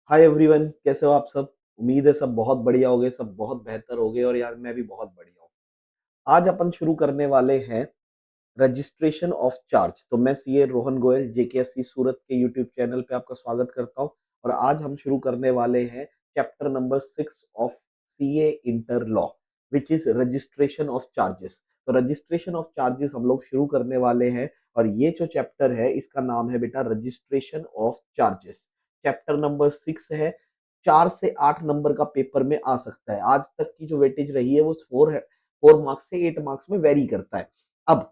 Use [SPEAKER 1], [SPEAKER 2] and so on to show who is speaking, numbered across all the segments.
[SPEAKER 1] Hi everyone, कैसे हो आप सब। उम्मीद है सब बहुत बढ़िया होगे, सब बहुत बेहतर होगे और यार मैं भी बहुत बढ़िया हूँ। आज अपन शुरू करने वाले हैं रजिस्ट्रेशन ऑफ चार्ज। तो मैं सीए रोहन गोयल जेकेएससी सूरत के यूट्यूब चैनल पे आपका स्वागत करता हूँ और आज हम शुरू करने वाले हैं chapter number 6 of CA inter law which is registration of charges. तो रजिस्ट्रेशन ऑफ चार्जेस हम लोग शुरू करने वाले हैं और ये जो चैप्टर है इसका नाम है बेटा registration of charges. Chapter number 6 है। 4 से 8 नंबर का पेपर में आ सकता है। आज तक की जो वेटेज रही है वो 4 मार्क्स से 8 मार्क्स में वेरी करता है। अब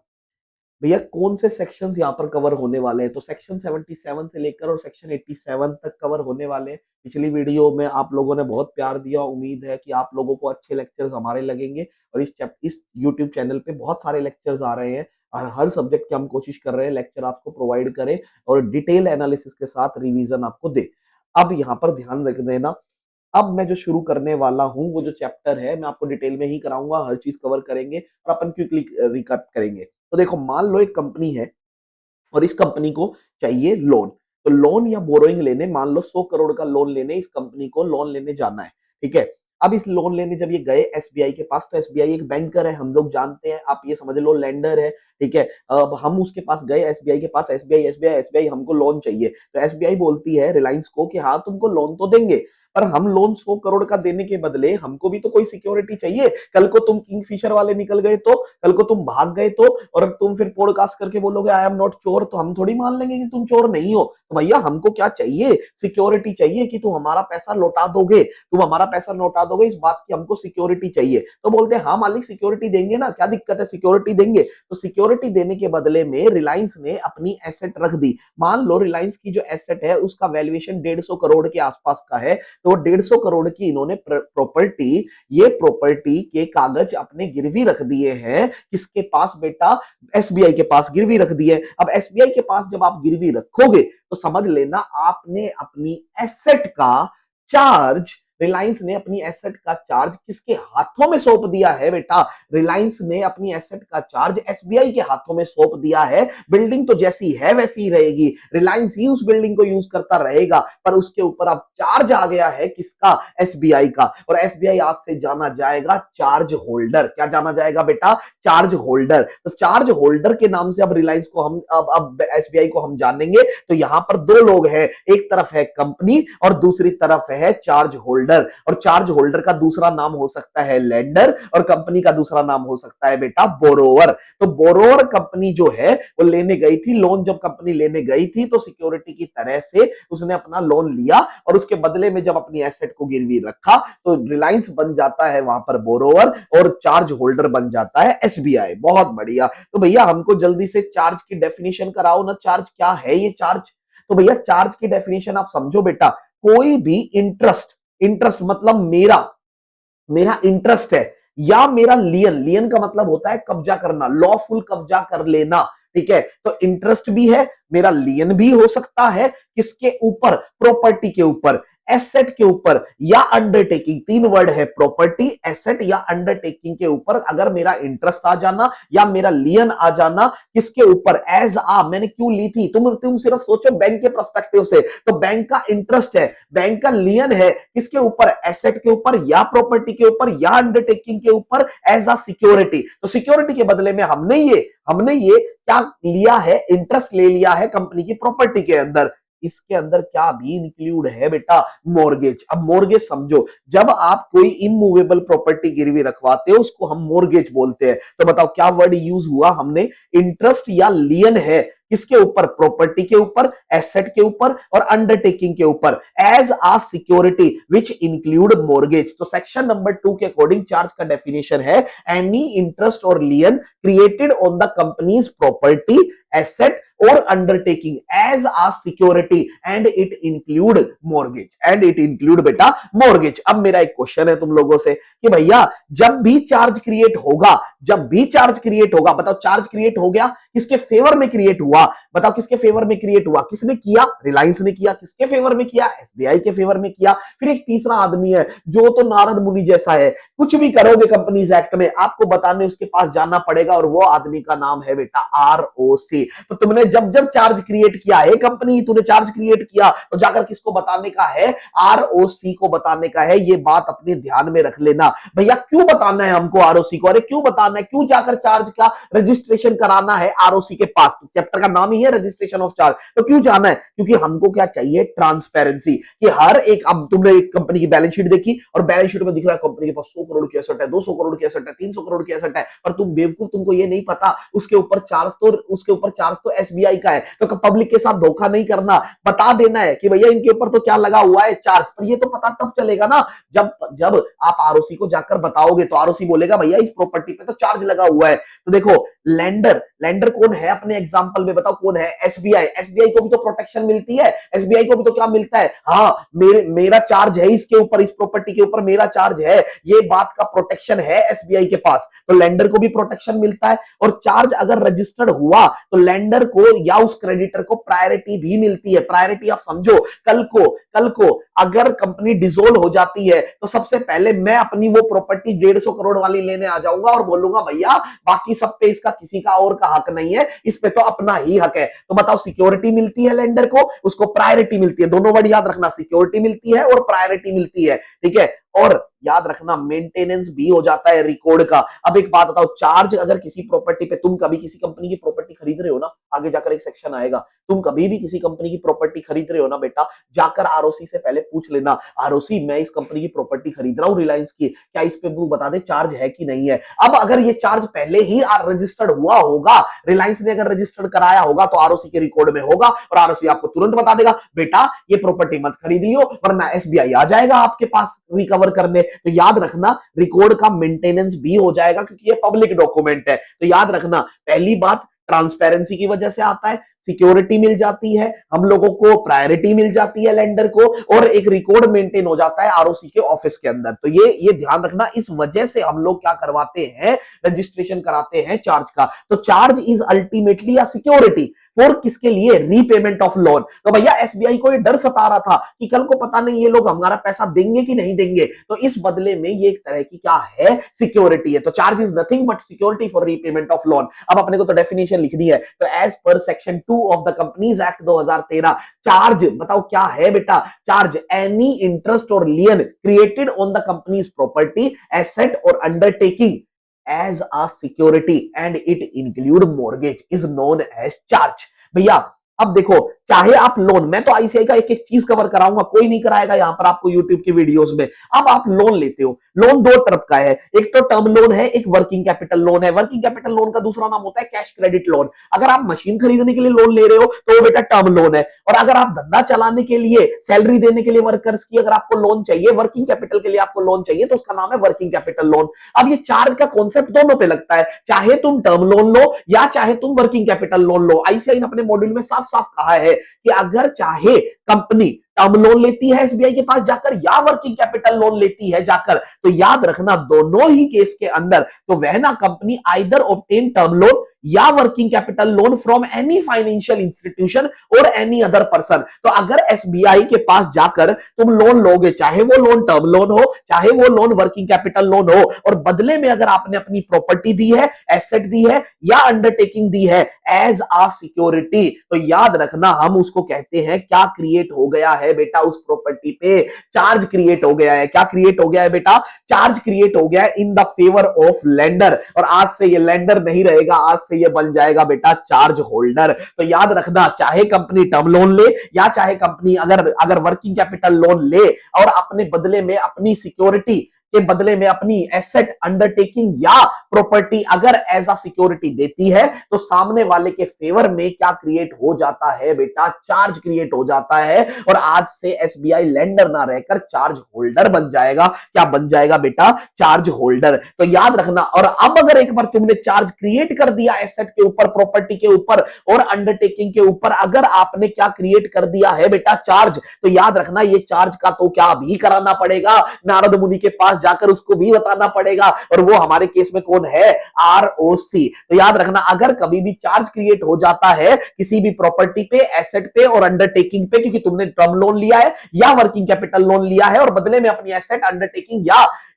[SPEAKER 1] भैया कौन से सेक्शंस यहाँ पर कवर होने वाले हैं, तो सेक्शन 77 से लेकर और सेक्शन 87 तक कवर होने वाले हैं। पिछली वीडियो में आप लोगों ने बहुत प्यार दिया, उम्मीद है कि आप लोगों को अच्छे लेक्चर्स हमारे लगेंगे और इस यूट्यूब चैनल पे बहुत सारे लेक्चर्स आ रहे हैं और हर सब्जेक्ट की हम कोशिश कर रहे हैं लेक्चर आपको प्रोवाइड करें और डिटेल एनालिसिस के साथ रिवीजन आपको दे। अब यहाँ पर ध्यान रख देना, अब मैं जो शुरू करने वाला हूं वो जो चैप्टर है मैं आपको डिटेल में ही कराऊंगा, हर चीज कवर करेंगे और अपन क्विकली रिकैप करेंगे। तो देखो, मान लो एक कंपनी है और इस कंपनी को चाहिए लोन। तो लोन या बोरोइंग लेने, मान लो 100 करोड़ का लोन लेने इस कंपनी को लोन लेने जाना है। ठीक है। अब इस लोन लेने जब ये गए एसबीआई के पास, तो एसबीआई एक बैंकर है, हम लोग जानते हैं, आप ये समझ लो लेंडर है। ठीक है। अब हम उसके पास गए एसबीआई के पास, एसबीआई एसबीआई एसबीआई हमको लोन चाहिए। तो एसबीआई बोलती है रिलायंस को कि हाँ तुमको लोन तो देंगे, पर हम लोन 100 करोड़ का देने के बदले हमको भी तो कोई सिक्योरिटी चाहिए। कल को तुम किंगफिशर वाले निकल गए तो, कल को तुम भाग गए तो, और तुम फिर पॉडकास्ट करके बोलोगे आई एम नॉट चोर, तो हम थोड़ी मान लेंगे कि तुम चोर नहीं हो। तो भैया हमको क्या चाहिए, सिक्योरिटी चाहिए कि तुम हमारा पैसा लौटा दोगे, तुम हमारा पैसा लौटा दोगे, इस बात की हमको सिक्योरिटी चाहिए। तो बोलते हैं हाँ मालिक सिक्योरिटी देंगे ना, क्या दिक्कत है, सिक्योरिटी देंगे। तो सिक्योरिटी देने के बदले में रिलायंस ने अपनी एसेट रख दी। मान लो रिलायंस की जो एसेट है उसका वैल्यूएशन 150 करोड़ के आसपास का है, तो वो 150 करोड़ की इन्होंने प्रॉपर्टी, ये प्रॉपर्टी के कागज अपने गिरवी रख दिए हैं। किसके पास बेटा, एसबीआई के पास गिरवी रख दिए। अब एसबीआई के पास जब आप गिरवी रखोगे तो समझ लेना आपने अपनी एसेट का चार्ज, रिलायंस ने अपनी एसेट का चार्ज किसके हाथों में सौंप दिया है बेटा, रिलायंस ने अपनी एसेट का चार्ज एसबीआई के हाथों में सौंप दिया है। बिल्डिंग तो जैसी है वैसी ही रहेगी, रिलायंस ही उस बिल्डिंग को यूज करता रहेगा, पर उसके ऊपर अब चार्ज आ गया है किसका, एसबीआई का। और एसबीआई आज से जाना जाएगा चार्ज होल्डर। क्या जाना जाएगा बेटा, चार्ज होल्डर। तो चार्ज होल्डर के नाम से अब रिलायंस को हम, अब एसबीआई को हम जानेंगे। तो यहां पर दो लोग हैं, एक तरफ है कंपनी और दूसरी तरफ है चार्ज होल्डर। और चार्ज होल्डर का दूसरा नाम हो सकता है लेंडर और कंपनी का दूसरा नाम हो सकता है बेटा बोरोवर। तो बोरोवर कंपनी जो है वो लेने गई थी लोन, जब कंपनी लेने गई थी तो सिक्योरिटी की तरह से उसने अपना लोन लिया और उसके बदले में जब अपनी एसेट को गिरवी रखा तो रिलायंस बन जाता है वहां पर बोरोवर और चार्ज होल्डर बन जाता है एसबीआई। बहुत बढ़िया। तो भैया हमको जल्दी से चार्ज की डेफिनेशन कराओ ना, चार्ज क्या है ये चार्ज। तो भैया चार्ज की डेफिनेशन आप समझो बेटा, कोई भी इंटरेस्ट, इंटरेस्ट मतलब मेरा, मेरा इंटरेस्ट है, या मेरा लियन, लियन का मतलब होता है कब्जा करना, लॉफुल कब्जा कर लेना। ठीक है। तो इंटरेस्ट भी है, मेरा लियन भी हो सकता है, किसके ऊपर, प्रॉपर्टी के ऊपर, एसेट के ऊपर या अंडरटेकिंग। तीन वर्ड है, प्रॉपर्टी, एसेट या अंडरटेकिंग के ऊपर अगर मेरा इंटरेस्ट आ जाना या मेरा लियन आ जाना, किसके ऊपर, एज आ, मैंने क्यों ली थी, तुम सिर्फ सोचो बैंक के पर्सपेक्टिव से, तो बैंक का इंटरेस्ट है, बैंक का लियन है किसके ऊपर, एसेट के ऊपर या प्रॉपर्टी के ऊपर या अंडरटेकिंग के ऊपर एज अ सिक्योरिटी। तो सिक्योरिटी के बदले में हमने ये क्या लिया है, इंटरेस्ट ले लिया है कंपनी की प्रॉपर्टी के अंदर। इसके अंदर क्या भी इंक्लूड है बेटा, मॉर्गेज। अब मॉर्गेज समझो, जब आप कोई इमूवेबल प्रॉपर्टी गिरवी रखवाते हो उसको हम मॉर्गेज बोलते हैं। तो बताओ क्या वर्ड यूज हुआ हमने, इंटरेस्ट या लियन है किसके ऊपर, प्रॉपर्टी के ऊपर, एसेट के ऊपर और अंडरटेकिंग के ऊपर, as a security which include mortgage. तो सेक्शन नंबर 2 के अकॉर्डिंग चार्ज का डेफिनेशन है any interest or lien created on the company's property, asset or undertaking as a security and it include mortgage, and it include बेटा mortgage. अब मेरा एक question है तुम लोगों से कि भैया जब भी चार्ज क्रिएट होगा, जब भी चार्ज क्रिएट होगा, बताओ चार्ज क्रिएट हो गया, किसके फेवर में क्रिएट हुआ, बताओ किसके फेवर में क्रिएट हुआ, किसने किया, रिलायंस ने किया। किसके फेवर में किया, एसबीआई के फेवर में किया। फिर एक तीसरा आदमी है जो तो नारद मुनि जैसा है, कुछ भी करोगे कंपनीज एक्ट में आपको बताने उसके पास जाना पड़ेगा और वो आदमी का नाम है बेटा आरओसी। तो तुमने जब जब चार्ज क्रिएट किया है कंपनी, तूने चार्ज क्रिएट किया तो जाकर किसको बताने का है? आरओसी को बताने का है। ये बात अपने ध्यान में रख लेना। भैया क्यों बताना है हमको आरओसी को? अरे क्यों बताना है? क्यों जाकर चार्ज का रजिस्ट्रेशन कराना है आरओसी के पास? तो चैप्टर का नाम ही है रजिस्ट्रेशन ऑफ चार्ज। तो क्यों जाना है? क्योंकि हमको क्या चाहिए? ट्रांसपेरेंसी। कि हर एक, अब तुमने एक कंपनी की बैलेंस शीट देखी और बैलेंस शीट में दिख रहा है कंपनी के पास 100 करोड़ की एसेट है, 200 करोड़ की एसेट है, 300 करोड़ की एसेट है, पर तुम बेवकूफ, तुमको ये नहीं पता उसके ऊपर चार्ज तो एसबीआई का है। तो पब्लिक के साथ धोखा नहीं करना, बता देना है कि भैया इनके ऊपर तो क्या लगा हुआ है, चार्ज। पर ये तो पता तब चलेगा ना जब जब आप आरओसी को जाकर बताओगे, तो आरओसी बोलेगा भैया इस प्रॉपर्टी पे तो चार्ज लगा हुआ है। तो देखो, लेंडर कौन है अपने एग्जांपल में? बताओ कौन है? एसबीआई। एसबीआई को भी तो प्रोटेक्शन मिलती है, एसबीआई को भी तो क्या मिलता है? हाँ, मेरा चार्ज है इसके ऊपर, इस प्रॉपर्टी के ऊपर मेरा चार्ज है, ये बात का प्रोटेक्शन है एसबीआई के पास। तो लेंडर को भी प्रोटेक्शन मिलता है। और चार्ज अगर रजिस्टर्ड हुआ तो लेंडर को या उस क्रेडिटर को प्रायोरिटी भी मिलती है। प्रायोरिटी आप समझो, कल को अगर कंपनी डिसॉल्व हो जाती है तो सबसे पहले मैं अपनी वो प्रॉपर्टी 150 करोड़ वाली लेने आ जाऊंगा और बोलूंगा भैया बाकी सब पे इसका किसी का और का हक नहीं है, इस पे तो अपना ही हक है। तो बताओ, सिक्योरिटी मिलती है लेंडर को, उसको प्रायोरिटी मिलती है। दोनों वर्ड याद रखना, सिक्योरिटी मिलती है और प्रायोरिटी मिलती है, ठीक है। और याद रखना, मेंटेनेंस भी हो जाता है रिकॉर्ड का। अब एक बात बताओ, चार्ज अगर किसी प्रॉपर्टी पे, तुम कभी किसी कंपनी की प्रॉपर्टी खरीद रहे हो ना, आगे जाकर एक सेक्शन आएगा, तुम कभी भी किसी कंपनी की प्रॉपर्टी खरीद रहे हो ना बेटा, जाकर आरओसी से पहले पूछ लेना, आरओसी मैं इस कंपनी की प्रॉपर्टी खरीद रहा हूं रिलायंस की, क्या इस पे बता दे चार्ज है कि नहीं है। अब अगर ये चार्ज पहले ही रजिस्टर्ड हुआ होगा, रिलायंस ने अगर रजिस्टर्ड कराया होगा, तो आरओसी के रिकॉर्ड में होगा और आरओसी आपको तुरंत बता देगा बेटा ये प्रॉपर्टी मत खरीद लियो, वरना एसबीआई आ जाएगा आपके पास रिकवर करने। तो याद रखना, रिकॉर्ड का मेंटेनेंस भी हो जाएगा क्योंकि ये पब्लिक डॉक्यूमेंट है। तो याद रखना, पहली बात ट्रांसपेरेंसी की वजह से आता है, सिक्योरिटी मिल जाती है, हम लोगों को प्रायोरिटी मिल जाती है लेंडर को, और एक रिकॉर्ड मेंटेन हो जाता है आरओसी के ऑफिस के अंदर। तो ये ध्यान रखना, इस वजह से हम लोग क्या करवाते हैं? रजिस्ट्रेशन कराते हैं चार्ज का। तो charge is ultimately a security for किसके लिए? Repayment of loan. तो भैया एसबीआई को ये डर सता रहा था कि कल को पता नहीं ये लोग हमारा पैसा देंगे कि नहीं देंगे, तो इस बदले में ये एक तरह की क्या है? सिक्योरिटी है। तो charge is nothing but security for repayment of loan. अब अपने को तो डेफिनेशन लिखनी है। तो as per section 2 of the Companies Act 2013, charge बताओ क्या है बेटा? Charge any interest or lien created on the company's property, asset or undertaking as a security and it include mortgage is known as charge। भैया अब देखो, चाहे आप loan, मैं तो आईसीआई का एक एक चीज कवर कराऊंगा, कोई नहीं कराएगा यहां पर आपको यूट्यूब की वीडियोस में। अब आप लोन लेते हो, लोन दो तरफ का है, एक तो टर्म लोन है, एक वर्किंग कैपिटल लोन है। वर्किंग कैपिटल लोन का दूसरा नाम होता है कैश क्रेडिट लोन। अगर आप मशीन खरीदने के लिए लोन ले रहे हो तो वो बेटा टर्म लोन है, और अगर आप धंधा चलाने के लिए, सैलरी देने के लिए वर्कर्स की अगर आपको लोन चाहिए, वर्किंग कैपिटल के लिए आपको लोन चाहिए, तो उसका नाम है वर्किंग कैपिटल लोन। अब ये चार्ज का कॉन्सेप्ट दोनों पे लगता है, चाहे तुम टर्म लोन लो या चाहे तुम वर्किंग कैपिटल लोन लो। आईसीआई ने अपने मॉड्यूल में साफ साफ कहा है कि अगर चाहे कंपनी टर्म लोन लेती है एसबीआई के पास जाकर या वर्किंग कैपिटल लोन लेती है जाकर, तो याद रखना दोनों ही केस के अंदर तो वह ना company either obtain term loan या working capital loan from any financial institution or any other person. तो अगर एसबीआई के पास जाकर तुम लोन लोगे, चाहे वो लोन टर्म लोन हो, चाहे वो लोन वर्किंग कैपिटल लोन हो, और बदले में अगर आपने अपनी प्रॉपर्टी दी है, एसेट दी है या अंडरटेकिंग दी है एज आ सिक्योरिटी, तो याद रखना हम उसको कहते हैं, क्या क्रिएट हो गया है बेटा? उस प्रॉपर्टी पे चार्ज क्रिएट हो गया है। क्या क्रिएट हो गया है बेटा? चार्ज क्रिएट हो गया है in the favour of lender, और आज से ये लेंडर नहीं रहेगा, आज से ये बन जाएगा बेटा चार्ज होल्डर। तो याद रखना, चाहे कंपनी टर्म लोन ले या चाहे कंपनी अगर वर्किंग कैपिटल लोन ले और अपने बदले में अपनी सिक्योरिटी के बदले में अपनी एसेट, अंडरटेकिंग या प्रॉपर्टी अगर एज अ सिक्योरिटी देती है, तो सामने वाले के फेवर में क्या क्रिएट हो जाता है बेटा? चार्ज क्रिएट हो जाता है, और आज से एसबीआई लेंडर ना रहकर चार्ज होल्डर बन जाएगा। क्या बन जाएगा बेटा? Charge holder. तो याद रखना, और अब अगर एक बार तुमने चार्ज क्रिएट कर दिया एसेट के ऊपर, प्रॉपर्टी के ऊपर और अंडरटेकिंग के ऊपर, अगर आपने क्या क्रिएट कर दिया है बेटा? चार्ज। तो याद रखना, ये चार्ज का तो क्या भी कराना पड़ेगा, नारद मुनि के पास जाकर उसको भी बताना पड़ेगा, और वो हमारे केस में कौन है, आरओसी। तो याद रखना, अगर कभी भी चार्ज क्रिएट हो जाता है किसी भी प्रॉपर्टी पे, एसेट पे और अंडरटेकिंग पे, क्योंकि तुमने टर्म लोन लिया है या वर्किंग कैपिटल लोन लिया है और बदले में अपनी एसेट, अंडरटेकिंग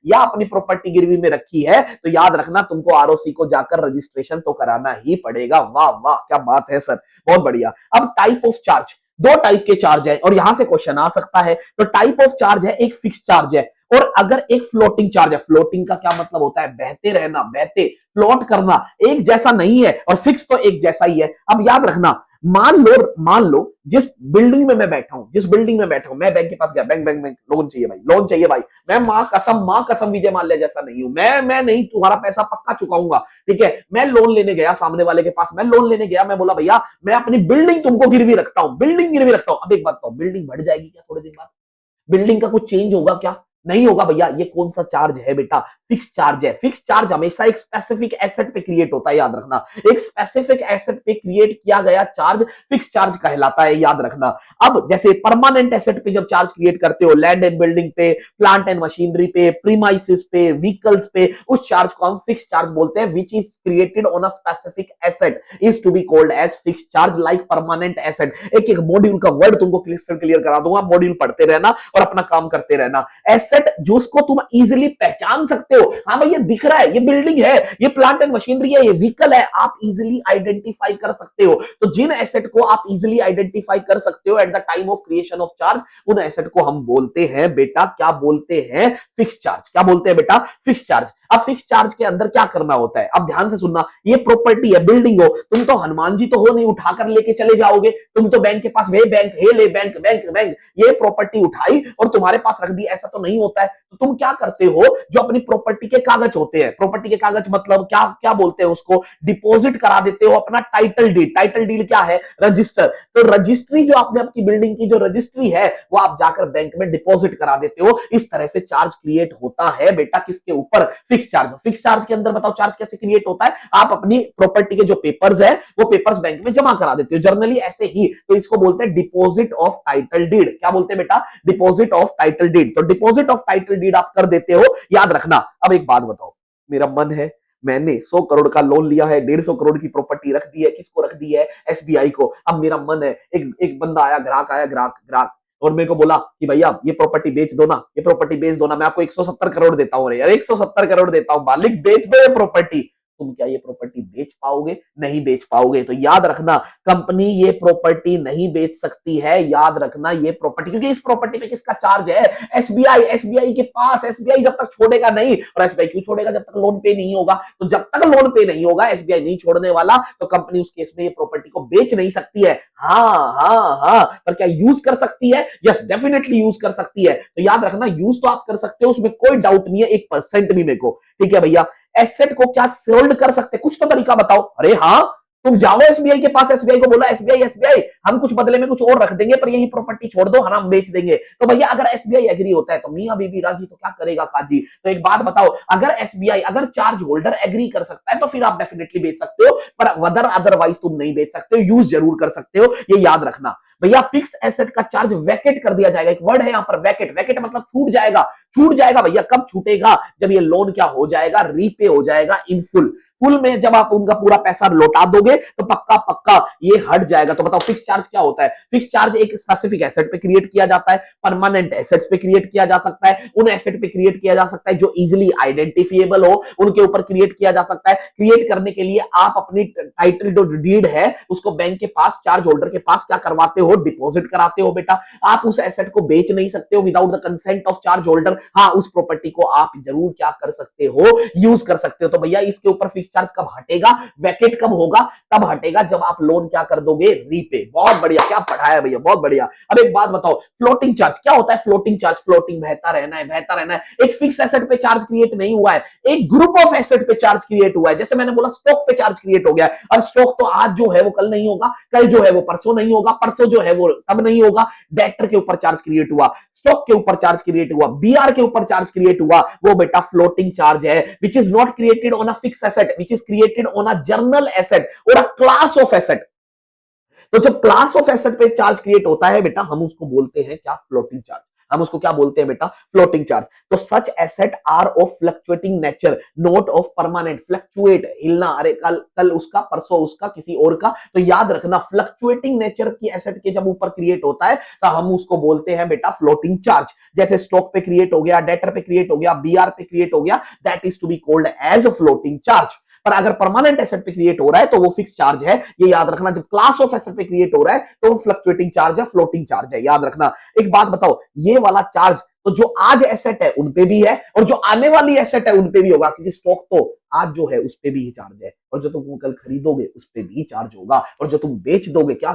[SPEAKER 1] या अपनी प्रॉपर्टी गिरवी में रखी है, तो याद रखना तुमको आरओसी को जाकर रजिस्ट्रेशन तो कराना ही पड़ेगा। वाह वाह, क्या बात है सर, बहुत बढ़िया। अब टाइप ऑफ चार्ज, दो टाइप के चार्ज है और यहां से क्वेश्चन आ सकता है। तो टाइप ऑफ चार्ज है, एक फिक्स चार्ज है और अगर एक फ्लोटिंग चार्ज है। फ्लोटिंग का क्या मतलब होता है, बहते रहना, बहते, फ्लोट करना, एक जैसा नहीं है, और फिक्स तो एक जैसा ही है। अब याद रखना, मान लो जिस बिल्डिंग में मैं बैठा हूं, मैं बैंक के पास गया, बैंक लोन चाहिए भाई, लोन चाहिए भाई। मैं मां कसम विजय माल्या जैसा नहीं हूं, मैं नहीं तुम्हारा पैसा पक्का चुकाऊंगा, ठीक है। मैं लोन लेने गया सामने वाले के पास, मैं बोला भैया मैं अपनी बिल्डिंग तुमको गिरवी रखता हूं, अब एक बात बताओ, बिल्डिंग बढ़ जाएगी क्या थोड़े दिन बाद? बिल्डिंग का कुछ चेंज होगा क्या? नहीं होगा भैया। ये कौन सा चार्ज है बेटा? फिक्स चार्ज है। फिक्स चार्ज हमेशा एक स्पेसिफिक एसेट पे क्रिएट होता है, याद रखना। एक स्पेसिफिक एसेट पे क्रिएट किया गया चार्ज फिक्स चार्ज कहलाता है, याद रखना। अब जैसे परमानेंट एसेट पे जब चार्ज क्रिएट करते हो, लैंड एंड बिल्डिंग पे, प्लांट एंड मशीनरी पे, प्रीमाइसिस पे, व्हीकल्स पे, उस चार्ज को हम फिक्स चार्ज बोलते हैं। Which is created on a specific asset is to be called as fix charge, like permanent asset. एक एक मॉड्यूल का वर्ड तुमको क्लियर करा दूंगा, मॉड्यूल पढ़ते रहना और अपना काम करते रहना। एसेट जिसको तुम इजीली पहचान सकते हो, हाँ भाई ये दिख रहा है, ये बिल्डिंग है, ये प्लांट एंड मशीनरी है, ये व्हीकल है, आप इजीली आइडेंटिफाई कर सकते हो। तो जिन एसेट को आप इजीली आइडेंटिफाई कर सकते हो at the time of creation of charge, उन एसेट को हम बोलते हैं बेटा, क्या बोलते हैं? Fix charge. क्या बोलते हैं बेटा? Fix charge. अब फिक्स चार्ज के अंदर क्या करना होता है, अब ध्यान से सुनना। ये प्रॉपर्टी है, बिल्डिंग हो, तुम तो हनुमान जी तो हो नहीं, उठाकर लेके चले जाओगे। तुम तो बैंक के पास वे बैंक हे ले बैंक बैंक बैंक, ये प्रॉपर्टी उठाई और तुम्हारे पास रख दी, ऐसा तो नहीं होता है। तो तुम क्या करते हो, जो अपनी प्रॉपर्टी के कागज होते हैं, प्रॉपर्टी के कागज मतलब क्या क्या बोलते हैं उसको, डिपॉजिट करा देते हो अपना टाइटल डीड। टाइटल डीड क्या है? रजिस्टर। तो रजिस्ट्री जो आपने आपकी बिल्डिंग की जो रजिस्ट्री है, वो आप जाकर बैंक में डिपॉजिट करा देते हो। इस तरह से चार्ज क्रिएट होता है बेटा, किसके ऊपर? Fix charge. फिक्स चार्ज के अंदर बताओ चार्ज कैसे क्रिएट होता है? आप अपनी प्रॉपर्टी के जो पेपर्स है, वो पेपर्स बैंक में जमा करा देते हो, जर्नली ऐसे ही। तो इसको बोलते हैं डिपॉजिट ऑफ टाइटल डीड। क्या बोलते हैं बेटा? Deposit of title deed. तो डिपॉजिट ऑफ टाइटल डीड आप कर देते हो, याद रखना। अब एक बात बताओ, मेरा मन है, मैंने 100 करोड़ का लोन लिया है, 150 करोड़ की प्रॉपर्टी रख दी है, किसको रख दी है? एसबीआई को। अब मेरा मन है, एक बंदा आया, ग्राहक आया, ग्राहक और मेरे को बोला कि भैया ये प्रॉपर्टी बेच दो ना, ये प्रॉपर्टी बेच दो ना, मैं आपको 170 करोड़ देता हूँ। यार 170 करोड़ देता हूँ, मालिक बेच दो ये प्रॉपर्टी। तुम क्या ये प्रॉपर्टी बेच पाओगे? नहीं बेच पाओगे। तो याद रखना, कंपनी ये प्रॉपर्टी नहीं बेच सकती है, याद रखना ये प्रॉपर्टी, क्योंकि इस प्रॉपर्टी पे किसका चार्ज है? एसबीआई। एसबीआई के पास, एसबीआई जब तक छोड़ेगा नहीं, और एसबीआई क्यों छोड़ेगा? जब तक लोन पे नहीं होगा। तो जब तक लोन पे नहीं होगा, एसबीआई नहीं छोड़ने वाला, तो कंपनी उस केस में ये प्रॉपर्टी को बेच नहीं सकती है। हाँ, पर क्या यूज कर सकती है? यस, डेफिनेटली यूज कर सकती है। तो याद रखना, यूज तो आप कर सकते हो, उसमें कोई डाउट नहीं है, 1% भी मेरे को, ठीक है भैया। एसेट को क्या सोल्ड कर सकते? कुछ तो तरीका बताओ। अरे हाँ, तुम जाओ एसबीआई के पास, एसबीआई को बोला, एसबीआई हम कुछ बदले में कुछ और रख देंगे, पर यही प्रॉपर्टी छोड़ दो, हम बेच देंगे। तो भैया अगर एसबीआई एग्री होता है तो मियां बीबी राजी, तो क्या करेगा काजी? तो एक बात बताओ, अगर एसबीआई, अगर चार्ज होल्डर एग्री कर सकता है तो फिर आप डेफिनेटली बेच सकते हो, पर अदरवाइज तुम नहीं बेच सकते हो, यूज जरूर कर सकते हो, ये याद रखना भैया। फिक्स एसेट का चार्ज वैकेट कर दिया जाएगा। एक वर्ड है यहां पर, वैकेट। वैकेट मतलब छूट जाएगा भैया। कब छूटेगा? जब ये लोन क्या हो जाएगा? रीपे हो जाएगा इन फुल में जब आप उनका पूरा पैसा लौटा दोगे तो पक्का पक्का ये हट जाएगा। तो बताओ फिक्स चार्ज क्या होता है? फिक्स चार्ज एक स्पेसिफिक एसेट पे क्रिएट किया जाता है, परमानेंट एसेट्स पे क्रिएट किया जा सकता है, उन एसेट पे क्रिएट किया जा सकता है जो इजीली आइडेंटिफिएबल हो, उनके ऊपर क्रिएट किया जा सकता है। क्रिएट करने के लिए आप अपनी टाइटल जो डीड है उसको बैंक के पास, चार्ज होल्डर के पास क्या करवाते हो? डिपॉजिट कराते हो बेटा। आप उस एसेट को बेच नहीं सकते हो without the consent of charge holder. हाँ, उस प्रॉपर्टी को आप जरूर क्या कर सकते हो? यूज कर सकते हो। तो भैया इसके ऊपर फिक्स चार्ज कब हटेगा? वैकेट कब होगा? तब हटेगा जब आप लोन क्या कर दोगे? रीपे। बहुत बढ़िया, क्या पढ़ाया भैया, बहुत बढ़िया। अब एक बात बताओ, फ्लोटिंग चार्ज क्या होता है? फ्लोटिंग चार्ज, फ्लोटिंग, बहता रहना है, बहता रहना है। एक फिक्स एसेट पे चार्ज क्रिएट नहीं हुआ है, एक ग्रुप ऑफ एसेट पे चार्ज क्रिएट हुआ है। जैसे मैंने बोला स्टॉक पे चार्ज क्रिएट हो गया है, और स्टॉक तो आज जो है वो कल नहीं होगा, कल जो है वो परसों नहीं होगा, परसों जो है वो तब नहीं होगा। डेटर के ऊपर चार्ज क्रिएट हुआ, स्टॉक के ऊपर चार्ज क्रिएट हुआ, बीआर के ऊपर चार्ज क्रिएट हुआ, वो बेटा फ्लोटिंग चार्ज है, which is not created on a fix asset, which is created on a general asset or a class of asset. तो जब क्लास ऑफ एसेट पे चार्ज क्रिएट होता है बेटा, हम उसको बोलते हैं क्या? Floating charge. हम उसको क्या बोलते हैं बेटा, फ्लोटिंग चार्ज। तो such asset are of fluctuating nature, not of permanent, fluctuate हिलना, अरे कल कल उसका परसों उसका किसी और का, तो याद रखना फ्लक्चुएटिंग नेचर की एसेट के जब ऊपर क्रिएट होता है तो हम उसको बोलते हैं बेटा फ्लोटिंग चार्ज। जैसे स्टॉक पे क्रिएट हो गया, डेटर पे क्रिएट हो गया, बीआर पे क्रिएट हो गया, that is to be called as floating charge. पर अगर परमानेंट एसेट पे क्रिएट हो रहा है तो वो फिक्स चार्ज है, ये याद रखना। जब क्लास ऑफ एसेट पे क्रिएट हो रहा है तो वो फ्लक्चुएटिंग चार्ज है, फ्लोटिंग चार्ज है, याद रखना। एक बात बताओ, ये वाला चार्ज तो जो आज एसेट है उनपे भी है और जो आने वाली एसेट है उनपे भी होगा, क्योंकि स्टॉक तो आज जो है उस पे भी चार्ज है, और जो तुम कल खरीदोगे उस पे भी चार्ज होगा, और जो तुम बेच दोगे, क्या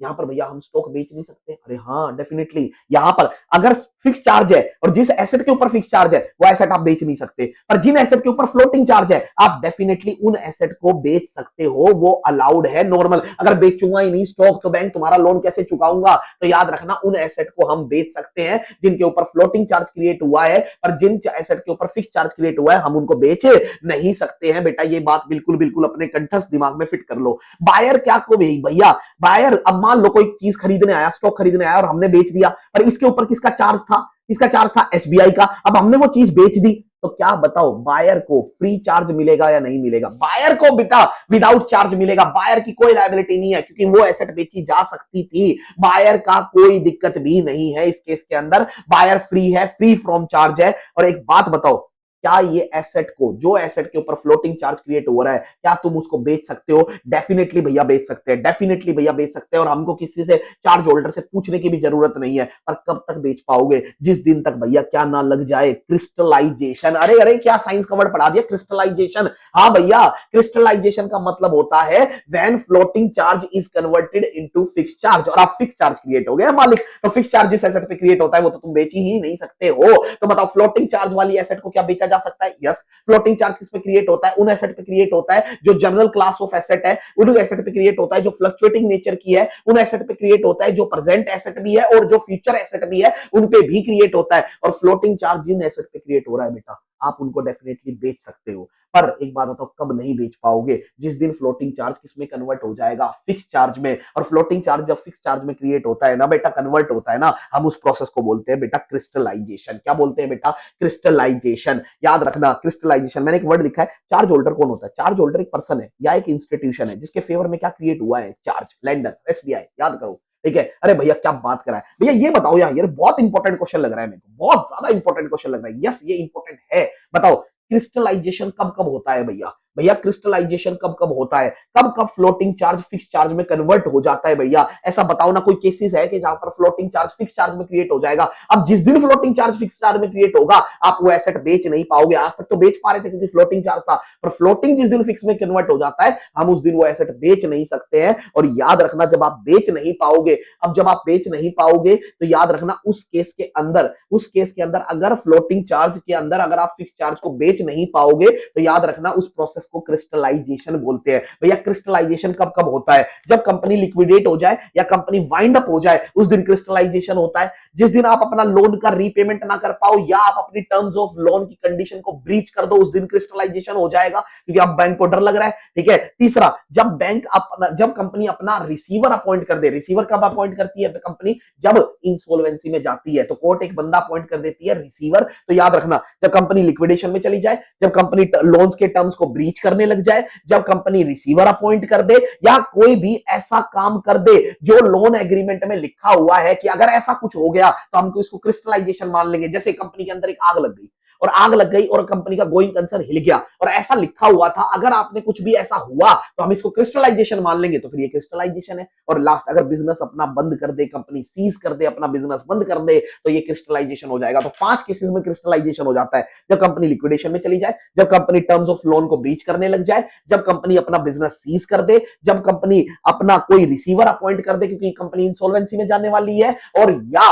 [SPEAKER 1] यहाँ पर भैया हम स्टॉक बेच नहीं सकते, अरे हाँ डेफिनेटली यहाँ पर अगर फिक्स चार्ज है और जिस एसेट के ऊपर फिक्स चार्ज है वो एसेट आप बेच नहीं सकते, पर जिन एसेट के ऊपर फ्लोटिंग चार्ज है आप डेफिनेटली उन एसेट को बेच सकते हो, वो अलाउड है नॉर्मल। अगर बेचूंगा ही नहीं स्टॉक तो बैंक तुम्हारा लोन कैसे चुकाऊंगा, तो याद रखना उन एसेट को हम बेच सकते हैं जिनके ऊपर फ्लोटिंग चार्ज क्रिएट हुआ है, पर जिन एसेट के ऊपर फिक्स चार्ज क्रिएट हुआ है हम उनको बेच नहीं सकते हैं बेटा। ये बात बिल्कुल बिल्कुल अपने कंठस्थ दिमाग में फिट कर लो। बायर क्या को भैया, बायर अब मान लो कोई चीज खरीदने आया, स्टॉक खरीदने आया और हमने बेच दिया, पर इसके ऊपर किसका चार्ज था, इसका चार्ज था एसबीआई का, अब हमने वो चीज बेच दी, तो क्या बताओ बायर को फ्री चार्ज मिलेगा या नहीं मिलेगा? बायर को बेटा विदाउट चार्ज मिलेगा, बायर की कोई लायबिलिटी नहीं है, क्योंकि वो एसेट बेची जा सकती थी, बायर का कोई दिक्कत भी नहीं है इस केस के अंदर, बायर फ्री है, फ्री फ्रॉम चार्ज है। और एक बात बताओ, क्या ये एसेट को, जो एसेट के ऊपर फ्लोटिंग चार्ज क्रिएट हो रहा है, क्या तुम उसको बेच सकते हो? डेफिनेटली भैया बेच सकते हैं, डेफिनेटली भैया बेच सकते हैं, और हमको किसी से चार्ज होल्डर से पूछने की भी जरूरत नहीं है। पर कब तक बेच पाओगे? जिस दिन तक भैया क्या ना लग जाए, क्रिस्टलाइजेशन। अरे अरे क्या साइंस का वर्ड पढ़ा दिया, क्रिस्टलाइजेशन। हाँ भैया, क्रिस्टलाइजेशन का मतलब होता है when floating charge is converted into fix charge, और आप फिक्स चार्ज क्रिएट हो गया मालिक, तो फिक्स चार्ज जिस एसेट पे क्रिएट होता है वो तो तुम बेच ही नहीं सकते हो। तो बताओ फ्लोटिंग चार्ज वाली एसेट को क्या बेचा जा सकता है? यस। फ्लोटिंग चार्ज किस पे क्रिएट होता है? उन एसेट पे क्रिएट होता है जो जनरल क्लास ऑफ एसेट है, उन एसेट पे क्रिएट होता है जो फ्लक्चुएटिंग नेचर की है, उन एसेट पे क्रिएट होता है जो प्रेजेंट एसेट भी है और जो फ्यूचर एसेट भी है, उन पे भी क्रिएट होता है। और फ्लोटिंग चार्ज जिन एसेट पे क्रिएट हो रहा है बेटा, आप उनको डेफिनेटली बेच सकते हो। पर एक बात बताओ, कब नहीं बेच पाओगे? जिस दिन फ्लोटिंग चार्ज किसमें कन्वर्ट हो जाएगा? फिक्स चार्ज में। और फ्लोटिंग चार्ज जब फिक्स चार्ज में क्रिएट होता है ना बेटा, कन्वर्ट होता है ना, हम उस प्रोसेस को बोलते हैं बेटा क्रिस्टलाइजेशन। क्या बोलते हैं बेटा? क्रिस्टलाइजेशन। याद रखना क्रिस्टलाइजेशन, मैंने एक वर्ड लिखा है, चार्ज होल्डर कौन होता है? चार्ज होल्डर एक पर्सन है या एक इंस्टीट्यूशन है जिसके फेवर में क्या क्रिएट हुआ है? चार्ज, लेंडर, एसबीआई, याद करो। ठीक है? अरे भैया क्या बात करा है भैया, ये बताओ यार, बहुत इंपॉर्टेंट क्वेश्चन लग रहा है मेरे को, बहुत ज्यादा इंपॉर्टेंट क्वेश्चन लग रहा है। यस ये इंपॉर्टेंट है। बताओ क्रिस्टलाइजेशन कब कब होता है भैया? भैया क्रिस्टलाइजेशन कब कब होता है? कब कब फ्लोटिंग चार्ज फिक्स चार्ज में कन्वर्ट हो जाता है भैया? ऐसा बताओ ना, कोई केसेस है कि जहां पर फ्लोटिंग चार्ज फिक्स चार्ज में क्रिएट हो जाएगा? अब जिस दिन फ्लोटिंग चार्ज फिक्स चार्ज में क्रिएट होगा आप वो एसेट बेच नहीं पाओगे। आज तक तो बेच पा रहे थे क्योंकि फ्लोटिंग चार्ज था, पर फ्लोटिंग जिस दिन फिक्स में कन्वर्ट हो जाता है हम उस दिन वो एसेट बेच नहीं सकते हैं। और याद रखना जब आप बेच नहीं पाओगे, अब जब आप बेच नहीं पाओगे तो याद रखना उस केस के अंदर, अगर फ्लोटिंग चार्ज के अंदर अगर आप फिक्स चार्ज को बेच नहीं पाओगे तो याद रखना उस प्रोसेस को क्रिस्टलाइजेशन बोलते हैं। भैया क्रिस्टलाइजेशन कब कब होता है? जब कंपनी लिक्विडेट हो जाए या कंपनी वाइंड अप हो जाए, उस दिन क्रिस्टलाइजेशन होता है। जिस दिन आप अपना लोन का रीपेमेंट ना कर पाओ या आप अपनी टर्म्स ऑफ लोन की कंडीशन को ब्रीच कर दो, उस दिन क्रिस्टलाइजेशन हो जाएगा, क्योंकि आप बैंक को डर लग रहा है। ठीक है? तीसरा, जब कंपनी अपना रिसीवर अपॉइंट कर दे। रिसीवर कब अपॉइंट करती है कंपनी? जब इंसॉल्वेंसी में जाती है तो कोर्ट एक बंदा अपॉइंट कर देती है रिसीवर। तो याद रखना जब कंपनी लिक्विडेशन में चली जाए, जब कंपनी लोन्स के टर्म्स को ब्रीच करने लग जाए, जब कंपनी रिसीवर अपॉइंट कर दे या कोई भी ऐसा काम कर दे जो लोन एग्रीमेंट में लिखा हुआ है कि अगर ऐसा कुछ हो गया तो हमको इसको क्रिस्टलाइजेशन मान लेंगे। जैसे कंपनी के अंदर एक आग लग गई और कंपनी का गोइंग कंसर्न हिल गया और ऐसा लिखा हुआ था अगर आपने कुछ भी ऐसा हुआ तो हम इसको क्रिस्टलाइजेशन मान लेंगे, तो फिर ये क्रिस्टलाइजेशन है। और लास्ट, अगर बिजनेस अपना बंद कर दे, कंपनी सीज कर दे, अपना बिजनेस बंद कर दे, तो ये क्रिस्टलाइजेशन हो जाएगा। तो 5 केसेस में क्रिस्टलाइजेशन हो जाता है। जब कंपनी लिक्विडेशन में चली जाए, जब कंपनी टर्म्स ऑफ लोन को ब्रीच करने लग जाए, जब कंपनी अपना बिजनेस सीज कर दे, जब कंपनी अपना कोई रिसीवर अपॉइंट कर दे क्योंकि कंपनी इंसॉल्वेंसी में जाने वाली है, और या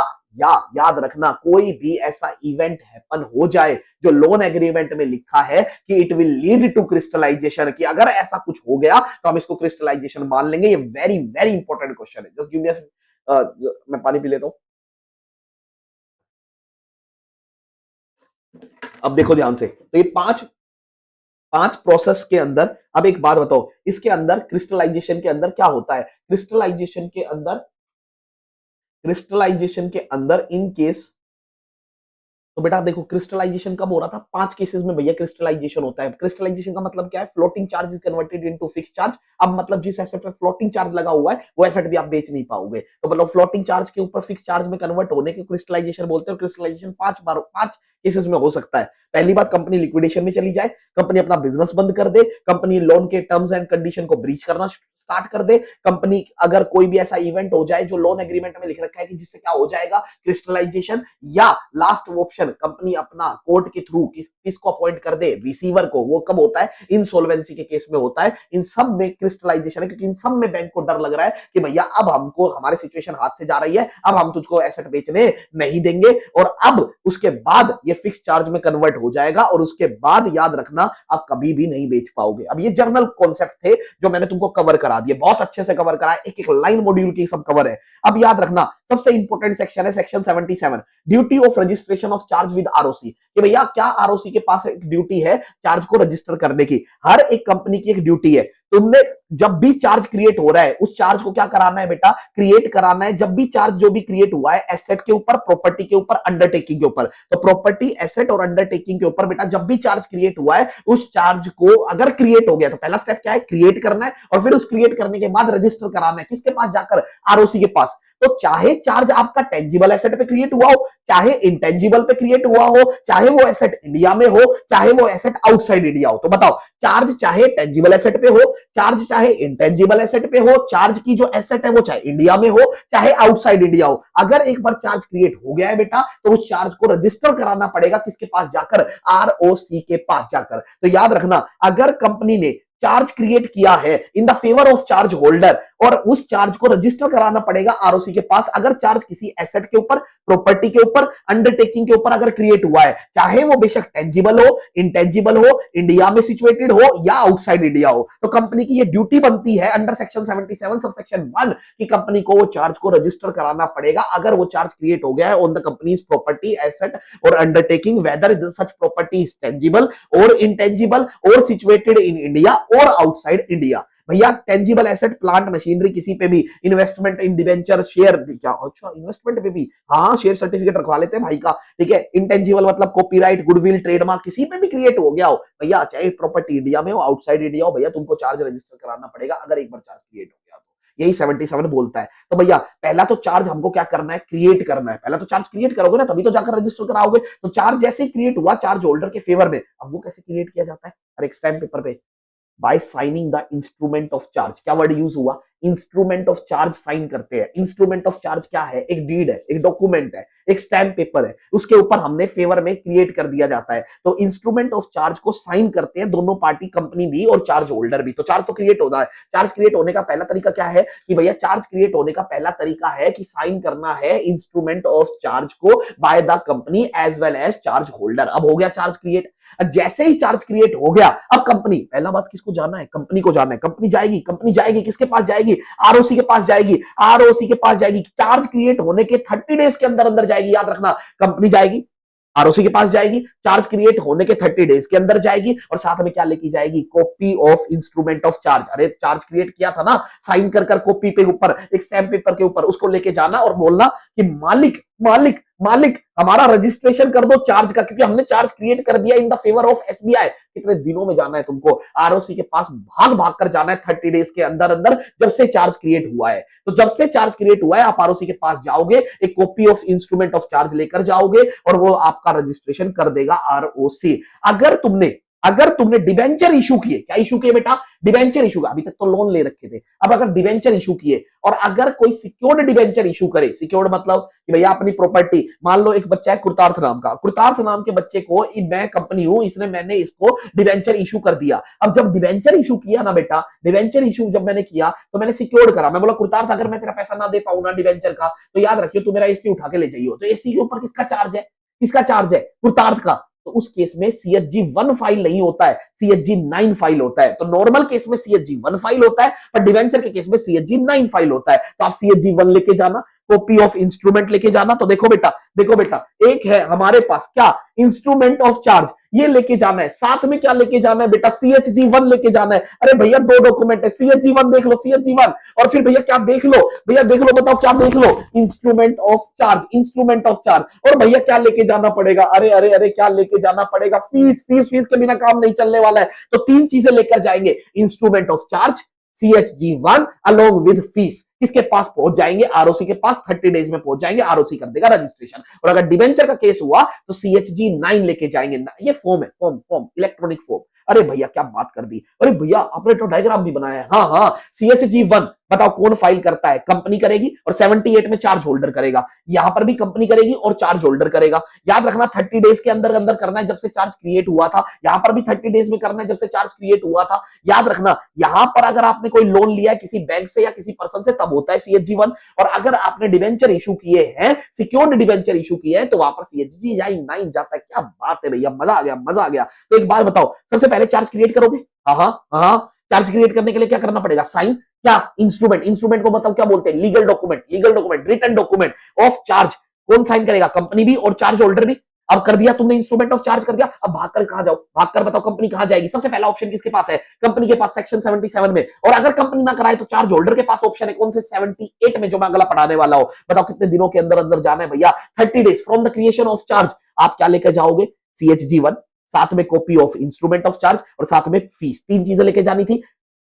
[SPEAKER 1] याद रखना कोई भी ऐसा इवेंट हैपन हो जाए जो लोन एग्रीमेंट में लिखा है कि it will lead to crystallization, कि अगर ऐसा कुछ हो गया तो हम इसको क्रिस्टलाइजेशन मान लेंगे। ये वेरी वेरी इंपॉर्टेंट क्वेश्चन है। जस्ट गिव मी मैं पानी पी लेता हूं। अब देखो ध्यान से, तो ये पांच पांच प्रोसेस के अंदर, अब एक बात बताओ, इसके अंदर क्रिस्टलाइजेशन के अंदर क्या होता है? क्रिस्टलाइजेशन के अंदर क्रिस्टलाइजेशन के अंदर इन केस, तो बेटा देखो क्रिस्टलाइजेशन कब हो रहा था, 5 केसेस में भैया क्रिस्टलाइजेशन होता है। क्रिस्टलाइजेशन का मतलब क्या है, floating charge is converted into fixed charge. अब मतलब जिस एसेट पे फ्लोटिंग चार्ज लगा हुआ है वो एसेट भी आप बेच नहीं पाओगे, तो मतलब फ्लोटिंग चार्ज के ऊपर फिक्स्ड चार्ज में कन्वर्ट होने के क्रिस्टलाइजेशन बोलते हैं। क्रिस्टलाइजेशन 5 केसेस में हो सकता है। पहली बात, कंपनी लिक्विडेशन में चली जाए, कंपनी अपना बिजनेस बंद कर दे, कंपनी लोन के टर्म्स एंड कंडीशन को ब्रीच करना स्टार्ट कर दे, कंपनी अगर कोई भी ऐसा इवेंट हो जाए जो लोन एग्रीमेंट में लिख रखा है कि जिससे क्या हो जाएगा क्रिस्टलाइजेशन, या लास्ट ऑप्शन कंपनी अपना कोर्ट के थ्रू किसको अपॉइंट कर दे, रिसीवर को। वो कब होता है, इंसॉल्वेंसी के केस में होता है। इन सब में क्रिस्टलाइजेशन है, क्योंकि इन सब में बैंक को डर लग रहा है कि भैया अब हमको हमारे सिचुएशन हाथ से जा रही है, अब हम तुझको एसेट बेचने नहीं देंगे, और अब उसके बाद ये फिक्स चार्ज में कन्वर्ट हो जाएगा, और उसके बाद याद रखना आप कभी भी नहीं बेच पाओगे। अब ये जर्नल कॉन्सेप्ट थे जो मैंने तुमको कवर करा दिए, बहुत अच्छे से कवर करा है, एक एक लाइन मॉड्यूल की सब कवर है। अब याद रखना सबसे इंपॉर्टेंट सेक्शन है section 77, duty of registration of charge with ROC. कि भैया क्या आरओसी के पास एक ड्यूटी है चार्ज को रजिस्टर करने की, हर एक कंपनी की एक ड्यूटी है। तुमने जब भी चार्ज क्रिएट हो रहा है उस चार्ज को क्या कराना है बेटा, क्रिएट कराना है। जब भी चार्ज जो भी क्रिएट हुआ है एसेट के ऊपर, प्रॉपर्टी के ऊपर, अंडरटेकिंग के ऊपर, तो प्रॉपर्टी, एसेट और अंडरटेकिंग के ऊपर बेटा जब भी चार्ज क्रिएट हुआ है उस चार्ज को अगर क्रिएट हो गया तो पहला स्टेप क्या है, क्रिएट करना है, और फिर उस क्रिएट करने के बाद रजिस्टर कराना है किसके पास जाकर, आरओसी के पास। तो चाहे चार्ज आपका टेंजिबल एसेट पे क्रिएट हुआ हो, चाहे इंटेंजिबल पे क्रिएट हुआ हो, चाहे वो एसेट इंडिया में हो, चाहे वो एसेट आउटसाइड इंडिया हो, तो बताओ चार्ज चाहे टेंजिबल एसेट पे हो, चार्ज चाहे इंटेंजिबल एसेट पे हो, चार्ज की जो एसेट है वो चाहे इंडिया में हो चाहे आउटसाइड इंडिया हो, अगर एक बार चार्ज क्रिएट हो गया है बेटा तो उस चार्ज को रजिस्टर कराना पड़ेगा किसके पास जाकर, आरओसी के पास जाकर। तो याद रखना अगर कंपनी ने चार्ज क्रिएट किया है in the favour of charge holder, और उस चार्ज को रजिस्टर कराना पड़ेगा आरओसी के पास, अगर चार्ज किसी एसेट के ऊपर, प्रॉपर्टी के ऊपर, अंडरटेकिंग के ऊपर अगर क्रिएट हुआ है, चाहे वो बेशक टेंजिबल हो, इंटेंजिबल हो, इंडिया में सिचुएटेड हो या आउटसाइड इंडिया हो, तो कंपनी की ये ड्यूटी बनती है अंडर सेक्शन 77 सब सेक्शन 1 कि कंपनी को वो चार्ज को रजिस्टर कराना पड़ेगा अगर वो चार्ज क्रिएट हो गया है on the company's property, asset or undertaking, whether such property is tangible or intangible or situated in India or outside India. भैया टेंजिबल एसेट, प्लांट, मशीनरी, किसी पे भी इन्वेस्टमेंट इन डिवेंचर, शेयर, क्या अच्छा इन्वेस्टमेंट पे भी, हाँ शेयर सर्टिफिकेट रखवा लेते हैं भाई का, ठीक है। इंटेंजिबल मतलब कॉपीराइट, गुडविल, ट्रेडमार्क किसी पे भी क्रिएट हो गया हो भैया, चाहे प्रॉपर्टी इंडिया में हो आउटसाइड इंडिया हो, भैया तुमको चार्ज रजिस्टर कराना पड़ेगा अगर एक बार चार्ज क्रिएट हो गया तो। यही 77 बोलता है। तो भैया पहला तो चार्ज हमको क्या करना है, क्रिएट करना है। पहला तो चार्ज क्रिएट करोगे ना तभी तो जाकर रजिस्टर कराओगे। तो चार्ज जैसे ही क्रिएट हुआ चार्ज होल्डर के फेवर में, अब वो कैसे क्रिएट किया जाता है, हर एक स्टैम्प पेपर पे by signing the instrument of charge. क्या वर्ड यूज हुआ, इंस्ट्रूमेंट ऑफ चार्ज साइन करते हैं। इंस्ट्रूमेंट ऑफ चार्ज क्या है, एक डीड है, एक डॉक्यूमेंट है, एक स्टैम्प पेपर है, उसके ऊपर हमने फेवर में क्रिएट कर दिया जाता है। तो इंस्ट्रूमेंट ऑफ चार्ज को साइन करते हैं दोनों पार्टी, कंपनी भी और चार्ज होल्डर भी। तो चार्ज तो क्रिएट होता है। चार्ज क्रिएट होने का पहला तरीका क्या है कि भैया चार्ज क्रिएट होने का पहला तरीका है कि साइन करना है इंस्ट्रूमेंट ऑफ चार्ज को by the company as well as charge holder. अब हो गया चार्ज क्रिएट। जैसे ही चार्ज क्रिएट हो गया अब कंपनी, पहला बात किसको जाना है, कंपनी को जाना है। कंपनी जाएगी किसके पास जाएगी, आरओसी के पास जाएगी। आरओसी के पास जाएगी, चार्ज क्रिएट होने के 30 डेज के अंदर अंदर जाएगी। याद रखना कंपनी जाएगी, आरओसी के पास जाएगी, चार्ज क्रिएट होने के 30 डेज के अंदर जाएगी, और साथ में क्या लेके जाएगी, copy of instrument of charge. अरे चार्ज क्रिएट किया था ना, साइन कर कर कॉपी पे ऊपर, एक स्टैम्प पेपर के ऊपर, उसको लेके जाना और बोलना कि मालिक मालिक मालिक हमारा रजिस्ट्रेशन कर दो चार्ज का, क्योंकि हमने चार्ज क्रिएट कर दिया in the favour of SBI. कितने दिनों में जाना है तुमको, आरओसी के पास भाग भाग कर जाना है 30 डेज के अंदर अंदर, जब से चार्ज क्रिएट हुआ है। तो जब से चार्ज क्रिएट हुआ है आप आरओसी के पास जाओगे, एक copy of instrument of charge लेकर जाओगे और वो आपका रजिस्ट्रेशन कर देगा आरओसी। अगर तुमने डिबेंचर इशू किए, क्या इशू किए बेटा, डिबेंचर इशू, अभी तक तो लोन ले रखे थे, अब अगर डिबेंचर इशू किए और अगर कोई सिक्योर्ड डिबेंचर इशू करे, सिक्योर्ड मतलब कि भैया अपनी प्रॉपर्टी, मान लो एक बच्चा है कुरतार्थ नाम का, कुरतार्थ नाम के बच्चे को मैं कंपनी हूं, मैंने इसको डिबेंचर इशू कर दिया। अब जब डिबेंचर इशू किया ना बेटा, डिबेंचर इशू जब मैंने किया तो मैंने सिक्योर्ड करा, मैं बोला कुरतार्थ अगर मैं तेरा पैसा ना दे पाऊं ना डिबेंचर का, तो याद रखियो तू मेरा एसी उठा के ले जाइयो। तो एसी के ऊपर किसका चार्ज है, कुरतार्थ का। तो उस केस में सीएचजी 1 फाइल नहीं होता है, सीएचजी 9 फाइल होता है। तो नॉर्मल केस में सीएचजी 1 फाइल होता है, पर डिवेंचर के केस में सीएचजी 9 फाइल होता है। तो आप सीएचजी 1 लेके जाना, कॉपी ऑफ इंस्ट्रूमेंट लेके जाना। तो देखो बेटा एक है हमारे पास क्या, इंस्ट्रूमेंट ऑफ चार्ज, ये लेके जाना है। साथ में क्या लेके जाना है बेटा, CHG1 लेके जाना है। अरे भैया दो डॉक्यूमेंट है, CHG1 देख लो, CHG1, और फिर भैया क्या देख लो, भैया देख लो, बताओ क्या देख लो, instrument of charge, instrument of charge. और भैया क्या लेके जाना पड़ेगा, अरे क्या लेके जाना पड़ेगा, फीस के बिना काम नहीं चलने वाला है। तो तीन चीजें लेकर जाएंगे, instrument of charge, CHG1 along with fees. किसके पास पहुंच जाएंगे, आरओसी के पास। 30 डेज में पहुंच जाएंगे, आरओसी कर देगा रजिस्ट्रेशन। और अगर डिवेंचर का केस हुआ तो CHG9 लेके जाएंगे। ये फॉर्म है, फॉर्म इलेक्ट्रॉनिक फॉर्म। अरे भैया क्या बात कर दी, अरे भैया आपने तो डायग्राम भी बनाया है। हाँ, CHG1 बताओ कौन फाइल करता है, कंपनी करेगी, और 78 में चार्ज होल्डर करेगा। यहां पर भी कंपनी करेगी और चार्ज होल्डर करेगा। याद रखना 30 डेज के अंदर अंदर करना है, जब से चार्ज क्रिएट हुआ था। यहां पर भी 30 डेज में करना है, जब से चार्ज क्रिएट हुआ था। याद रखना यहां पर अगर आपने कोई लोन लिया है किसी बैंक से या किसी पर्सन से, तब होता है CHG1। और अगर आपने डिवेंचर इशू किए हैं, सिक्योर्ड डिवेंचर इशू किए हैं, तो वहां पर CHG9 जाता है। क्या बात है भैया, मजा आ गया। तो एक बात बताओ, सबसे पहले चार्ज क्रिएट करोगे? हाँ, चार्ज क्रिएट करने के लिए क्या करना पड़ेगा, साइन। क्या, इंस्ट्रूमेंट को बताओ क्या बोलते हैं, legal document, written document of charge. कौन साइन करेगा, कंपनी भी और चार्ज होल्डर भी। अब कर दिया तुमने, इंस्ट्रूमेंट ऑफ चार्ज कर दिया। अब भागकर कहां जाओ, भागकर बताओ कंपनी कहां जाएगी। सबसे पहला ऑप्शन किसके पास है, कंपनी के पास, सेक्शन 77 में। और अगर कंपनी ना कराए तो चार्ज होल्डर के पास ऑप्शन है, कौन से, 78 में, जो मैं अगला पढ़ाने वाला हूं। बताओ कितने दिनों के अंदर अंदर जाना है भैया, 30 days from the creation of charge. आप क्या लेकर जाओगे, CHG1, साथ में copy of instrument of charge, और साथ में फीस। तीन चीजें लेके जानी थी।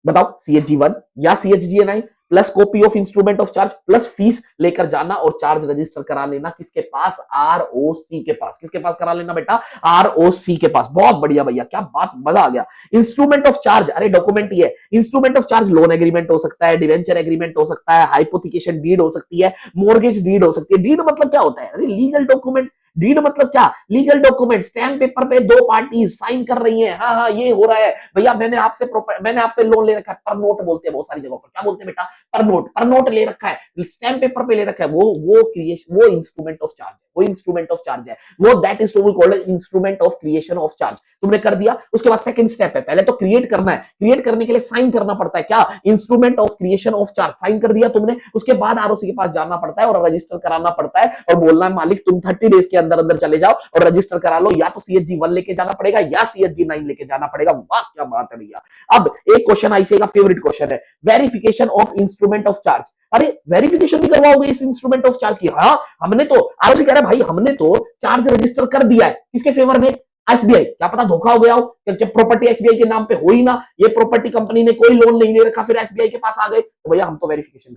[SPEAKER 1] बताओ, CHG1 या CHG9 plus copy of instrument of charge plus fees लेकर जाना और चार्ज रजिस्टर करा लेना। किसके पास, ROC के पास। किसके पास करा लेना बेटा, ROC के पास। बहुत बढ़िया भैया, क्या बात, मजा आ गया। इंस्ट्रूमेंट ऑफ चार्ज, अरे डॉक्यूमेंट ही है। Instrument of charge loan agreement हो सकता है, डिवेंचर एग्रीमेंट हो सकता है, हाइपोथिकेशन डीड हो सकती है, मोर्गेज डीड हो सकती है। डीड मतलब क्या होता है, अरे लीगल डॉक्यूमेंट। डीड मतलब क्या, लीगल डॉक्यूमेंट, स्टैम्प पेपर पे दो पार्टी साइन कर रही हैं। हाँ, ये हो रहा है भैया, मैंने आपसे लोन ले रखा है, पर नोट बोलते हैं बहुत सारी जगहों पर। क्या बोलते हैं बेटा, पर नोट ले रखा है, स्टैम्प पेपर पे ले रखा है। वो इंस्ट्रूमेंट ऑफ चार्ज है, वो इंस्ट्रूमेंट ऑफ चार्ज है। वो that is we called instrument of creation of charge. तुमने कर दिया, उसके बाद सेकंड स्टेप है, पहले तो क्रिएट करना है। क्रिएट करने के लिए साइन करना पड़ता है, क्या, instrument of creation of charge. Sign कर दिया तुमने, उसके बाद आरओसी के पास जाना पड़ता है और रजिस्टर कराना पड़ता है और बोलना है मालिक तुम 30 डेज के अंदर अंदर चले जाओ और रजिस्टर करा लो। या तो CHG1 लेके जाना पड़ेगा या CHG9 लेके जाना पड़ेगा। वाह क्या बात है भैया। अब एक क्वेश्चन आईसीआई का फेवरेट क्वेश्चन है, verification of instrument of charge. अरे वेरिफिकेशन भी करवाओगे इस इंस्ट्रूमेंट ऑफ चार्ज की? हाँ, हमने तो, आरओसी कह रहा है भाई हमने तो चार्ज रजिस्टर कर दिया है, किसके फेवर में, SBI। क्या पता धोखा हो गया हो, क्योंकि प्रॉपर्टी SBI के नाम पे हो ही ना, ये प्रॉपर्टी कंपनी ने कोई लोन नहीं ले रखा, फिर SBI के पास आ गए, तो भैया हम तो वेरिफिकेशन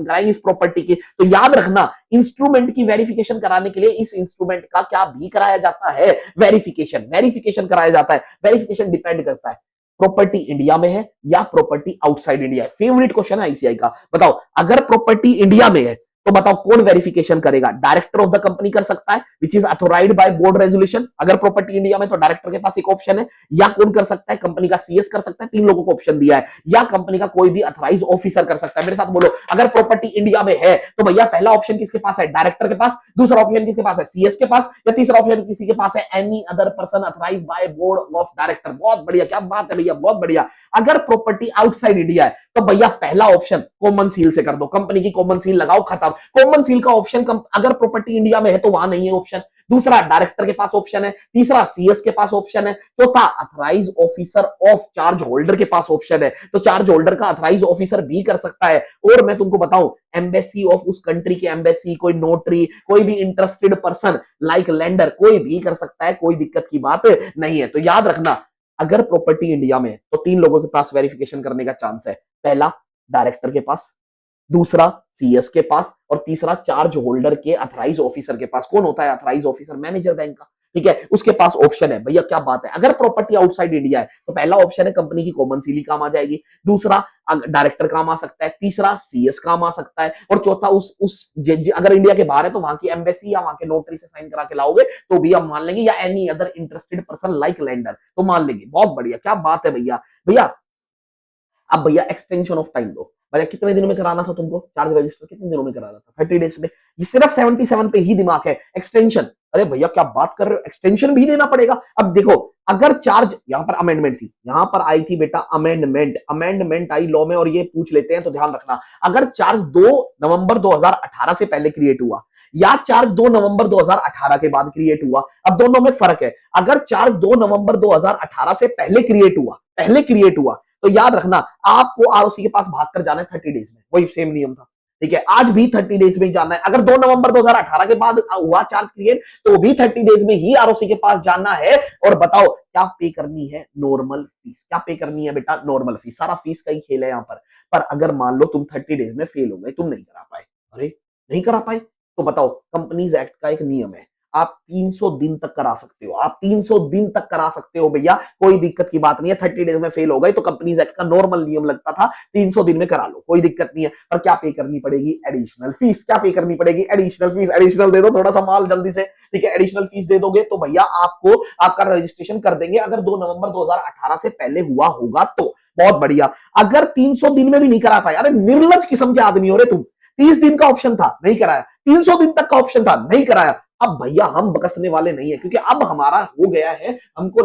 [SPEAKER 1] कराएंगे इस प्रॉपर्टी की। तो याद रखना, इंस्ट्रूमेंट की वेरिफिकेशन कराने के लिए इस इंस्ट्रूमेंट का क्या भी कराया जाता है, वेरिफिकेशन कराया जाता है। वेरिफिकेशन डिपेंड करता है प्रॉपर्टी इंडिया में है या प्रॉपर्टी आउटसाइड इंडिया है। फेवरेट क्वेश्चन है आईसीआई का। बताओ अगर प्रॉपर्टी इंडिया में है तो बताओ कौन वेरिफिकेशन करेगा, डायरेक्टर ऑफ द कंपनी कर सकता है, which is authorised by board resolution. अगर प्रॉपर्टी इंडिया में तो डायरेक्टर के पास एक ऑप्शन है, या कौन कर सकता है, कंपनी का CS कर सकता है, तीन लोगों को ऑप्शन दिया है, या कंपनी का कोई भी अथोराइज ऑफिसर कर सकता है। मेरे साथ बोलो, अगर प्रॉपर्टी इंडिया में है तो भैया पहला ऑप्शन किसके पास है, डायरेक्टर के पास, दूसरा ऑप्शन किसके पास है, CS के पास, या तीसरा ऑप्शन किसी के पास है, any other person authorised by board of director. बहुत बढ़िया, क्या बात है भैया, बहुत बढ़िया। अगर प्रॉपर्टी आउटसाइड इंडिया है तो भैया पहला ऑप्शन कॉमन सील से कर दो, कंपनी की कॉमन सील लगाओ, खत्म। कॉमन सील का ऑप्शन अगर प्रॉपर्टी इंडिया में है तो वहां नहीं है ऑप्शन। दूसरा डायरेक्टर के पास ऑप्शन है, तीसरा CS के पास ऑप्शन है, चौथा authorise officer of charge holder के पास ऑप्शन है। तो चार्ज होल्डर का अथराइज ऑफिसर भी कर सकता है। और मैं तुमको बताऊं, एम्बेसी ऑफ उस कंट्री के एम्बेसी, कोई नोटरी, कोई भी इंटरेस्टेड पर्सन लाइक लेंडर, कोई भी कर सकता है, कोई दिक्कत की बात नहीं है। तो याद रखना, अगर प्रॉपर्टी इंडिया में तो तीन लोगों के पास वेरिफिकेशन करने का चांस है, पहला डायरेक्टर के पास, दूसरा CS के पास, और तीसरा चार्ज होल्डर के अथराइज ऑफिसर के पास। कौन होता है अथराइज ऑफिसर, मैनेजर बैंक का, ठीक है, उसके पास ऑप्शन है। भैया क्या बात है। अगर प्रॉपर्टी आउटसाइड इंडिया है तो पहला ऑप्शन है कंपनी की कॉमन सील काम आ जाएगी, दूसरा डायरेक्टर काम आ सकता है, तीसरा CS काम आ सकता है, और चौथा अगर इंडिया के बाहर है तो वहां की एम्बेसी या वहां के नोटरी से साइन करा के लाओगे तो भी हम मान लेंगे, या any other interested person like lender तो मान लेंगे। बहुत बढ़िया, क्या बात है भैया। भैया अब भैया एक्सटेंशन ऑफ टाइम दो। भैया कितने दिनों में कराना था तुमको चार्ज रजिस्टर, कितने दिनों में कराना था, 30 डेज में। ये सिर्फ 77 पे ही दिमाग है, एक्सटेंशन। अरे भैया क्या बात कर रहे हो, एक्सटेंशन भी देना पड़ेगा। अब देखो अगर चार्ज, यहां पर अमेंडमेंट थी, यहां पर आई थी बेटा अमेंडमेंट, अमेंडमेंट आई लॉ में और ये पूछ लेते हैं तो ध्यान रखना, अगर चार्ज 2 नवंबर 2018 से पहले क्रिएट हुआ या चार्ज 2 नवंबर 2018 के बाद क्रिएट हुआ, अब दोनों में फर्क है। अगर चार्ज 2 नवंबर 2018 से पहले क्रिएट हुआ तो याद रखना आपको आरओसी के पास भागकर जाना है 30 डेज में, वही सेम नियम था। ठीक है, आज भी 30 डेज में ही जाना है। अगर 2 नवंबर 2018 के बाद हुआ चार्ज क्रिएट तो भी 30 डेज में ही आरओसी के पास जाना है। और बताओ क्या पे करनी है? Normal fees. क्या पे करनी है बेटा? Normal fees. सारा फीस का ही खेल है यहां पर अगर मान लो तुम 30 डेज में फेल हो गए, तुम नहीं करा पाए, अरे नहीं करा पाए, तो बताओ कंपनीज एक्ट का एक नियम है, आप 300 दिन तक करा सकते हो, आप 300 दिन तक करा सकते हो भैया, कोई दिक्कत की बात नहीं है। 30 डेज में फेल हो गए तो कंपनीज एक्ट का नॉर्मल नियम लगता था 300 दिन में करा लो, कोई दिक्कत नहीं है। पर क्या पे करनी पड़ेगी? Additional fees. क्या पे करनी पड़ेगी? Additional fees. एडिशनल दे दो थोड़ा सा माल जल्दी से, ठीक है, एडिशनल फीस दे दोगे तो भैया आपको आपका रजिस्ट्रेशन कर देंगे, अगर 2 नवंबर 2018 से पहले हुआ होगा तो। बहुत बढ़िया। अगर 300 दिन में भी नहीं करा पाए, अरे निर्लज किस्म के आदमी हो रे तुम, 30 दिन का ऑप्शन था नहीं कराया, 300 दिन तक का ऑप्शन था नहीं कराया। अब भैया हम बकसने वाले नहीं है, क्योंकि अब हमारा हो गया है, हमको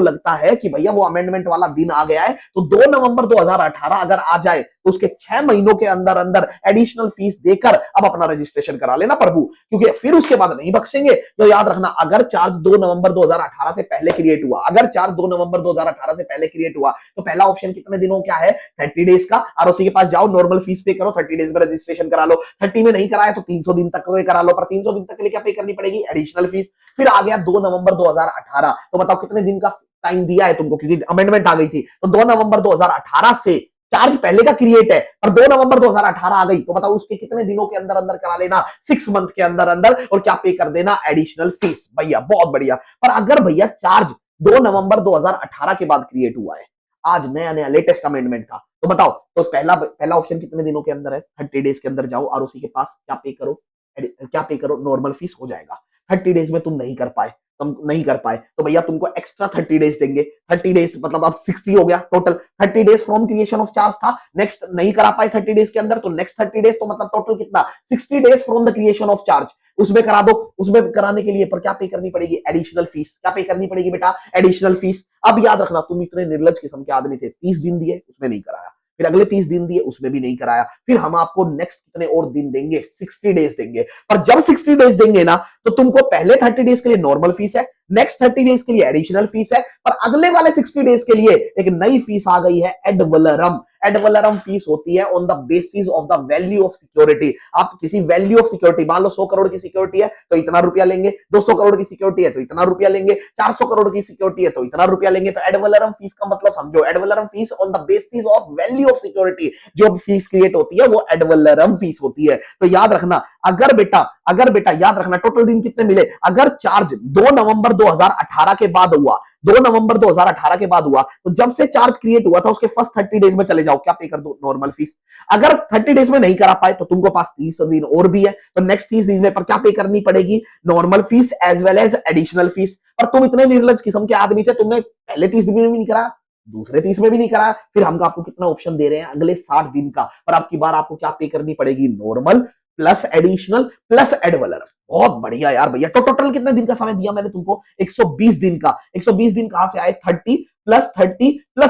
[SPEAKER 1] लगता है कि भैया वो अमेंडमेंट वाला दिन आ गया है, तो 2 नवंबर 2018 अगर आ जाए तो उसके 6 महीनों के अंदर अंदर एडिशनल फीस देकर अब अपना रजिस्ट्रेशन करा लेना प्रभु, क्योंकि फिर उसके बाद नहीं बख्शेंगे। तो याद रखना, अगर चार्ज 2 नवंबर 2018 से पहले क्रिएट हुआ, अगर चार्ज 2 नवंबर 2018 से पहले क्रिएट हुआ तो पहला ऑप्शन कितने दिनों क्या है? 30 डेज का। आरओसी के पास जाओ, नॉर्मल फीस पे करो, 30 डेज में रजिस्ट्रेशन करा लो। 30 में नहीं कराया तो 300 दिन तक करा लो, पर 300 दिन तक के लिए क्या पे करनी पड़ेगी? Additional fees. फिर आ गया 2 नवंबर 2018, तो बताओ कितने दिन का टाइम दिया है तुमको, क्योंकि अमेंडमेंट आ गई थी, तो 2 नवंबर 2018 से चार्ज पहले का क्रिएट है और 2 नवंबर 2018 आ गई, तो बताओ उसके कितने दिनों के अंदर अंदर करा लेना? 6 मंथ के अंदर अंदर, और क्या पे कर देना? Additional fees. भैया बहुत बढ़िया। पर अगर भैया चार्ज 2 नवंबर 2018 के बाद क्रिएट हुआ है, आज नया नया लेटेस्ट अमेंडमेंट था, तो बताओ, तो पहला ऑप्शन कितने दिनों के अंदर है? 30 डेज के अंदर जाओ आरओसी के पास, क्या पे करो? नॉर्मल फीस हो जाएगा। 30 डेज में तुम नहीं कर पाए तो भैया तुमको एक्स्ट्रा 30 डेज देंगे। 30 डेज मतलब अब 60 हो गया total. 30 days from creation of charge था, नेक्स्ट नहीं करा पाए 30 डेज के अंदर, तो नेक्स्ट 30 डेज तो मतलब टोटल कितना? 60 days from the creation of charge, उसमें करा दो। उसमें कराने के लिए पर क्या पे करनी पड़ेगी? Additional fees. क्या पे करनी पड़ेगी बेटा? Additional fees. अब याद रखना, तुम इतने निर्लज किस्म के आदमी थे, 30 दिन दिए उसमें नहीं कराया, फिर अगले 30 दिन दिए उसमें भी नहीं कराया, फिर हम आपको नेक्स्ट कितने और दिन देंगे? 60 डेज देंगे। पर जब 60 डेज देंगे ना, तो तुमको पहले 30 डेज के लिए नॉर्मल फीस है, नेक्स्ट 30 डेज के लिए एडिशनल फीस है, पर अगले वाले 60 डेज के लिए एक नई फीस आ गई है, एड वलरम। एड वलरम फीस होती है on the basis of the value of security. आप किसी वैल्यू ऑफ सिक्योरिटी, मान लो 100 करोड़ की सिक्योरिटी है तो इतना रुपया लेंगे, 200 करोड़ की सिक्योरिटी है तो इतना रुपया लेंगे, 400 करोड़ की सिक्योरिटी है तो इतना रुपया लेंगे। तो एड वलरम फीस का मतलब समझो, ad valorem fees on the basis of value of security, जो फीस क्रिएट होती है वो एड वलरम फीस होती है। तो याद रखना, अगर बेटा याद रखना, टोटल दिन कितने मिले? अगर चार्ज 2 नवंबर 2018 के बाद हुआ, 2 नवंबर 2018 के बाद हुआ, तो जब से चार्ज क्रिएट हुआ था उसके फर्स्ट 30 डेज में चले जाओ, क्या पे कर दो? Normal fees. अगर 30 डेज में नहीं करा पाए तो तुमको पास 30 दिन और भी है, तो नेक्स्ट 30 दिन में पर क्या पे करनी पड़ेगी? Normal fees as well as additional fees. पर तुम इतने निर्लज किस्म के आदमी थे, तुमने पहले 30 दिन में भी नहीं करा, दूसरे 30 में भी नहीं कराया, फिर हम आपको कितना ऑप्शन दे रहे हैं? अगले 60 दिन का। पर आपकी बार आपको क्या पे करनी पड़ेगी? Normal plus additional plus ad valorem. बहुत बढ़िया यार भैया। तो टोटल कितने दिन का समय दिया मैंने तुमको? 120 दिन का। 120 दिन कहां से आए? 30 प्लस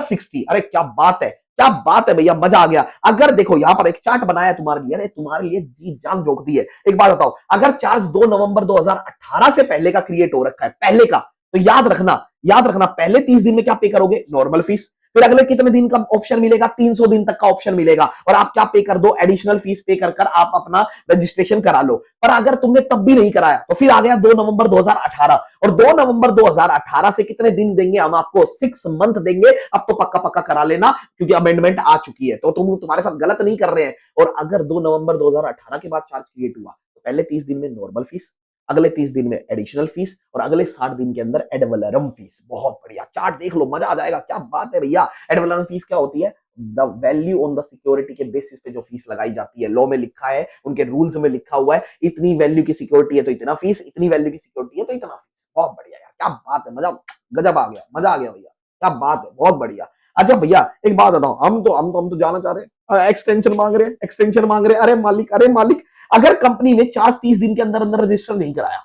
[SPEAKER 1] 60। अरे क्या बात है, क्या बात है भैया, मजा आ गया। अगर देखो यहां पर एक चार्ट बनाया तुम्हारे लिए, अरे तुम्हारे लिए जी जान जोक दी है। एक बात बताओ, अगर चार्ज 2 नवंबर 2018 से पहले का क्रिएट हो रखा है, पहले का, तो याद रखना पहले 30 दिन में क्या पे करोगे? Normal fees. फिर अगले कितने दिन का ऑप्शन मिलेगा? 300 दिन तक का ऑप्शन मिलेगा, और आप क्या पे कर दो? एडिशनल फीस पे कर आप अपना रजिस्ट्रेशन करा लो। पर अगर तुमने तब भी नहीं कराया तो फिर आ गया 2 नवंबर 2018, और 2 नवंबर 2018 से कितने दिन देंगे हम आपको? 6 मंथ देंगे। अब तो पक्का पक्का करा लेना, क्योंकि अमेंडमेंट आ चुकी है, तो तुम्हारे साथ गलत नहीं कर रहे हैं। और अगर 2 नवंबर 2018 के बाद चार्ज क्रिएट हुआ तो पहले 30 दिन में नॉर्मल फीस, अगले 30 दिन में एडिशनल फीस, और अगले 60 दिन के अंदर एड वलरम फीस। बहुत बढ़िया, चार्ट देख लो, मजा आ जाएगा। क्या बात है भैया। एड वलरम फीस क्या होती है? The value on the security के बेसिस पे जो फीस लगाई जाती है, लॉ में लिखा है, उनके रूल्स में लिखा हुआ है, इतनी वैल्यू की सिक्योरिटी है तो इतना फीस, इतनी वैल्यू की सिक्योरिटी है तो इतना फीस। बहुत बढ़िया यार, क्या बात है, मजा गजब आ गया, मजा आ गया भैया, क्या बात है, बहुत बढ़िया। अच्छा भैया एक बात बताओ, हम तो जाना चाह रहे हैं, एक्सटेंशन मांग रहे हैं। अरे मालिक, अगर कंपनी ने चार्ज 30 दिन के अंदर अंदर रजिस्टर नहीं कराया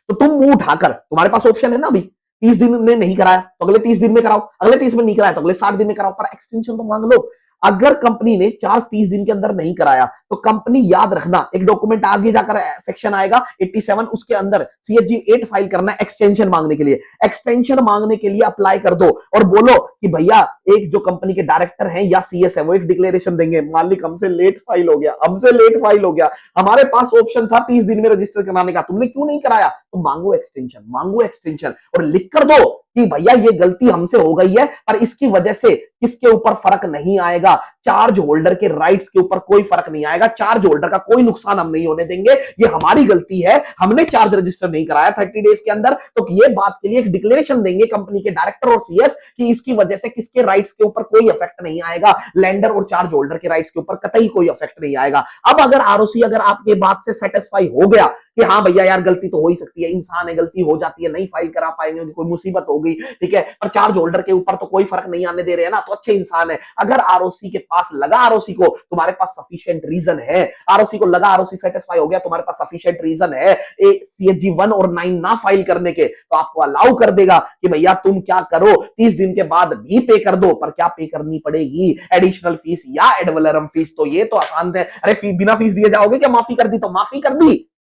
[SPEAKER 1] तो तुम मुंह उठाकर, तुम्हारे पास ऑप्शन है ना अभी, 30 दिन में नहीं कराया तो अगले 30 दिन में कराओ, अगले 30 में नहीं कराया तो अगले 60 दिन में कराओ, पर एक्सटेंशन तो मांग लो। अगर कंपनी ने चार्ज 30 दिन के अंदर नहीं कराया तो कंपनी, याद रखना, एक डॉक्यूमेंट आगे जाकर सेक्शन आएगा 87, उसके अंदर CHG 8 फाइल करना एक्सटेंशन मांगने के लिए। एक्सटेंशन मांगने के लिए अप्लाई कर दो और बोलो कि भैया एक जो कंपनी के डायरेक्टर हैं या CS है वो एक डिक्लेरेशन देंगे, मालिक हमसे लेट फाइल हो गया, हमसे लेट फाइल हो गया, हमारे पास ऑप्शन था 30 दिन में रजिस्टर कराने का, तुमने क्यों नहीं कराया, तो मांगो एक्सटेंशन, मांगो एक्सटेंशन और लिख कर दो कि भैया ये गलती हमसे हो गई है, पर इसकी वजह से किसके ऊपर फर्क नहीं आएगा, चार्ज होल्डर के राइट्स के ऊपर कोई फर्क नहीं आएगा, चार्ज होल्डर का कोई नुकसान हम नहीं होने देंगे, ये हमारी गलती है, हमने चार्ज रजिस्टर नहीं कराया 30 डेज के अंदर, तो ये बात के लिए एक डिक्लेरेशन देंगे कंपनी के डायरेक्टर और CS कि इसकी वजह से किसके राइट्स के ऊपर कोई इफेक्ट नहीं आएगा, लेंडर और चार्ज होल्डर के राइट्स के ऊपर कतई कोई इफेक्ट नहीं आएगा। अब अगर ROC अगर आपके बात से सेटिस्फाई हो गया कि हाँ भैया यार गलती तो हो ही सकती है, इंसान है, गलती हो जाती है, नहीं फाइल करा पाएंगे, कोई मुसीबत हो गई, ठीक है, पर चार्ज होल्डर के ऊपर तो कोई फर्क नहीं आने दे रहे हैं ना, तो अच्छे इंसान है। अगर ROC के पास लगा, ROC को तुम्हारे पास सफिशिएंट रीजन है, ROC को लगा, ROC सेटिस्फाई हो गया, तुम्हारे पास सफिशिएंट रीजन है CHG 1 और 9 ना फाइल करने के, तो आपको अलाउ कर देगा कि भैया तुम क्या करो, 30 दिन के बाद भी पे कर दो, पर क्या पे करनी पड़ेगी, एडिशनल फीस या एड वैलोरम फीस। तो ये तो आसान है, अरे बिना फीस दिए जाओगे क्या, माफी कर दी तो माफी कर दी,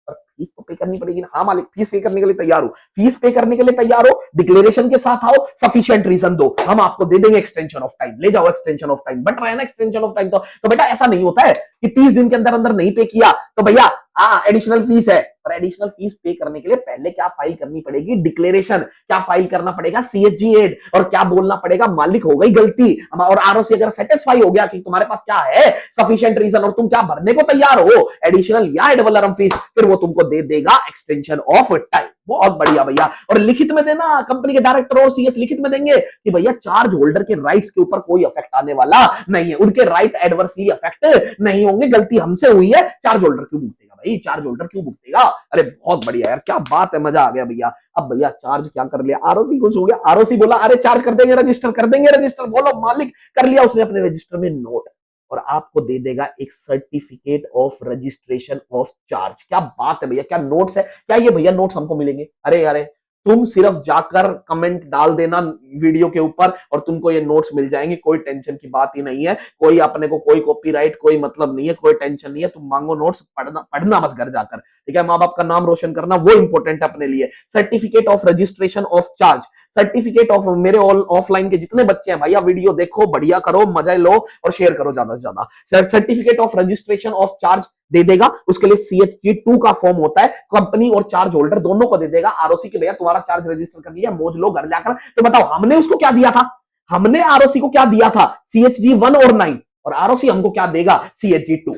[SPEAKER 1] पर फीस तो पे करनी पड़ेगी ना। हाँ मालिक, फीस पे करने के लिए तैयार हो, फीस पे करने के लिए तैयार हो, डिक्लेरेशन के साथ आओ, सफिशिएंट रीजन दो, हम आपको दे देंगे एक्सटेंशन ऑफ टाइम, ले जाओ एक्सटेंशन ऑफ टाइम। बट रहा है ना एक्सटेंशन ऑफ टाइम, तो बेटा ऐसा नहीं होता है कि 30 दिन के अंदर अंदर नहीं पे किया तो भैया हाँ एडिशनल फीस है, पर एडिशनल फीस पे करने के लिए पहले क्या फाइल करनी पड़ेगी, डिक्लेरेशन, क्या फाइल करना पड़ेगा CHG 8, और क्या बोलना पड़ेगा, मालिक हो गई गलती, और ROC अगर सेटिस्फाई हो गया कि तुम्हारे पास क्या है सफिशिएंट रीजन और तुम क्या भरने को तैयार हो, एडिशनल या एड वैलोरम फीस, फिर वो तुमको दे देगा एक्सटेंशन ऑफ टाइम। बहुत बढ़िया भैया, और लिखित में देना, कंपनी के डायरेक्टर और CS लिखित में देंगे कि भैया चार्ज होल्डर के राइट्स के ऊपर कोई इफेक्ट आने वाला नहीं है, उनके राइट एडवर्सली इफेक्ट नहीं होंगे, गलती हमसे हुई है, चार्ज होल्डर क्यों भुगतेगा भाई, चार्ज होल्डर क्यों भुगतेगा। अरे बहुत बढ़िया यार, क्या बात है, मजा आ गया भैया। अब भैया चार्ज क्या कर लिया, ROC खुश हो गया, ROC बोला अरे चार्ज कर देंगे, रजिस्टर कर देंगे, रजिस्टर बोलो मालिक, कर लिया उसने अपने रजिस्टर में नोट, और आपको दे देगा एक certificate of registration of charge. क्या बात है भैया, क्या नोट्स है, क्या ये भैया नोट्स हमको मिलेंगे, अरे अरे तुम सिर्फ जाकर कमेंट डाल देना वीडियो के ऊपर और तुमको ये नोट्स मिल जाएंगे, कोई टेंशन की बात ही नहीं है, कोई अपने को कोई कॉपीराइट कोई मतलब नहीं है, कोई टेंशन नहीं है, तुम मांगो नोट्स, पढ़ना पढ़ना बस घर जाकर, ठीक है, माँ बाप का नाम रोशन करना वो इंपॉर्टेंट है अपने लिए। Certificate of registration of charge, certificate of, मेरे ऑफलाइन के जितने बच्चे हैं भैया वीडियो देखो, बढ़िया करो, मजा लो और शेयर करो ज्यादा से ज्यादा। Certificate of registration of charge दे देगा, उसके लिए CHG 2 का फॉर्म होता है, कंपनी और चार्ज होल्डर दोनों को दे देगा, ROC के भैया तुम्हारा चार्ज रजिस्टर कर लिया, मौज लो घर जाकर। तो बताओ हमने उसको क्या दिया था, हमने ROC को क्या दिया था, CHG 1 और 9, और ROC हमको क्या देगा, CHG 2।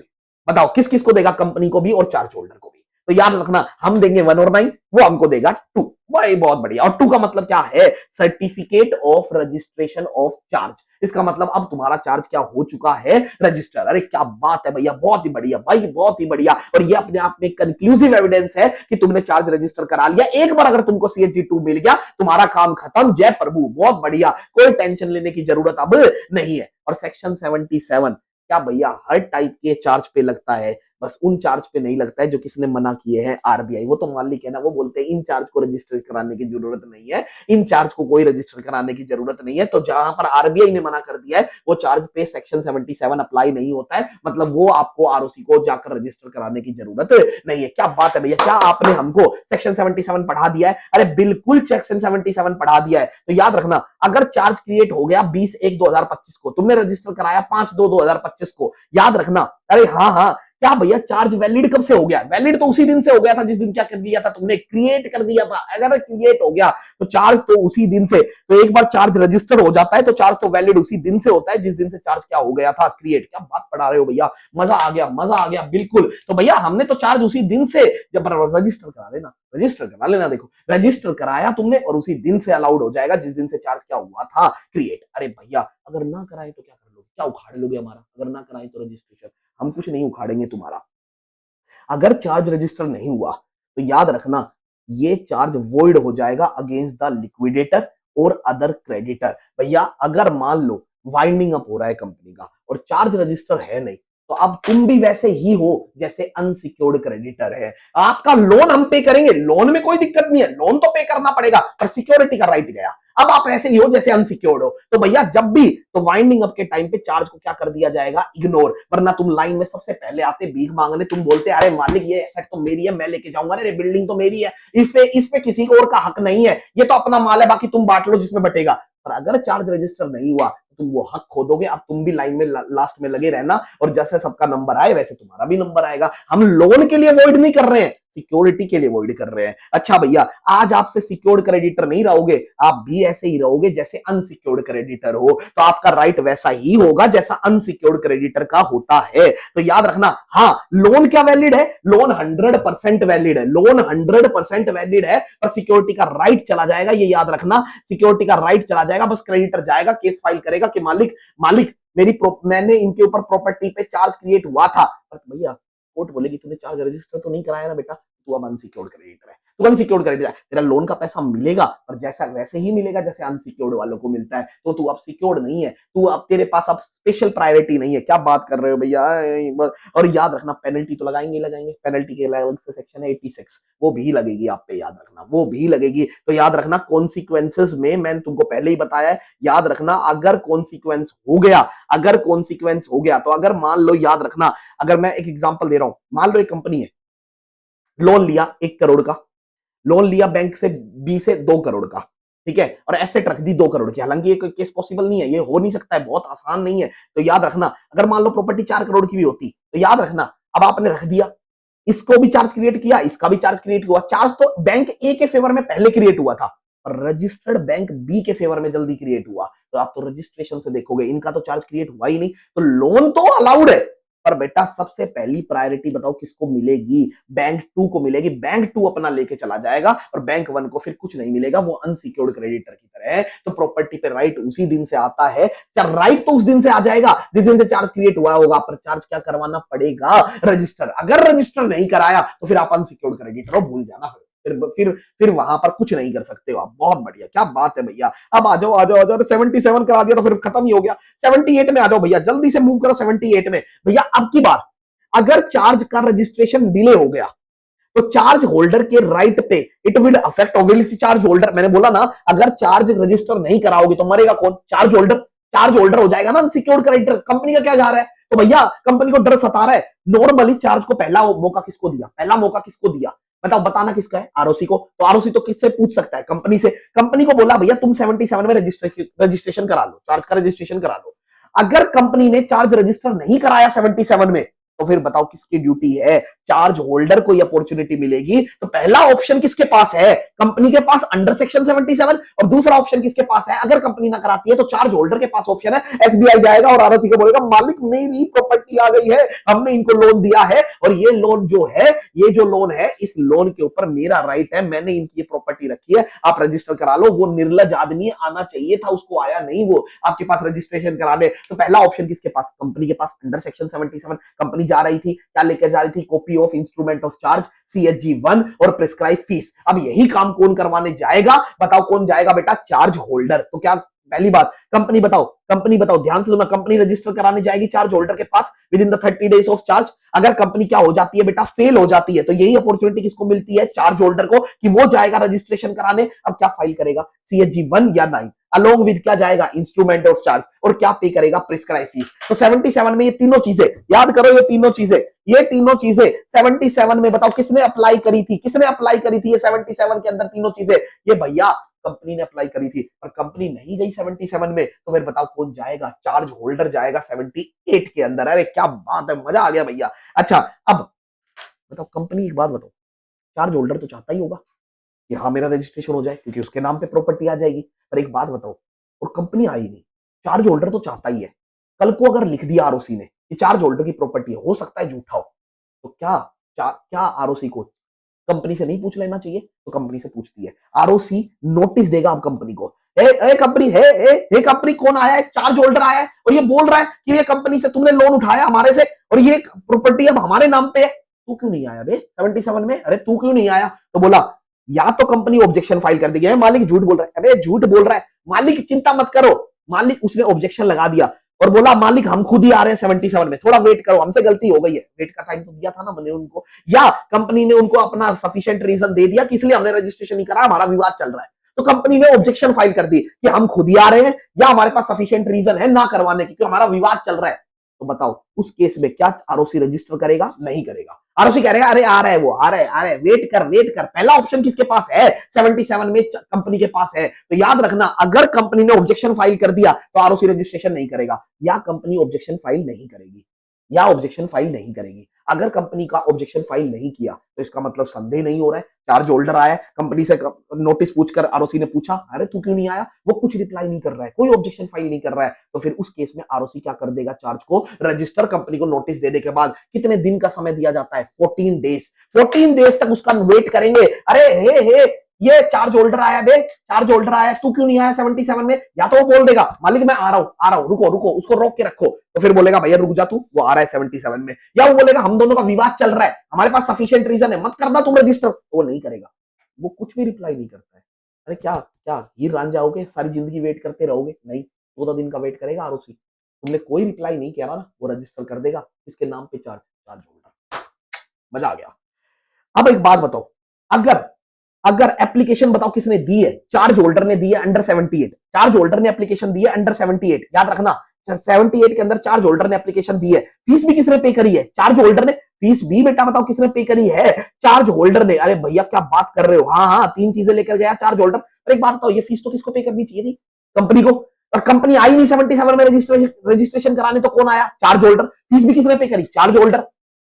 [SPEAKER 1] बताओ किस किस को देगा, कंपनी को भी और चार्ज होल्डर को भी। तो याद रखना, हम देंगे 1 और 9, वो हमको देगा 2। भाई बहुत बढ़िया, और 2 का मतलब क्या है, certificate of registration of charge, इसका मतलब अब तुम्हारा चार्ज क्या हो चुका है, रजिस्टर। अरे क्या बात है भैया, बहुत ही बढ़िया भाई, बहुत ही बढ़िया, और ये अपने आप में कंक्लूसिव एविडेंस है कि तुमने चार्ज रजिस्टर करा लिया। एक बार अगर तुमको CHG 2 मिल गया, तुम्हारा काम खत्म, जय प्रभु, बहुत बढ़िया, कोई टेंशन लेने की जरूरत अब नहीं है। और सेक्शन 77 क्या भैया हर टाइप के चार्ज पे लगता है, बस उन चार्ज पे नहीं लगता है जो किसने मना किए हैं, RBI, वो तो मालिक है ना, वो बोलते हैं इन चार्ज को रजिस्टर कराने की जरूरत नहीं है, इन चार्ज को कोई रजिस्टर कराने की जरूरत नहीं है। तो जहां पर RBI ने मना कर दिया है वो चार्ज पे सेक्शन 77 अप्लाई नहीं होता है, मतलब वो आपको ROC को जाकर रजिस्टर कराने की जरूरत नहीं है। क्या बात है भैया, क्या आपने हमको सेक्शन 77 पढ़ा दिया है, अरे बिल्कुल सेक्शन 77 पढ़ा दिया है। तो याद रखना, अगर चार्ज क्रिएट हो गया 20/1/2025 को, तुमने रजिस्टर कराया 5/2/2025 को, याद रखना, अरे हाँ हाँ, क्या भैया चार्ज वैलिड कब से हो गया, वैलिड तो उसी दिन से हो गया था जिस दिन क्या कर दिया था तुमने, क्रिएट कर दिया था। अगर क्रिएट हो गया तो चार्ज तो उसी दिन से, तो एक बार चार्ज रजिस्टर हो जाता है तो चार्ज तो वैलिड उसी दिन से होता है जिस दिन से चार्ज क्या हो गया था, क्रिएट। क्या बात पढ़ा रहे हो भैया, मजा आ गया, मजा आ गया, बिल्कुल। तो भैया हमने तो चार्ज उसी दिन से, जब रजिस्टर करा लेना, रजिस्टर करा लेना, देखो रजिस्टर कराया तुमने और उसी दिन से अलाउड हो जाएगा जिस दिन से चार्ज क्या हुआ था, क्रिएट। अरे भैया अगर ना कराए तो क्या कर लोगे, क्या उखाड़ लोगे हमारा, अगर ना कराए तो रजिस्ट्रेशन, हम कुछ नहीं उखाड़ेंगे तुम्हारा। अगर चार्ज रजिस्टर नहीं हुआ तो याद रखना, ये चार्ज वॉइड हो जाएगा अगेंस्ट द लिक्विडेटर और अदर क्रेडिटर। भैया अगर मान लो वाइंडिंग अप हो रहा है कंपनी का और चार्ज रजिस्टर है नहीं, तो अब तुम भी वैसे ही हो जैसे अनसिक्योर्ड क्रेडिटर है। आपका लोन हम पे करेंगे, लोन में कोई दिक्कत नहीं है, लोन तो पे करना पड़ेगा, पर सिक्योरिटी का राइट गया। अब आप ऐसे ही हो जैसे अनसिक्योर्ड हो। तो भैया जब भी तो वाइंडिंग अप के टाइम पे चार्ज को क्या कर दिया जाएगा, इग्नोर। वरना तुम लाइन में सबसे पहले आते भीख मांगने, तुम बोलते अरे मालिक ये एसेट तो मेरी है, मैं लेके जाऊंगा, अरे बिल्डिंग तो मेरी है, इस पे किसी और का हक नहीं है, ये तो अपना माल है, बाकी तुम बांट लो जिसमें बटेगा। पर अगर चार्ज रजिस्टर नहीं हुआ तो तुम वो हक खो दोगे। अब तुम भी लाइन में लास्ट में लगे रहना, और जैसे सबका नंबर आए वैसे तुम्हारा भी नंबर आएगा। हम लोन के लिए वॉइड नहीं कर रहे हैं, सिक्योरिटी के लिए वॉइड कर रहे हैं। अच्छा भैया, आज आपसे सिक्योर्ड क्रेडिटर नहीं रहोगे, आप भी ऐसे ही रहोगे जैसे अनसिक्योर्ड क्रेडिटर हो। तो आपका राइट वैसा ही होगा जैसा अनसिक्योर्ड क्रेडिटर का होता है। तो याद रखना, हाँ लोन क्या वैलिड है, लोन 100% वैलिड है, लोन 100% वैलिड है, पर सिक्योरिटी का राइट चला जाएगा, ये याद रखना। सिक्योरिटी का राइट चला जाएगा, बस क्रेडिटर जाएगा, केस फाइल करेगा कि मालिक मालिक मैंने इनके ऊपर प्रॉपर्टी पे चार्ज क्रिएट हुआ था। पर भैया कोर्ट बोलेगी तूने चार्ज रजिस्टर तो नहीं कराया ना बेटा, तू अब अनसिक्योर्ड क्रेडिटर है, तू अनसिक्योर्ड क्रेडिटर है, तेरा लोन का पैसा मिलेगा और जैसा वैसे ही मिलेगा जैसे अनसिक्योर्ड वालों को मिलता है। तो तू अब सिक्योर्ड नहीं है, तू अब तेरे पास अब स्पेशल प्रायोरिटी नहीं है। क्या बात कर रहे हो भैया। और याद रखना पेनल्टी तो लगाएंगे लगाएंगे, पेनल्टी के अलग से सेक्शन है 86, वो भी लगेगी आप पे, याद रखना वो भी लगेगी। तो याद रखना कॉन्सिक्वेंसेस में मैंने तुमको पहले ही बताया है, याद रखना अगर कॉन्सिक्वेंस हो गया, अगर कॉन्सिक्वेंस हो गया तो अगर मान लो, याद रखना, अगर मैं एक एग्जांपल दे रहा हूं, मान लो एक कंपनी है, लोन लिया 1 करोड़ का, लोन लिया बैंक से बी से 2 करोड़ का, ठीक है, और एसेट रख दी 2 करोड़ की। हालांकि ये केस पॉसिबल नहीं है, ये हो नहीं सकता है, बहुत आसान नहीं है। तो याद रखना अगर मान लो प्रॉपर्टी 4 करोड़ की भी होती तो याद रखना अब आपने रख दिया, इसको भी चार्ज क्रिएट किया, इसका भी चार्ज क्रिएट हुआ। चार्ज तो बैंक ए के फेवर में पहले क्रिएट हुआ था, और रजिस्टर्ड बैंक बी के फेवर में जल्दी क्रिएट हुआ। तो आप तो रजिस्ट्रेशन से देखोगे इनका तो चार्ज क्रिएट हुआ ही नहीं, तो लोन तो अलाउड है, पर बेटा सबसे पहली प्रायोरिटी बताओ किसको मिलेगी, बैंक टू को मिलेगी। बैंक टू अपना लेके चला जाएगा और बैंक वन को फिर कुछ नहीं मिलेगा, वो अनसिक्योर्ड क्रेडिटर की तरह है। तो प्रॉपर्टी पे राइट उसी दिन से आता है, राइट तो उस दिन से आ जाएगा जिस दिन से चार्ज क्रिएट हुआ होगा, पर चार्ज क्या करवाना पड़ेगा, रजिस्टर। अगर रजिस्टर नहीं कराया तो फिर आप अनसिक्योर्ड क्रेडिटर हो, भूल जाना, फिर वहां पर कुछ नहीं कर सकते हो आप। बहुत बढ़िया, क्या बात है भैया। अब आ जाओ आ जाओ आ जाओ, 77 करा दिया तो फिर खत्म ही हो गया। 78 में आ जाओ भैया, जल्दी से मूव करो 78 में। भैया अब की बार अगर चार्ज का रजिस्ट्रेशन डिले हो गया तो चार्ज होल्डर के राइट पे it will affect obviously charge holder. मैंने बोला ना, अगर चार्ज रजिस्टर नहीं कराओगे तो मरेगा कौन, चार्ज होल्डर। चार्ज होल्डर हो जाएगा ना अनसिक्योर्ड क्रेडिटर, कंपनी का क्या जा रहा है। तो भैया कंपनी को डर सता रहा है, नॉर्मली चार्ज को पहला मौका किसको दिया, पहला मौका किसको दिया, बताओ, बताना किसका है, आरओसी को। तो आरओसी तो किससे पूछ सकता है, कंपनी से। कंपनी को बोला भैया तुम 77 में रजिस्ट्रेशन करा लो, चार्ज का रजिस्ट्रेशन करा लो। अगर कंपनी ने चार्ज रजिस्टर नहीं कराया 77 में, तो फिर बताओ किसकी ड्यूटी है, चार्ज होल्डर को ये अपॉर्चुनिटी मिलेगी। तो पहला ऑप्शन किसके पास है, कंपनी के पास अंडर सेक्शन 77, और दूसरा ऑप्शन किसके पास है, अगर कंपनी ना कराती है तो चार्ज होल्डर के पास ऑप्शन है। एसबीआई जाएगा और आरओसी को बोलेगा मालिक मेरी प्रॉपर्टी आ गई है, हमने इनको लोन दिया है, और ये लोन जो है, ये जो लोन है, इस लोन के ऊपर मेरा राइट है, मैंने इनकी ये प्रॉपर्टी रखी है, आप रजिस्टर करा लो। वो निर्लज आदमी आना चाहिए था, उसको आया नहीं, वो आपके पास रजिस्ट्रेशन करा ले। तो पहला ऑप्शन किसके पास, कंपनी के पास, अंडर सेक्शन 77। कंपनी जा रही थी, क्या लेकर जा रही थी, copy of instrument of charge CHG-1 और प्रिस्क्राइब फीस। अब यही काम कौन करवाने जाएगा, बताओ कौन जाएगा बेटा, चार्ज होल्डर। तो क्या पहली बात, कंपनी बताओ ध्यान से सुना, कंपनी रजिस्टर कराने जाएगी चार्ज होल्डर के पास within the 30 days of charge. अगर कंपनी क्या हो जाती है बेटा, फेल हो जाती है, तो यही अपॉर्चुनिटी किसको मिलती है, चार्ज होल्डर को, कि वो जाएगा रजिस्ट्रेशन कराने। अब क्या फाइल करेगा, CHG-1 या 9, अलोंग विद क्या जाएगा, इंस्ट्रूमेंट ऑफ चार्ज, और क्या पे करेगा, प्रिस्क्राइब फीस। तो 77 में ये तीनों चीजें याद करो, ये तीनों चीजें 77 में बताओ किसने अप्लाई करी थी, ये 77 के अंदर तीनों चीजें, ये भैया कंपनी ने अप्लाई करी थी। पर कंपनी नहीं गई 77 में, तो फिर बताओ कौन जाएगा, चार्ज होल्डर जाएगा 78 के अंदर। अरे क्या बात है, मजा आ गया भैया। अच्छा अब बताओ, कंपनी एक बात बताओ, चार्ज होल्डर तो चाहता ही होगा कि हाँ मेरा रजिस्ट्रेशन हो जाए, क्योंकि उसके नाम पे प्रॉपर्टी आ जाएगी। पर एक बात बताओ, और कंपनी आई नहीं, चार्ज होल्डर तो चाहता ही है। कल को अगर लिख दिया आरओसी ने कि चार्ज होल्डर की प्रॉपर्टी है, हो सकता है झूठा हो, तो क्या आरओसी को कंपनी से नहीं पूछ लेना चाहिए, तो कंपनी से पूछती है। आरओसी नोटिस देगा अब कंपनी को, कंपनी कौन आया है, चार्ज होल्डर आया है, और ये बोल रहा है कि ये कंपनी से तुमने लोन उठाया हमारे से, और ये प्रॉपर्टी अब हमारे नाम पे है, तू क्यों नहीं आया बे 77 में, अरे तू क्यों नहीं आया। तो बोला या तो कंपनी ऑब्जेक्शन फाइल कर देगी, मालिक झूठ बोल रहा है, अबे झूठ बोल रहा है, मालिक चिंता मत करो, मालिक उसने ऑब्जेक्शन लगा दिया। और बोला मालिक हम खुद ही आ रहे हैं 77 में, थोड़ा वेट करो, हमसे गलती हो गई है, वेट का टाइम तो दिया था ना मैंने उनको, या कंपनी ने उनको अपना सफिशिएंट रीजन दे दिया कि इसलिए हमने रजिस्ट्रेशन नहीं करा, हमारा विवाद चल रहा है, तो कंपनी ने ऑब्जेक्शन फाइल कर दी कि हम खुद ही आ रहे हैं या हमारे पास सफिशिएंट रीजन है ना करवाने की, क्योंकि हमारा विवाद चल रहा है। तो बताओ उस केस में क्या आरओसी रजिस्टर करेगा? नहीं करेगा। आरओसी कहेगा अरे आ रहा है, वो आ रहा है, आ रहा है, वेट कर वेट कर। पहला ऑप्शन किसके पास है? 77 में कंपनी के पास है। तो याद रखना, अगर कंपनी ने ऑब्जेक्शन फाइल कर दिया तो आरओसी रजिस्ट्रेशन नहीं करेगा, या कंपनी ऑब्जेक्शन फाइल नहीं करेगी, या ऑब्जेक्शन फाइल नहीं करेगी। अगर कंपनी का ऑब्जेक्शन फाइल नहीं किया तो इसका मतलब संदेह नहीं हो रहा है, चार्ज होल्डर आया कंपनी से नोटिस पूछकर, आरओसी ने पूछा अरे तू क्यों नहीं आया, वो कुछ रिप्लाई नहीं कर रहा है, कोई ऑब्जेक्शन फाइल नहीं कर रहा है, तो फिर उस केस में आरओसी क्या कर देगा? चार्ज को रजिस्टर, कंपनी को नोटिस देने के बाद कितने दिन का समय दिया जाता है? 14 डेज। 14 डेज तक उसका वेट करेंगे। अरे हे ये चार्ज होल्डर आया बे, चार्ज होल्डर आया, तू क्यों नहीं आया 77 में? या तो वो बोल देगा मालिक मैं आ रहा हूं, रुको रुको, उसको रोक के रखो, तो फिर बोलेगा भैया रुक जा तू, वो आ रहा है 77 में। या वो बोलेगा हम दोनों का विवाद चल रहा है, हमारे पास सफिशिएंट रीजन है, मत करना तुम रजिस्टर, तो वो नहीं करेगा, वो कुछ भी रिप्लाई नहीं करता है। अरे क्या क्या हीर रान जाओगे, सारी जिंदगी वेट करते रहोगे? नहीं, 14 दिन का वेट करेगा आरओसी। तुमने कोई रिप्लाई नहीं किया ना, वो रजिस्टर कर देगा, इसके नाम पे चार्ज, चार्ज होल्डर। मजा आ गया। अब एक बात बताओ, अगर अगर एप्लीकेशन बताओ किसने दी है? चार्ज होल्डर ने दी है अंडर 78, चार्ज होल्डर ने एप्लीकेशन दी है अंडर 78, याद रखना 78 के अंदर चार्ज होल्डर ने एप्लीकेशन दी है। फीस भी किसने पे करी है? चार्ज होल्डर ने। फीस भी बेटा बताओ किसने पे करी है? चार्ज होल्डर ने। अरे भैया क्या बात कर रहे हो, हाँ हाँ, तीन चीजें लेकर गया चार्ज होल्डर। पर एक बात बताओ, ये फीस तो किसको पे करनी चाहिए थी? कंपनी को। और कंपनी आई नहीं 77 में रजिस्ट्रेशन कराने, तो कौन आया? Charge holder. फीस भी किसने पे करी? Charge holder.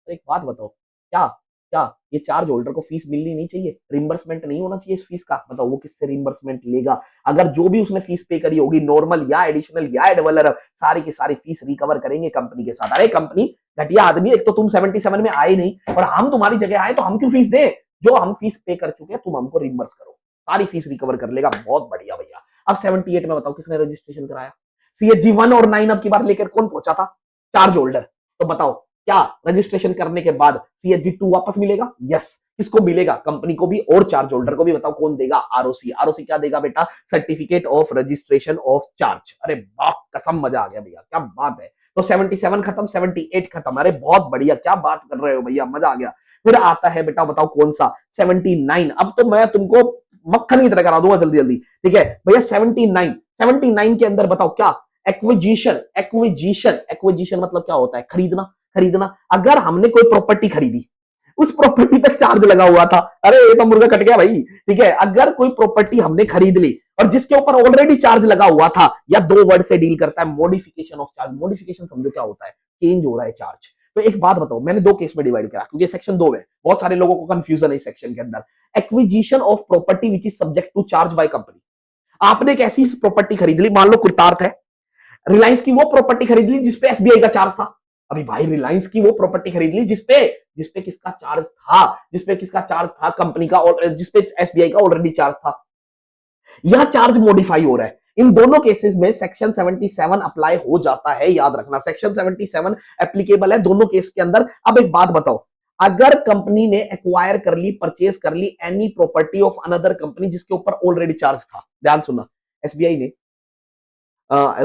[SPEAKER 1] एक बात बताओ, क्या क्या ये चार्ज होल्डर को फीस मिलनी नहीं चाहिए? रिम्बर्समेंट नहीं होना चाहिए इस फीस का? बताओ वो किससे रिम्बर्समेंट लेगा? अगर जो भी उसने फीस पे करी होगी, नॉर्मल या एडिशनल या एडवलर, सारी की सारी फीस रिकवर करेंगे कंपनी के साथ। अरे कंपनी घटिया आदमी, एक तो तुम 77 में आए नहीं और हम तुम्हारी जगह आए, तो हम क्यों फीस दें? जो हम फीस पे कर चुके हैं तुम हमको रिम्बर्स करो, सारी फीस रिकवर कर लेगा। बहुत बढ़िया भैया। अब 78 में बताओ किसने रजिस्ट्रेशन कराया? सीएचजी 1 और 9 अब की बार लेकर कौन पहुंचा था? Charge holder. तो बताओ क्या रजिस्ट्रेशन करने के बाद सीएचजी 2 वापस मिलेगा? यस। किसको मिलेगा? कंपनी को भी और चार्ज होल्डर को भी। बताओ कौन देगा? आरओसी। आरओसी क्या देगा बेटा? Certificate of registration of charge. अरे बाप कसम, मजा आ गया भैया, क्या बात है। तो 77 खत्म, 78 खत्म। अरे बहुत बढ़िया, क्या बात कर रहे हो भैया, मजा आ गया। फिर आता है बेटा, बताओ कौन सा? 79। अब तो मैं तुमको मक्खन की तरह करा दूंगा जल्दी जल्दी, ठीक है भैया। 79, 79 के अंदर बताओ क्या? एक्विजिशन। एक्विजिशन, एक्विजिशन मतलब क्या होता है? खरीदना, खरीदना। अगर हमने कोई प्रॉपर्टी खरीदी, उस प्रॉपर्टी पर चार्ज लगा हुआ था, अरे ये तो मुर्गा कट गया भाई, ठीक है। अगर कोई प्रॉपर्टी हमने खरीद ली और जिसके ऊपर ऑलरेडी चार्ज लगा हुआ था, या दो वर्ड से डील करता है, मॉडिफिकेशन ऑफ चार्ज। मॉडिफिकेशन समझो क्या होता है? चेंज हो रहा है चार्ज। तो एक बात बताओ, मैंने दो केस में डिवाइड करा क्योंकि सेक्शन 2 में बहुत सारे लोगों को कंफ्यूजन है इस सेक्शन के अंदर। Acquisition of property which is subject to charge by company. आपने एक ऐसी प्रॉपर्टी खरीद ली, मान लो कृतार्थ है, रिलायंस की वो प्रॉपर्टी खरीद ली जिसपे एसबीआई का चार्ज था। अभी भाई रिलायंस की वो प्रॉपर्टी खरीद ली जिसपे जिसपे किसका चार्ज था? जिसपे किसका चार्ज था? कंपनी का। और जिसपे एसबीआई का ऑलरेडी चार्ज था। यह चार्ज मॉडिफाई हो रहा है। इन दोनों केसेस में सेक्शन 77 अप्लाई हो जाता है, याद रखना। सेक्शन 77 एप्लीकेबल है दोनों केस के अंदर। अब एक बात बताओ, अगर कंपनी ने एक्वायर कर ली, परचेज कर ली any property of another company जिसके ऊपर ऑलरेडी चार्ज था, ध्यान सुनना, एसबीआई ने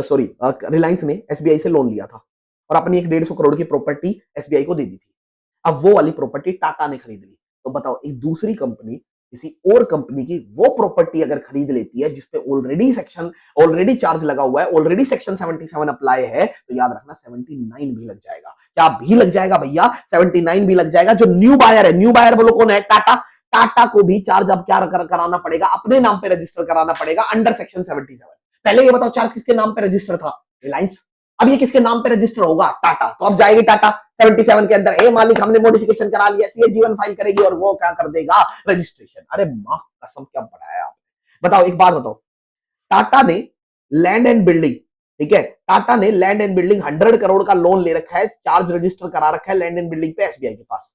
[SPEAKER 1] सॉरी रिलायंस ने एसबीआई से लोन लिया था और अपनी एक 150 करोड़ की प्रॉपर्टी एसबीआई को दे दी थी। अब वो वाली प्रॉपर्टी टाटा ने खरीद ली। तो बताओ एक दूसरी कंपनी किसी और कंपनी की वो प्रॉपर्टी अगर खरीद लेती है जिसपे ऑलरेडी चार्ज लगा हुआ है, ऑलरेडी सेक्शन 77 अप्लाई है, तो याद रखना 79 भी लग जाएगा। क्या भी लग जाएगा भैया? 79 भी लग जाएगा। जो न्यू बायर है, न्यू बायर बोलो कौन है? टाटा। टाटा को भी चार्ज अब क्या कराना पड़ेगा? अपने नाम पे रजिस्टर कराना पड़ेगा अंडर सेक्शन 77। पहले ये बताओ चार्ज किसके नाम पे रजिस्टर था? रिलायंस। अब ये किसके नाम पे रजिस्टर होगा? टाटा। तो अब जाएगी टाटा 77 के अंदर, ए मालिक हमने मॉडिफिकेशन करा लिया, सीएजी 1 फाइल करेगी और वो क्या कर देगा? रजिस्ट्रेशन। अरे मां कसम, क्या बढ़ाया आपने। बताओ एक बात बताओ, टाटा ने लैंड एंड बिल्डिंग, ठीक है, टाटा ने लैंड एंड बिल्डिंग 100 करोड़ का लोन ले रखा है, चार्ज रजिस्टर करा रखा है लैंड एंड बिल्डिंग पे एसबीआई के पास।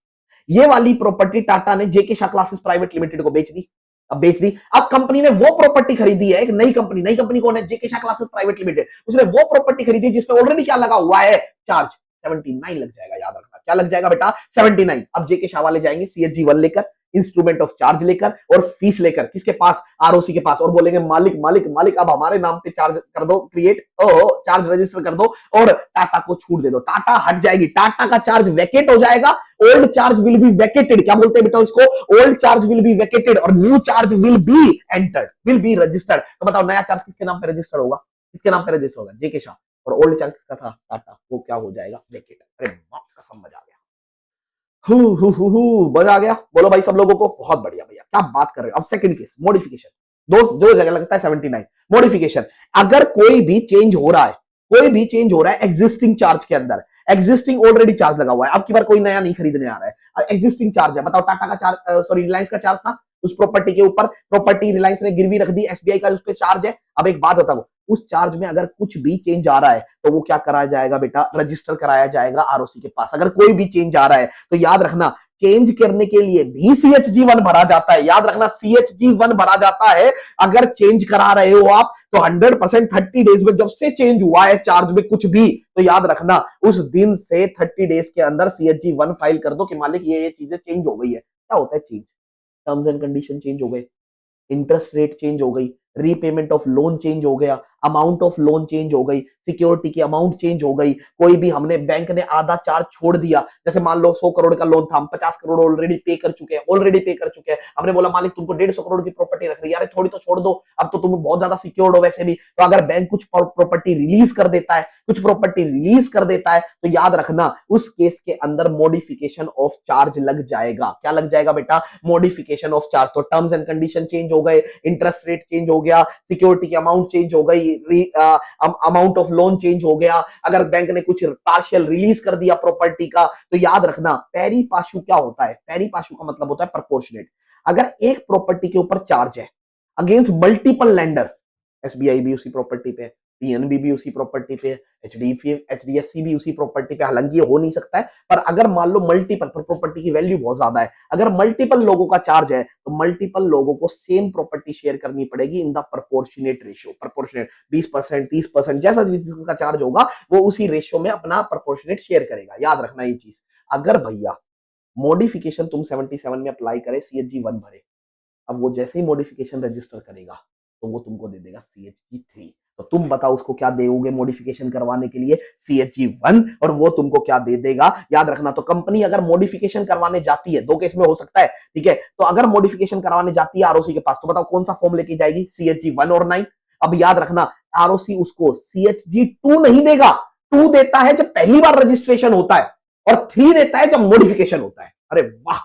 [SPEAKER 1] ये वाली प्रॉपर्टी टाटा ने जेके शाह क्लासेस प्राइवेट लिमिटेड को बेच दी। अब बेच दी, अब कंपनी ने वो प्रॉपर्टी खरीदी है, एक नई कंपनी। नई कंपनी कौन है? जेके शाह क्लासेस प्राइवेट लिमिटेड। उसने वो प्रॉपर्टी खरीदी जिसपे ऑलरेडी क्या लगा हुआ है? चार्ज। 79 लग जाएगा, याद रखना। क्या लग जाएगा बेटा? 79। अब जेके शाह वाले जाएंगे सीएचजी 1 लेकर, इंस्ट्रूमेंट ऑफ चार्ज लेकर और फीस लेकर किसके पास, आरओसी के पास, और बोलेंगे मालिक मालिक मालिक अब हमारे नाम पे चार्ज कर दो, क्रिएट चार्ज रजिस्टर कर दो और टाटा को छूट दे दो, टाटा हट जाएगी, टाटा का चार्ज वैकेट हो जाएगा, old charge will be vacated, क्या बोलते हैं बेटा इसको, old charge will be vacated और new charge will be entered, will be registered. तो बताओ नया चार्ज किसके नाम पे रजिस्टर होगा, किसके नाम पे रजिस्टर होगा, जेके शाह, और ओल्ड चार्ज किसका था, टाटा, वो क्या हो जाएगा, वैकेट। अरे बाप कसम मजा आ गया, मजा आ गया, बोलो भाई सब लोगों को, बहुत बढ़िया भैया, क्या बात कर रहे हो। अब सेकंड केस, मॉडिफिकेशन, दो जगह लगता है 79, मॉडिफिकेशन, अगर कोई भी चेंज हो रहा है, कोई भी चेंज हो रहा है एग्जिस्टिंग चार्ज के अंदर, एग्जिस्टिंग ऑलरेडी चार्ज लगा हुआ है, अब की बार कोई नया नहीं खरीदने आ रहा है, एग्जिस्टिंग चार्ज है, बताओ टाटा का चार्ज, सॉरी रिलायंस का चार्ज था उस प्रॉपर्टी के ऊपर, प्रॉपर्टी रिलायंस ने गिरवी रख दी, एसबीआई का उस पर चार्ज है। अब एक बात बताओ, उस चार्ज में अगर कुछ भी चेंज आ रहा है तो वो क्या कराया जाएगा बेटा, रजिस्टर कराया जाएगा आरओसी के पास, अगर कोई भी चेंज आ रहा है तो याद रखना चेंज करने के लिए भी CHG1 भरा जाता है, याद रखना CHG1 भरा जाता है, अगर चेंज करा रहे हो आप तो 100% 30 डेज में, जब से चेंज हुआ है चार्ज में कुछ भी, तो याद रखना उस दिन से 30 डेज के अंदर CHG1 फाइल कर दो कि मालिक ये चीजें चेंज हो गई है। क्या होता है change, terms and condition change हो गए, इंटरेस्ट रेट चेंज हो गई, रीपेमेंट ऑफ लोन चेंज हो गया, अमाउंट ऑफ लोन चेंज हो गई, सिक्योरिटी की अमाउंट चेंज हो गई, कोई भी हमने बैंक ने आधा चार्ज छोड़ दिया, जैसे मान लो 100 करोड़ का लोन था, हम 50 करोड़ ऑलरेडी पे कर चुके हैं, हमने बोला मालिक तुमको 150 करोड़ की प्रॉपर्टी रख रही है, अरे थोड़ी तो छोड़ दो, अब तो तुम बहुत ज्यादा सिक्योर्ड हो वैसे भी, तो अगर बैंक कुछ प्रॉपर्टी रिलीज कर देता है, तो याद रखना उस केस के अंदर मॉडिफिकेशन ऑफ चार्ज लग जाएगा। क्या लग जाएगा बेटा, मॉडिफिकेशन ऑफ चार्ज। तो टर्म्स एंड कंडीशन चेंज हो गए, इंटरेस्ट रेट चेंज हो गया, सिक्योरिटी की अमाउंट चेंज हो गई, अमाउंट ऑफ लोन चेंज हो गया, अगर बैंक ने कुछ पार्शियल रिलीज कर दिया प्रॉपर्टी का, तो याद रखना पेरी पाशु क्या होता है, पेरी पाशु का मतलब होता है प्रोपोर्शनेट। अगर एक प्रॉपर्टी के ऊपर चार्ज है अगेंस्ट मल्टीपल लैंडर, एसबीआई भी उसी प्रॉपर्टी पे, पीएनबी भी उसी प्रॉपर्टी पे, एचडीएफसी भी उसी प्रॉपर्टी पे, हालांकि ये हो नहीं सकता है, पर अगर मान लो मल्टीपल, प्रॉपर्टी की वैल्यू बहुत ज्यादा है, अगर मल्टीपल लोगों का चार्ज है तो मल्टीपल लोगों को सेम प्रॉपर्टी शेयर करनी पड़ेगी in the proportionate ratio, proportionate 20% 30% जैसा जिसका चार्ज होगा वो उसी रेशियो में अपना प्रोपोर्शनेट शेयर करेगा। याद रखना ये चीज। अगर भैया मॉडिफिकेशन तुम 77 में अप्लाई करे, CHG1 भरे, अब वो जैसे ही मॉडिफिकेशन रजिस्टर करेगा तो वो तुमको दे देगा CHG3। तो तुम बताओ उसको क्या दोगे मॉडिफिकेशन करवाने के लिए, CHG1, और वो तुमको क्या दे देगा। याद रखना, तो कंपनी अगर मॉडिफिकेशन करवाने जाती है, दो केस में हो सकता है, ठीक है, तो अगर मॉडिफिकेशन करवाने जाती है आरओसी के पास, तो बताओ कौन सा फॉर्म लेके जाएगी, CHG1 और 9। अब याद रखना आरओसी उसको CHG2 नहीं देगा, 2 देता है जब पहली बार रजिस्ट्रेशन होता है और 3 देता है जब मॉडिफिकेशन होता है। अरे वाह,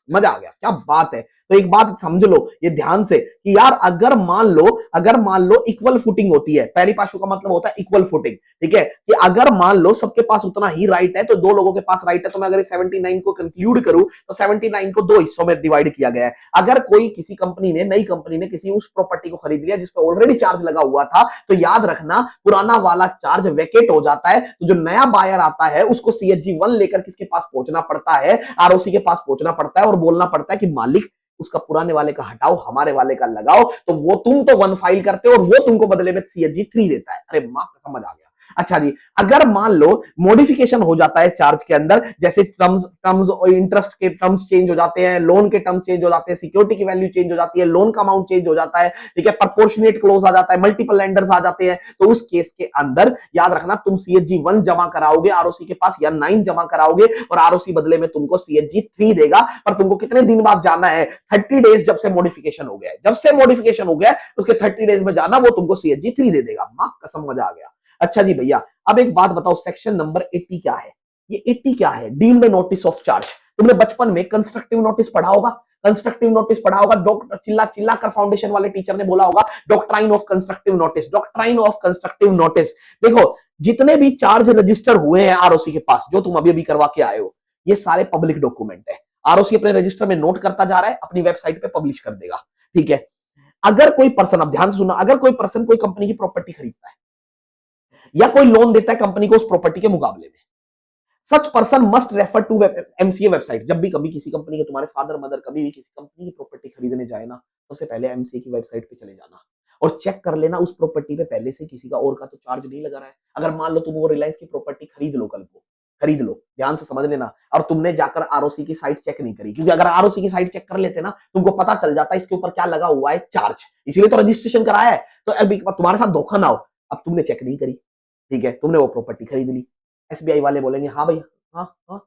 [SPEAKER 1] मजा आ गया, क्या बात है। तो एक बात समझ लो ये ध्यान से कि यार अगर मान लो इक्वल फुटिंग होती है, पहली पाशु का मतलब होता है इक्वल फुटिंग, ठीक है, कि अगर मान लो सबके पास उतना ही राइट है, तो दो लोगों के पास राइट है, तो मैं अगर 79 को कंक्लूड करूं तो 79 को दो हिस्सों में डिवाइड किया गया है। अगर कोई किसी कंपनी ने, नई कंपनी ने किसी उस प्रॉपर्टी को खरीद लिया जिसपे ऑलरेडी चार्ज लगा हुआ था, तो याद रखना पुराना वाला चार्ज वैकेट हो जाता है, तो जो नया बायर आता है उसको CHG1 लेकर किसके पास पहुंचना पड़ता है, आरओसी के पास पहुंचना पड़ता है और बोलना पड़ता है कि मालिक उसका पुराने वाले का हटाओ, हमारे वाले का लगाओ, तो वो तुम तो 1 फाइल करते हो और वो तुमको बदले में CHG3 देता है। अरे मां समझ आ गया। अच्छा जी, अगर मान लो मॉडिफिकेशन हो जाता है चार्ज के अंदर, जैसे टर्म्स और इंटरेस्ट के टर्म्स चेंज हो जाते हैं, लोन के टर्म्स चेंज हो जाते हैं, सिक्योरिटी की वैल्यू चेंज हो जाती है, लोन का अमाउंट चेंज हो जाता है, ठीक है, प्रोपोर्शनेट क्लोज आ जाता है, मल्टीपल लेंडर्स आ जाते हैं, तो उस केस के अंदर याद रखना तुम CHG1 जमा कराओगे आरओसी के पास या 9 जमा कराओगे और आरओसी बदले में तुमको CHG3 देगा। पर तुमको कितने दिन बाद जाना है, 30 डेज जब से मॉडिफिकेशन हो गया है, जब से मॉडिफिकेशन हो गया उसके 30 डेज में जाना, वो तुमको CHG3 दे देगा। मां कसम मजा आ गया। अच्छा जी भैया, अब एक बात बताओ, सेक्शन नंबर 80 क्या है, ये 80 क्या है, डीम्ड नोटिस ऑफ चार्ज। तुमने बचपन में कंस्ट्रक्टिव नोटिस पढ़ा होगा, कंस्ट्रक्टिव नोटिस पढ़ा होगा, डॉक्टर चिल्ला चिल्ला कर फाउंडेशन वाले टीचर ने बोला होगा doctrine of constructive notice, doctrine of constructive notice. देखो जितने भी चार्ज रजिस्टर हुए हैं आरओसी के पास, जो तुम अभी अभी करवा के आए हो, ये सारे पब्लिक डॉक्यूमेंट है। आरओसी अपने रजिस्टर में नोट करता जा रहा है, अपनी वेबसाइट पे पब्लिश कर देगा, ठीक है। अगर कोई पर्सन, अब ध्यान से सुनना, अगर कोई पर्सन कोई कंपनी की प्रॉपर्टी खरीदता है या कोई लोन देता है कंपनी को उस प्रॉपर्टी के मुकाबले में, such person must refer to MCA website. जब भी कभी किसी कंपनी के, तुम्हारे फादर मदर कभी भी किसी कंपनी की प्रॉपर्टी खरीदने जाए ना, सबसे पहले एमसीए की वेबसाइट पे चले जाना और चेक कर लेना उस प्रॉपर्टी पे पहले से किसी का और का तो चार्ज नहीं लगा रहा है। अगर मान लो तुम वो रिलायंस की प्रॉपर्टी खरीद लो कल को, खरीद लो, ध्यान से समझ लेना। और तुमने जाकर आरओसी की साइट चेक नहीं करी, क्योंकि अगर आरओसी की साइट चेक कर लेते ना, तुमको पता चल जाता इसके ऊपर क्या लगा हुआ है, चार्ज। इसीलिए तो रजिस्ट्रेशन कराया है। तो अभी तुम्हारे साथ धोखा ना हो, अब तुमने चेक नहीं करी, ठीक है, तुमने वो प्रॉपर्टी खरीद ली। एसबीआई वाले बोलेंगे हाँ भाई, हाँ हाँ,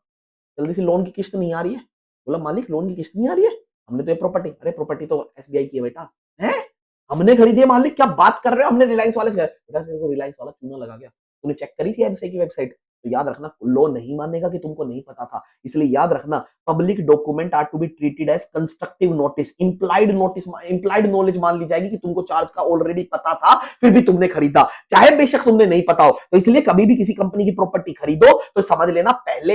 [SPEAKER 1] जल्दी से लोन की किस्त नहीं आ रही है। बोला मालिक लोन की किस्त नहीं आ रही है, हमने तो ये प्रॉपर्टी, अरे प्रॉपर्टी तो एसबीआई की है बेटा। है, हमने खरीदी है मालिक, क्या बात कर रहे हो, हमने रिलायंस वाले से, बेटा तेरे को रिलायंस वाला चूना लगा गया, तूने चेक करी थी एमसीए की वेबसाइट। तो याद रखना, लो नहीं मानेगा कि तुमको नहीं पता था। इसलिए याद रखना, public document are to be treated as constructive notice. Implied notice, implied knowledge मान ली जाएगी कि तुमको चार्ज का ऑलरेडी पता था, फिर भी तुमने खरीदा, चाहे बेशक तुमने नहीं पता हो। तो इसलिए कभी भी किसी कंपनी की प्रॉपर्टी खरीदो तो समझ लेना, पहले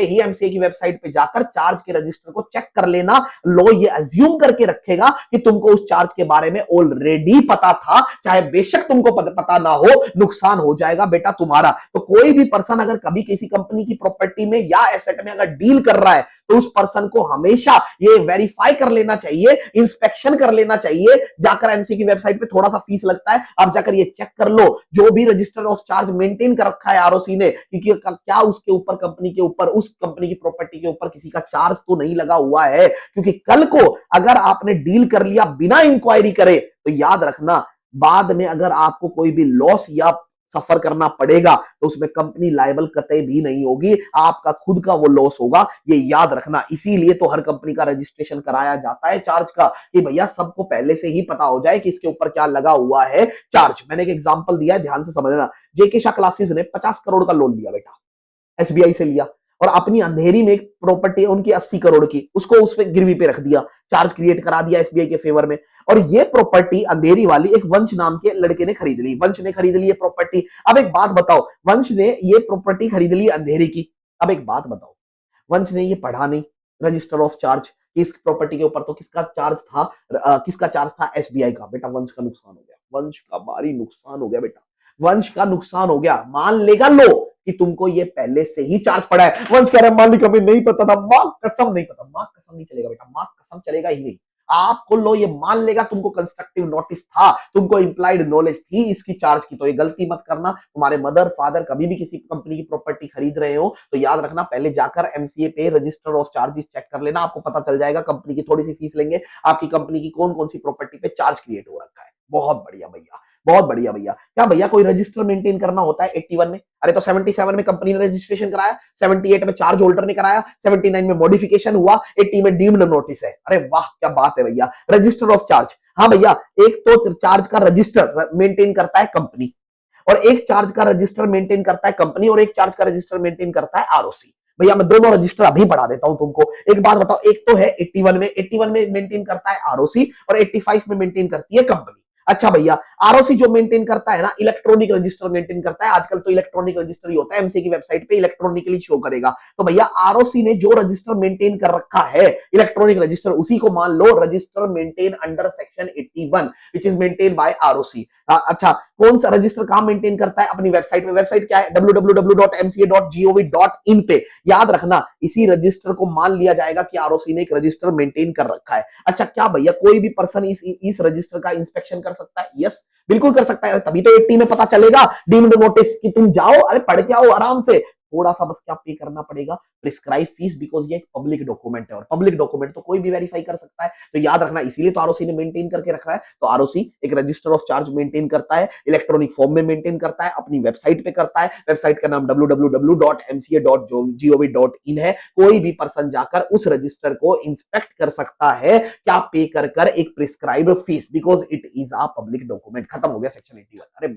[SPEAKER 1] ही एमसीए की वेबसाइट पे जाकर चार्ज के रजिस्टर को चेक कर लेना। लो ये अज्यूम करके रखेगा कि तुमको उस चार्ज के बारे में ऑलरेडी पता था, चाहे बेशक तुमको पता ना हो, नुकसान हो जाएगा बेटा तुम्हारा। तो कोई भी पर्सन अगर कभी किसी कंपनी की प्रॉपर्टी में या एसेट में अगर डील कर रहा है, तो उस पर्सन को हमेशा ये वेरीफाई कर लेना चाहिए, इंस्पेक्शन कर लेना चाहिए। जाकर एमसीए की वेबसाइट पे थोड़ा सा फीस लगता है, आप जाकर ये चेक कर लो, जो भी रजिस्टर ऑफ चार्ज मेंटेन कर रखा है आरओसी ने, कि क्या उसके ऊपर, कंपनी के ऊपर, उस कंपनी की प्रॉपर्टी के ऊपर किसी का चार्ज तो नहीं लगा हुआ है। क्योंकि कल को अगर आपने डील कर लिया बिना इंक्वायरी करे, तो याद रखना, बाद में अगर आपको कोई भी लॉस या सफर करना पड़ेगा, तो उसमें कंपनी लायबल कतई भी नहीं होगी, आपका खुद का वो लॉस होगा, ये याद रखना। इसीलिए तो हर कंपनी का रजिस्ट्रेशन कराया जाता है चार्ज का, कि भैया सबको पहले से ही पता हो जाए कि इसके ऊपर क्या लगा हुआ है चार्ज। मैंने एक एग्जांपल दिया है, ध्यान से समझना। जेके शाह क्लासेस ने 50 करोड़ का लोन लिया बेटा, एसबीआई से लिया, और अपनी अंधेरी में एक प्रॉपर्टी है उनकी 80 करोड़ की, उसको उस पे गिरवी पे रख दिया, चार्ज क्रिएट करा दिया एसबीआई के फेवर में। और ये प्रॉपर्टी अंधेरी वाली एक वंश नाम के लड़के ने खरीद ली, वंश ने खरीद ली ये प्रॉपर्टी। अब एक बात बताओ, वंश ने ये प्रॉपर्टी खरीद ली अंधेरी की, अब एक बात बताओ, वंश ने ये पढ़ा नहीं रजिस्टर ऑफ चार्ज, इस प्रॉपर्टी के ऊपर तो किसका चार्ज था, किसका चार्ज था, एसबीआई का। बेटा वंश का नुकसान हो गया, वंश का भारी नुकसान हो गया बेटा, वंश का नुकसान हो गया। मान लेगा लो कि तुमको ये पहले से ही चार्ज पड़ा है, वंश कह रहा है मालिक हमें नहीं पता था, मां कसम नहीं पता, मां कसम नहीं चलेगा बेटा, मां कसम चलेगा ही नहीं। आपको लो ये मान लेगा तुमको कंस्ट्रक्टिव नोटिस था, तुमको इंप्लाइड नॉलेज थी इसकी चार्ज की। तो ये गलती मत करना। तुम्हारे मदर फादर कभी भी किसी कंपनी की प्रॉपर्टी खरीद रहे हो, तो याद रखना, पहले जाकर एमसीए पे रजिस्टर ऑफ चार्जेस चेक कर लेना, आपको पता चल जाएगा। कंपनी की थोड़ी सी फीस लेंगे, आपकी कंपनी की कौन कौन सी प्रॉपर्टी पे चार्ज क्रिएट हो रखा है। बहुत बढ़िया भैया, बहुत बढ़िया भैया। क्या भैया कोई रजिस्टर मेंटेन करना होता है 81 में? अरे तो 77 में कंपनी ने रजिस्ट्रेशन कराया, 78 में चार्ज होल्डर ने कराया, 79 में मॉडिफिकेशन हुआ, 80 में डीम्ड नोटिस है। अरे वाह क्या बात है भैया, रजिस्टर ऑफ चार्ज। हाँ भैया, एक तो चार्ज का रजिस्टर मेंटेन करता है कंपनी, और एक चार्ज का रजिस्टर मेंटेन करता है कंपनी, और एक चार्ज का रजिस्टर मेंटेन करता है आरओसी। भैया मैं दोनों रजिस्टर अभी बढ़ा देता हूं तुमको। एक बात बताओ, एक तो है 81 में मेंटेन करता है आरओसी, और 85 में मेंटेन करती है कंपनी। अच्छा भैया, आरओसी जो मेंटेन करता है ना, इलेक्ट्रॉनिक रजिस्टर मेंटेन करता है। आजकल तो इलेक्ट्रॉनिक रजिस्टर ही होता है, एमसीए की वेबसाइट पे इलेक्ट्रॉनिकली शो करेगा। तो भैया आरओसी ने जो रजिस्टर मेंटेन कर रखा है, इलेक्ट्रॉनिक रजिस्टर, उसी को मान लो register maintain under section 81 which is maintain by ROC. अच्छा, कौन सा रजिस्टर कहां मेंटेन करता है? अपनी वेबसाइट में। वेबसाइट क्या है? www.mca.gov.in पे। याद रखना, इसी रजिस्टर को मान लिया जाएगा कि आरओसी ने एक रजिस्टर मेंटेन कर रखा है। अच्छा, क्या भैया कोई भी पर्सन इस रजिस्टर का इंस्पेक्शन कर सकता है? यस, बिल्कुल कर सकता है। तभी तो 80 में पता चलेगा डीम्ड नोटिस कि तुम जाओ, अरे पढ़ के आओ आराम से। थोड़ा सा बस क्या पे करना पड़ेगा, प्रिस्क्राइब फीस, बिकॉज ये एक पब्लिक डॉक्यूमेंट है, और पब्लिक डॉक्यूमेंट तो कोई भी वेरीफाई कर सकता है। तो याद रखना, इसीलिए तो आरओसी ने मेंटेन करके रखा है। तो आरओसी एक रजिस्टर ऑफ चार्ज मेंटेन करता है, इलेक्ट्रॉनिक फॉर्म में मेंटेन करता है, अपनी वेबसाइट पे करता है। वेबसाइट का नाम www.mca.gov.in है। कोई भी पर्सन जाकर उस रजिस्टर को इंस्पेक्ट कर सकता है, क्या पे कर एक prescribe fees, because it is a public document. खत्म हो गया सेक्शन 81। अरे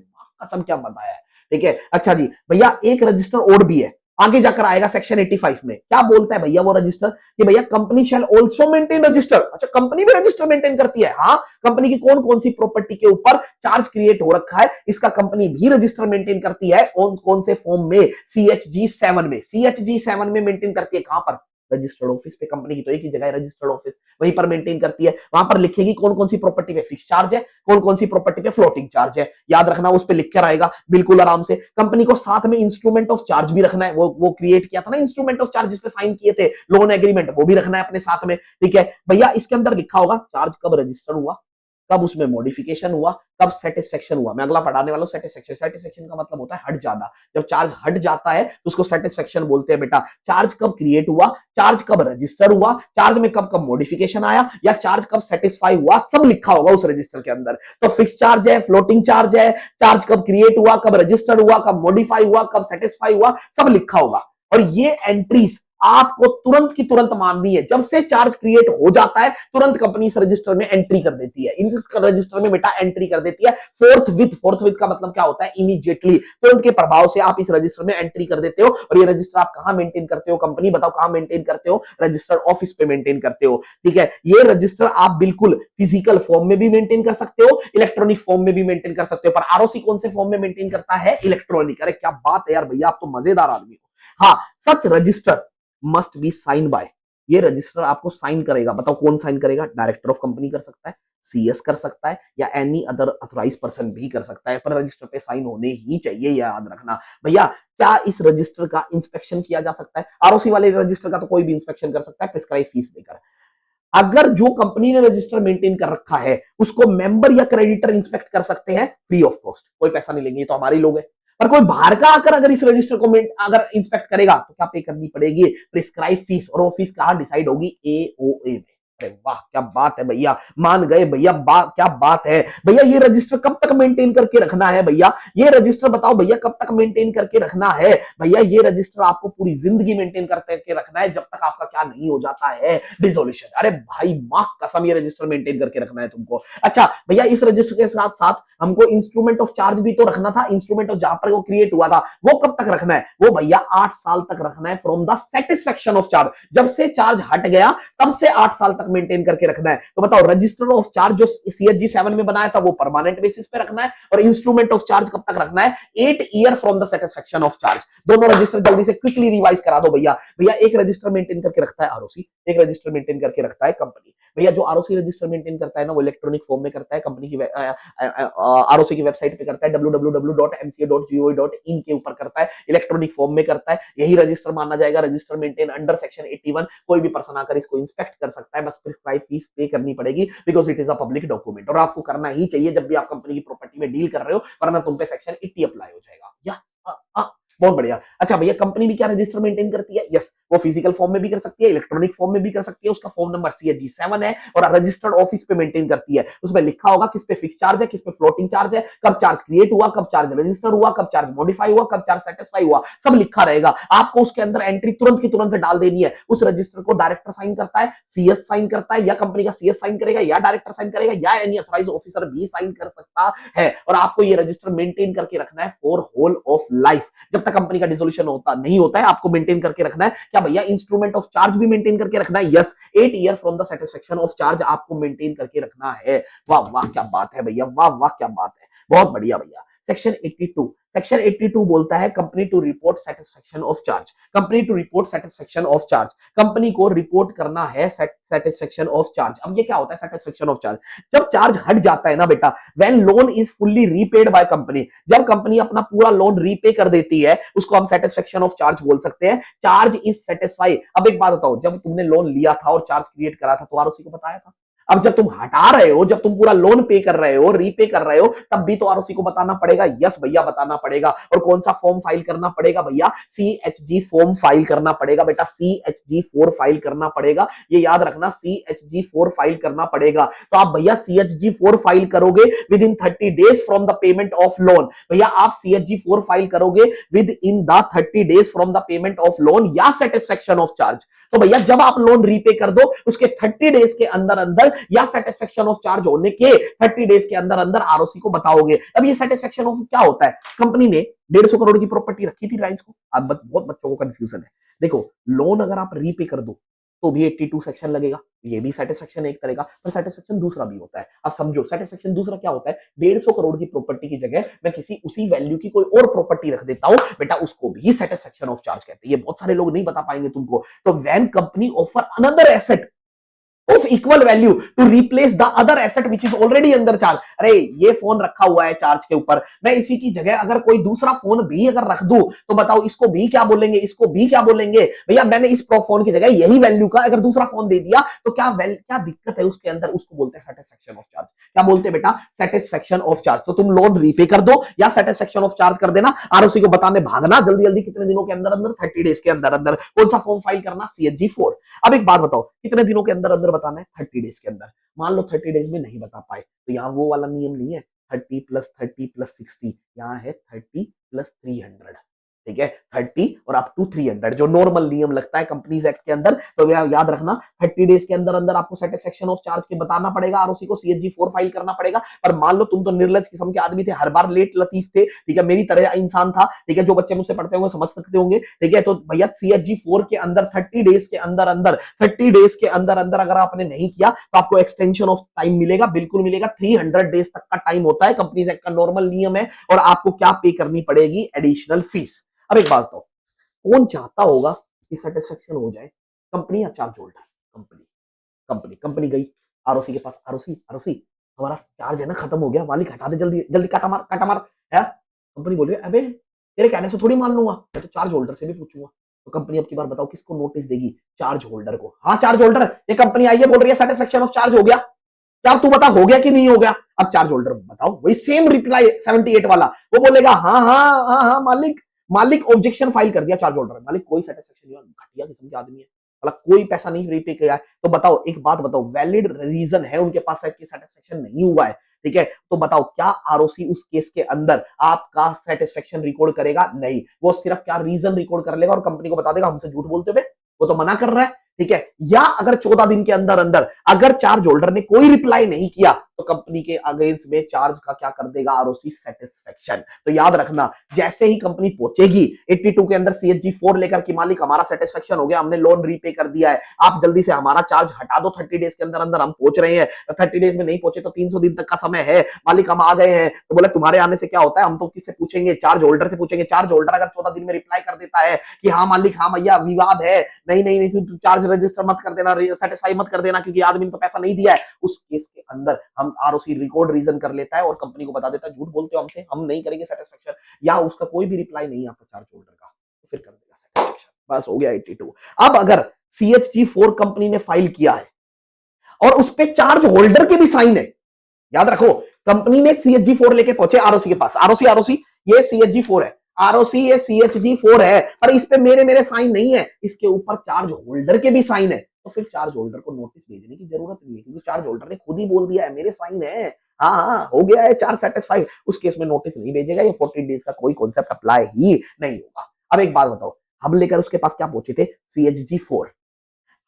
[SPEAKER 1] कसम क्या बताया है, ठीक है। अच्छा जी भैया, एक रजिस्टर और भी है, आगे जाकर आएगा सेक्शन 85 में। क्या बोलता है भैया वो रजिस्टर, कि भैया company shall also maintain register. अच्छा, कंपनी भी रजिस्टर मेंटेन करती है। हाँ, कंपनी की कौन कौन सी प्रॉपर्टी के ऊपर चार्ज क्रिएट हो रखा है, इसका कंपनी भी रजिस्टर मेंटेन करती है। कौन से फॉर्म में? CHG 7 में। CHG 7 में मेंटेन करती है। कहां पर? रजिस्टर्ड ऑफिस पे। कंपनी की तो एक ही जगह है रजिस्टर्ड ऑफिस, वहीं पर मेंटेन करती है। वहां पर लिखेगी कौन कौन सी प्रॉपर्टी पे फिक्स चार्ज है, कौन कौन सी प्रॉपर्टी पे फ्लोटिंग चार्ज है। याद रखना, उस पे लिख कर आएगा बिल्कुल आराम से। कंपनी को साथ में इंस्ट्रूमेंट ऑफ चार्ज भी रखना है। वो क्रिएट किया था ना इंस्ट्रूमेंट ऑफ चार्ज, जिस पे साइन किए थे लोन एग्रीमेंट, वो भी रखना है अपने साथ में। ठीक है भैया, इसके अंदर लिखा होगा चार्ज कब रजिस्टर हुआ, कब उसमें मॉडिफिकेशन हुआ, कब सेटिस्फेक्शन हुआ। मैं अगला पढ़ाने वाला हूं सेटिस्फेक्शन। सेटिस्फेक्शन का मतलब होता है हट जाना। जब चार्ज हट जाता है तो उसको सेटिस्फेक्शन बोलते हैं बेटा। चार्ज कब क्रिएट हुआ, चार्ज कब रजिस्टर हुआ, चार्ज में कब कब मॉडिफिकेशन आया, या चार्ज कब सेटिस्फाई हुआ, सब लिखा होगा उस रजिस्टर के अंदर। तो फिक्स चार्ज है, फ्लोटिंग चार्ज है, चार्ज कब क्रिएट हुआ, कब रजिस्टर हुआ, कब मॉडिफाई हुआ, कब सेटिस्फाई हुआ, सब लिखा होगा। और ये एंट्रीज आपको तुरंत की तुरंत माननी है। जब से चार्ज क्रिएट हो जाता है तुरंत कंपनी इस रजिस्टर में एंट्री कर देती है, इस रजिस्टर में बेटा एंट्री कर देती है। फोर्थ विथ का मतलब क्या होता है, इमीडिएटली, तुरंत के प्रभाव से आप इस रजिस्टर में एंट्री कर देते हो। और ये रजिस्टर आप कहां मेंटेन करते हो, कंपनी बताओ कहां मेंटेन करते हो, रजिस्टर ऑफिस पे मेंटेन करते हो। ठीक है, ये रजिस्टर आप बिल्कुल फिजिकल फॉर्म में भी मेंटेन कर सकते हो, इलेक्ट्रॉनिक फॉर्म में भी मेंटेन कर सकते हो। पर आरओसी कौन से फॉर्म में मेंटेन करता है, इलेक्ट्रॉनिक। अरे क्या बात है यार भैया, आप तो मजेदार आदमी हो। हाँ, such register must be sign by. ये रजिस्टर आपको साइन करेगा, बताओ कौन साइन करेगा, डायरेक्टर ऑफ कंपनी कर सकता है, सीएस कर सकता है, या एनी अदर अथोराइज पर्सन भी कर सकता है। पर रजिस्टर पे साइन होने ही चाहिए, याद रखना भैया। क्या इस रजिस्टर का इंस्पेक्शन किया जा सकता है, आरओसी वाले रजिस्टर का तो कोई भी इंस्पेक्शन कर सकता है प्रिस्क्राइब फीस देकर। अगर जो कंपनी ने रजिस्टर मेंटेन कर रखा है उसको मेंबर या क्रेडिटर इंस्पेक्ट कर सकते हैं फ्री ऑफ कॉस्ट, कोई पैसा नहीं लेंगे, ये तो हमारे लोग हैं। पर कोई बाहर का आकर अगर इस रजिस्टर को अगर इंस्पेक्ट करेगा तो क्या पे करनी पड़ेगी, प्रिस्क्राइब फीस। और वो फीस कहां डिसाइड होगी, एओए में। अरे वाह क्या बात है भैया, मान गए भैया, क्या बात है भैया। ये रजिस्टर कब तक मेंटेन करके रखना है भैया, ये रजिस्टर बताओ भैया कब तक मेंटेन करके रखना है भैया। ये रजिस्टर आपको पूरी जिंदगी मेंटेन करके रखना है, जब तक आपका क्या नहीं हो जाता है, डिसोल्यूशन। अरे भाई माँ कसम, ये रजिस्टर मेंटेन करके रखना है तुमको। अच्छा भैया, इस रजिस्टर के साथ साथ हमको इंस्ट्रूमेंट ऑफ चार्ज भी तो रखना था। इंस्ट्रूमेंट ऑफ जहां पर वो क्रिएट हुआ था वो कब तक रखना है, वो भैया 8 साल तक रखना है, from the satisfaction of charge. जब से चार्ज हट गया तब से 8 साल तक मेंटेन करके रखना है। तो बताओ, रजिस्टर ऑफ चार्ज जो सीएचजी 7 में बनाया था वो परमानेंट बेसिस पे रखना है, और इंस्ट्रूमेंट ऑफ चार्ज कब तक रखना है, 8 year from the satisfaction of charge. दोनों रजिस्टर जल्दी से क्विकली रिवाइज करा दो भैया। भैया एक रजिस्टर मेंटेन करके रखता है आरओसी, एक रजिस्टर मेंटेन करके रखता है कंपनी। भैया जो आरओसी रजिस्टर मेंटेन करता है ना वो इलेक्ट्रॉनिक फॉर्म में करता है, कंपनी की आरओसी की वेबसाइट पे करता है, www.mca.gov.in के ऊपर करता है, इलेक्ट्रॉनिक फॉर्म में करता है। यही रजिस्टर माना जाएगा रजिस्टर मेंटेन अंडर सेक्शन 81। कोई भी पर्सन आकर इसको इंस्पेक्ट कर सकता है, बस प्रिस्क्राइब फीस पे करनी पड़ेगी, because it is a public document. और आपको करना ही चाहिए जब भी आप कंपनी की प्रॉपर्टी में डील कर रहे हो, वरना तुम पे सेक्शन 80 अप्लाई हो जाएगा। या बहुत बढ़िया। अच्छा भैया, कंपनी भी क्या रजिस्टर मेंटेन करती है, यस, वो फिजिकल फॉर्म में भी कर सकती है, इलेक्ट्रॉनिक फॉर्म में भी कर सकती है। उसका फॉर्म नंबर सीएचजी 7 है, और रजिस्टर्ड ऑफिस पे मेंटेन करती है। उसमें लिखा होगा किस पे फिक्स चार्ज है, किस पे फ्लोटिंग चार्ज है, कब चार्ज क्रिएट हुआ, कब चार्ज रजिस्टर हुआ, कब चार्ज मॉडिफाई हुआ, कब चार्ज सेटिस्फाई हुआ, सब लिखा रहेगा। आपको उसके अंदर एंट्री तुरंत की तुरंत डाल देनी है। उस रजिस्टर को डायरेक्टर साइन करता है, सीएस साइन करता है, या कंपनी का सीएस साइन करेगा, या डायरेक्टर साइन करेगा, या एनी ऑथराइज ऑफिसर भी साइन कर सकता है। और आपको ये रजिस्टर मेंटेन करके रखना है फॉर होल ऑफ लाइफ, जब तक कंपनी का डिसोल्यूशन होता नहीं होता है आपको मेंटेन करके रखना है। क्या भैया इंस्ट्रूमेंट ऑफ चार्ज भी मेंटेन करके रखना है, yes, 8 year from the satisfaction of charge आपको मेंटेन करके रखना है। वाह वाह क्या बात है भैया, वाह वाह क्या बात है, बहुत बढ़िया भैया। सेक्शन 82 बोलता है company to report satisfaction of charge. Company to report satisfaction of charge, company को रिपोर्ट करना है सेटिस्फेक्शन ऑफ चार्ज। अब ये क्या होता है सेटिस्फेक्शन ऑफ चार्ज, जब चार्ज हट जाता है ना बेटा, when loan is fully repaid by company, जब कंपनी अपना पूरा लोन रीपे कर देती है उसको हम सेटिस्फेक्शन ऑफ चार्ज बोल सकते हैं। Charge is satisfy. अब एक बात बताओ, जब तुमने लोन लिया था और चार्ज क्रिएट करा था तो आरओसी को बताया था। अब जब तुम हटा रहे हो, जब तुम पूरा लोन पे कर रहे हो, रीपे कर रहे हो, तब भी तो आरओसी को बताना पड़ेगा, यस भैया बताना पड़ेगा। और कौन सा फॉर्म फाइल करना पड़ेगा भैया, सीएचजी फॉर्म फाइल करना पड़ेगा बेटा, CHG-4 फाइल करना पड़ेगा, ये याद रखना, CHG-4 फाइल करना पड़ेगा। तो आप भैया CHG-4 फाइल करोगे with in 30 days from the payment of loan. भैया आप CHG-4 फाइल करोगे with in the 30 days from the payment of loan या सेटिस्फेक्शन ऑफ चार्ज। तो भैया जब आप लोन रीपे कर दो उसके 30 डेज के अंदर अंदर या सेटिस्फेक्शन ऑफ चार्ज होने के 30 डेज के अंदर अंदर आरओसी को बताओगे। अब ये सेटिस्फेक्शन ऑफ क्या होता है, कंपनी ने 150 करोड़ की प्रॉपर्टी रखी थी रिलायंस को। अब बहुत बच्चों को कंफ्यूजन है, देखो लोन अगर आप रीपे कर दो तो भी 82 सेक्शन लगेगा, ये भी सेटिस्फेक्शन एक तरह का, पर सेटिस्फेक्शन दूसरा भी होता है। अब समझो सेटिस्फेक्शन दूसरा क्या होता है, 150 करोड़ की प्रॉपर्टी की जगह मैं किसी उसी वैल्यू की कोई और प्रॉपर्टी रख देता हूं बेटा, उसको भी सेटिस्फेक्शन ऑफ चार्ज कहते हैं। ये बहुत सारे लोग नहीं बता पाएंगे तुमको। तो when company offer another asset of equal value to replace the other asset which is already under charge. अरे ये फोन रखा हुआ है चार्ज के ऊपर, मैं इसी की जगह अगर कोई दूसरा फोन भी अगर रख दूं तो बताओ इसको भी क्या बोलेंगे, इसको भी क्या बोलेंगे? भैया मैंने इस प्रो फोन की जगह यही वैल्यू का अगर दूसरा फोन दे दिया तो क्या दिक्कत है उसके अंदर? उसको बोलते हैं सेटिस्फेक्शन ऑफ चार्ज। क्या बोलते हैं बेटा? Satisfaction of charge. तो तुम लोन रीपे कर दो या सेटिस्फेक्शन ऑफ चार्ज कर देना, आरओसी को बताने भागना जल्दी जल्दी, कितने दिनों के अंदर अंदर, 30 डेज के अंदर अंदर। कौन सा फॉर्म फाइल करना? CHG4। अब एक बात बताओ, कितने दिनों के अंदर अंदर बताना है? 30 डेज के अंदर। मान लो 30 डेज में नहीं बता पाए तो यहाँ वो वाला नियम नहीं है 30 + 30 + 60, यहाँ है 30 + 300। ठीक है, 30 और अप टू 300 जो नॉर्मल नियम लगता है कंपनीज एक्ट के अंदर। तो याद रखना 30 डेज के अंदर अंदर आपको सेटिस्फेक्शन ऑफ चार्ज के बताना पड़ेगा, आरओसी को CHG4 फाइल करना पड़ेगा। पर मान लो तुम तो निर्लज किस्म के आदमी थे, हर बार लेट लतीफ थे, ठीक है, मेरी तरह इंसान था, ठीक है, जो बच्चे मुझसे पढ़ते होंगे समझ सकते होंगे, ठीक है। तो भैया CHG4 के अंदर 30 डेज के अंदर अंदर, 30 डेज के अंदर अंदर अगर आपने नहीं किया तो आपको एक्सटेंशन ऑफ टाइम मिलेगा, बिल्कुल मिलेगा। 300 डेज तक का टाइम होता है, कंपनीज एक्ट का नॉर्मल नियम है। और आपको क्या पे करनी पड़ेगी? Additional fees. अब एक बात तो, कौन चाहता होगा कि सेटिस्फेक्शन हो जाए? कंपनी या चार्ज होल्डर? कंपनी। कंपनी गई आरओसी के पास, आरओसी आरओसी हमारा चार्ज है ना खत्म हो गया, मालिक हटा दे, जल्दी जल्दी काटा मार काटा मार है। कंपनी बोली अबे तेरे कहने से थोड़ी मान लूंगा, मैं तो चार्ज होल्डर से भी पूछूंगा। तो कंपनी अब की बार बताओ किसको नोटिस देगी? चार्ज होल्डर को। हाँ चार्ज होल्डर, ये कंपनी आई है बोल रही है सेटिस्फेक्शन ऑफ चार्ज हो गया, क्या तू बता हो गया कि नहीं हो गया? अब चार्ज होल्डर बताओ, वही सेम रिप्लाई 78 वाला, वो बोलेगा हाँ हाँ हाँ हाँ मालिक, मालिक ऑब्जेक्शन फाइल कर दिया चार्ज होल्डर, मालिक कोई सेटिस्फेक्शन नहीं, घटिया किस्म के आदमी है, मतलब कोई पैसा नहीं रीपे किया है। तो बताओ एक बात बताओ, वैलिड रीजन है उनके पास कि सेटिस्फेक्शन नहीं हुआ है, ठीक है, तो बताओ क्या आरओसी उस केस के अंदर आपका सेटिस्फेक्शन रिकॉर्ड करेगा? नहीं, वो सिर्फ क्या रीजन रिकॉर्ड कर लेगा और कंपनी को बता देगा हमसे झूठ बोलते हुए, वो तो मना कर रहा है, ठीक है। या अगर 14 दिन के अंदर अंदर अगर चार्ज होल्डर ने कोई रिप्लाई नहीं किया तो कंपनी के अगेंस्ट में चार्ज का क्या कर देगा? ROC satisfaction. तो याद रखना, जैसे ही कंपनी पहुंचेगी 82 के अंदर CHG4 लेकर कि मालिक हमारा सेटिस्फेक्शन हो गया, हमने लोन रीपे कर दिया है, आप जल्दी से हमारा चार्ज हटा दो, 30 डेज के अंदर अंदर हम पहुंच रहे हैं, 30 डेज में नहीं पहुंचे तो 300 दिन तक का समय है, मालिक हम आ गए हैं। तो बोले तुम्हारे आने से क्या होता है? हम तो किससे पूछेंगे? चार्ज होल्डर से पूछेंगे। चार्ज होल्डर अगर 14 दिन में रिप्लाई कर देता है कि हाँ मालिक, हाँ भैया विवाद है, नहीं नहीं नहीं तू चार्ज रजिस्टर मत कर देना, सेटिस्फाई मत कर देना क्योंकि आदमी ने तो पैसा नहीं दिया है, उस केस के अंदर हम आरओसी रिकॉर्ड रीजन कर लेता है और कंपनी को बता देता है झूठ बोलते हो हमसे, हम नहीं करेंगे सेटिस्फेक्शन, या उसका कोई भी रिप्लाई नहीं आता चार्ज होल्डर का, तो फिर कर देगा सेटिस्फेक्शन। बस हो गया 82। अब अगर CHG4 कंपनी ने फाइल किया है और उस पर चार्ज होल्डर के भी साइन है, याद रखो, कंपनी ने CHG4 लेके पहुंचे आरओसी के पास, आरओसी आरओसी ये CHG4 है, आरओसी ये CHG4 है, पर इस पे मेरे साइन नहीं है, इसके ऊपर चार्ज होल्डर के भी साइन है, तो फिर चार्ज होल्डर को नोटिस भेजने की जरूरत नहीं है क्योंकि चार्ज होल्डर ने खुद ही बोल दिया है मेरे साइन है, हाँ हाँ हो गया है चार्ज सेटिस्फाई, उस केस में नोटिस नहीं भेजेगा, ये 40 डेज का कोई कॉन्सेप्ट अप्लाई ही नहीं होगा। अब एक बात बताओ, हम लेकर उसके पास क्या पहुंचे थे? CHG4।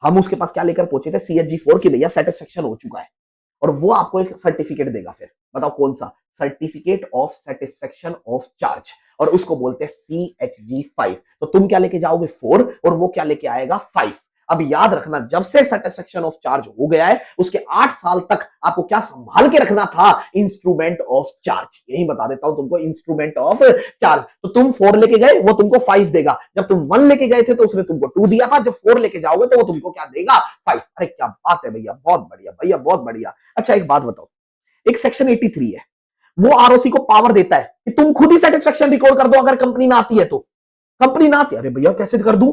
[SPEAKER 1] हम उसके पास क्या लेकर पहुंचे थे? CHG4 की भैया सेटिस्फेक्शन हो चुका है, और वो आपको एक सर्टिफिकेट देगा, फिर बताओ कौन सा? Certificate of satisfaction of charge, और उसको बोलते हैं CHG5। तो तुम क्या लेके जाओगे? 4, और वो क्या लेके आएगा? 5। अब याद रखना, जब से सेटिस्फेक्शन ऑफ चार्ज हो गया है उसके 8 साल तक आपको क्या संभाल के रखना था? Instrument of charge. यही बता देता हूं तुमको, इंस्ट्रूमेंट ऑफ चार्ज। तो तुम 4 लेके गए, वो तुमको 5 देगा, जब तुम 1 लेके गए थे तो उसने तुमको 2 दिया था, जब 4 लेके जाओगे तो वो तुमको क्या देगा? 5। अरे क्या बात है भैया, बहुत बढ़िया भैया, बहुत बढ़िया। अच्छा एक बात बताओ, एक सेक्शन 83 है, वो आरओसी को पावर देता है कि तुम खुद ही सेटिस्फेक्शन रिकॉर्ड कर दो अगर कंपनी ना आती है तो। कंपनी ना आती है, अरे भैया कैसे कर दूं,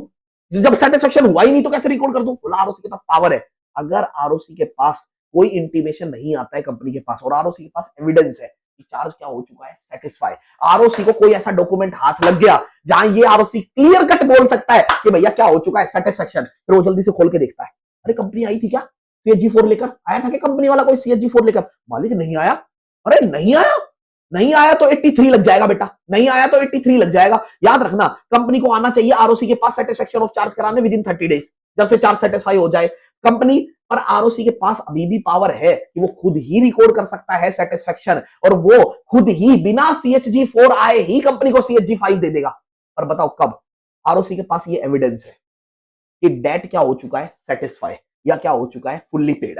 [SPEAKER 1] जब सेटिस्फेक्शन हुआ ही नहीं तो कैसे रिकॉर्ड कर दूं? बोला आरओसी के पास पावर है। अगर आरओसी के पास कोई इंटीमेशन नहीं आता है कंपनी के पास और आरओसी के पास एविडेंस है कि चार्ज क्या हो चुका है? सेटिस्फाई। आरओसी को कोई ऐसा डॉक्यूमेंट हाथ लग गया जहां ये आरओसी क्लियर कट बोल सकता है कि भैया क्या हो चुका है? सेटिस्फेक्शन। फिर वो जल्दी से खोल के देखता है, अरे कंपनी आई थी क्या CHG4 लेकर? आया था कि कंपनी वाला कोई CHG4 लेकर? मालिक नहीं आया। अरे नहीं आया, नहीं आया तो 83 लग जाएगा बेटा, नहीं आया तो 83 लग जाएगा। याद रखना, कंपनी को आना चाहिए आरओसी के पास सेटिस्फेक्शन ऑफ चार्ज कराने विद इन 30 डेज, जब से चार्ज सेटिस्फाई हो जाए। कंपनी पर आरओसी के पास अभी भी पावर है कि वो खुद ही रिकॉर्ड कर सकता है सेटिस्फेक्शन, और वो खुद ही बिना CHG4 आए ही कंपनी को CHG5 दे देगा। पर बताओ कब? आरओसी के पास ये एविडेंस है कि डेट क्या हो चुका है? सेटिस्फाई, या क्या हो चुका है? Fully paid.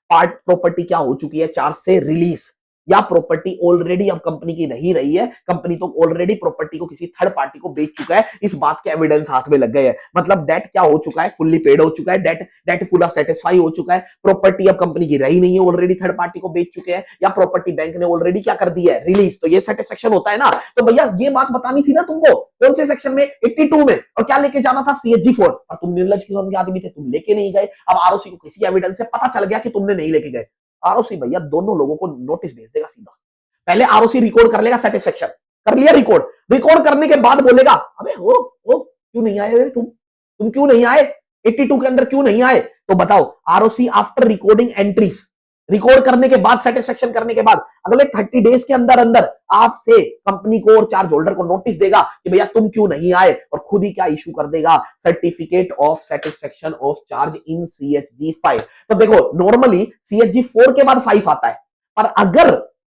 [SPEAKER 1] पार्ट प्रॉपर्टी क्या हो चुकी है? चार्ज से रिलीज, या प्रॉपर्टी ऑलरेडी अब कंपनी की नहीं रही है, कंपनी तो ऑलरेडी प्रॉपर्टी को किसी थर्ड पार्टी को बेच चुका है, इस बात के एविडेंस हाथ में लग गए हैं। मतलब डेट क्या हो चुका है, फुल्ली पेड हो चुका है, डेट पूरा सेटिस्फाई हो चुका है, प्रॉपर्टी अब कंपनी की रही नहीं है, ऑलरेडी थर्ड पार्टी को बेच चुके हैं, या प्रॉपर्टी बैंक ने ऑलरेडी क्या कर दी है, रिलीज। तो ये सेटिस्फेक्शन होता है ना। तो भैया ये बात बतानी थी ना तुमको, कौन से सेक्शन में, 82 में। और क्या लेके जाना था, CHG 4। और तुम निर्लज किस्म के आदमी थे, तुम लेके नहीं गए। अब आरओसी को किसी एविडेंस से पता चल गया कि तुमने नहीं लेके गए, आरओसी भैया दोनों लोगों को नोटिस भेज देगा सीधा। पहले आरओसी रिकॉर्ड कर लेगा, सेटिस्फेक्शन कर लिया, रिकॉर्ड रिकॉर्ड करने के बाद बोलेगा अबे हो क्यों नहीं आए तुम क्यों नहीं आए, 82 के अंदर क्यों नहीं आए। तो बताओ, ROC after recording entries, record करने के बाद, सेटिस्फेक्शन करने के बाद, अगले 30 डेज के अंदर अंदर आपसे कंपनी को और चार्ज होल्डर को नोटिस देगा कि भैया तुम क्यों नहीं आए, और खुद ही क्या इशू कर देगा, certificate of satisfaction of charge in CHG 5। तो देखो नॉर्मली CHG 4 के बाद 5 आता है,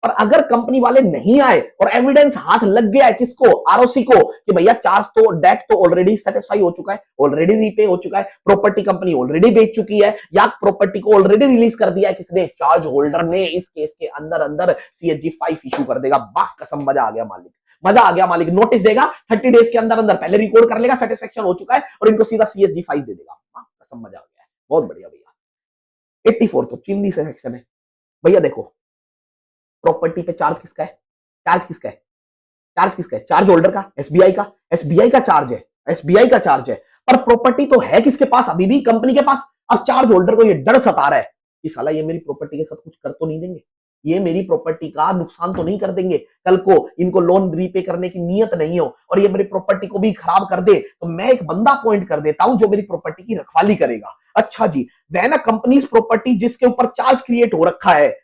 [SPEAKER 1] पर अगर कंपनी वाले नहीं आए और एविडेंस हाथ लग गया है किसको, आरओसी को, कि भैया चार्ज तो डेट तो ऑलरेडी सेटिस्फाई हो चुका है, ऑलरेडी रीपे हो चुका है, प्रॉपर्टी कंपनी ऑलरेडी बेच चुकी है, या प्रॉपर्टी को ऑलरेडी रिलीज कर दिया है किसने, चार्ज होल्डर ने, इस केस के अंदर अंदर CHG 5 इशू कर देगा। वाह कसम, मजा आ गया मालिक, मजा आ गया मालिक। नोटिस देगा 30 डेज के अंदर अंदर, पहले रिकॉर्ड कर लेगा, सेटिस्फेक्शन हो चुका है, और इनको सीधा CHG 5 दे देगा। वाह कसम, मजा आ गया, बहुत बढ़िया भैया। 84 तो चिंदी से सेक्शन है भैया। देखो प्रॉपर्टी पे चार्ज किसका है, चार्ज किसका है, चार्ज किसका है, चार्ज होल्डर का, एसबीआई का, एसबीआई का चार्ज है, एसबीआई का चार्ज है। पर प्रॉपर्टी तो है किसके पास, अभी भी कंपनी के पास। अब चार्ज होल्डर को ये डर सता रहा है कि साला ये मेरी प्रॉपर्टी के साथ कुछ कर तो नहीं देंगे, ये मेरी प्रॉपर्टी का नुकसान तो नहीं कर देंगे, कल को इनको लोन रीपे करने की नीयत नहीं हो और ये मेरी प्रॉपर्टी को भी खराब कर दे, तो मैं एक बंदा अपॉइंट कर देता हूं जो मेरी प्रॉपर्टी की रखवाली करेगा। अच्छा जी, वह कंपनीज प्रॉपर्टी जिसके ऊपर चार्ज क्रिएट हो रखा है,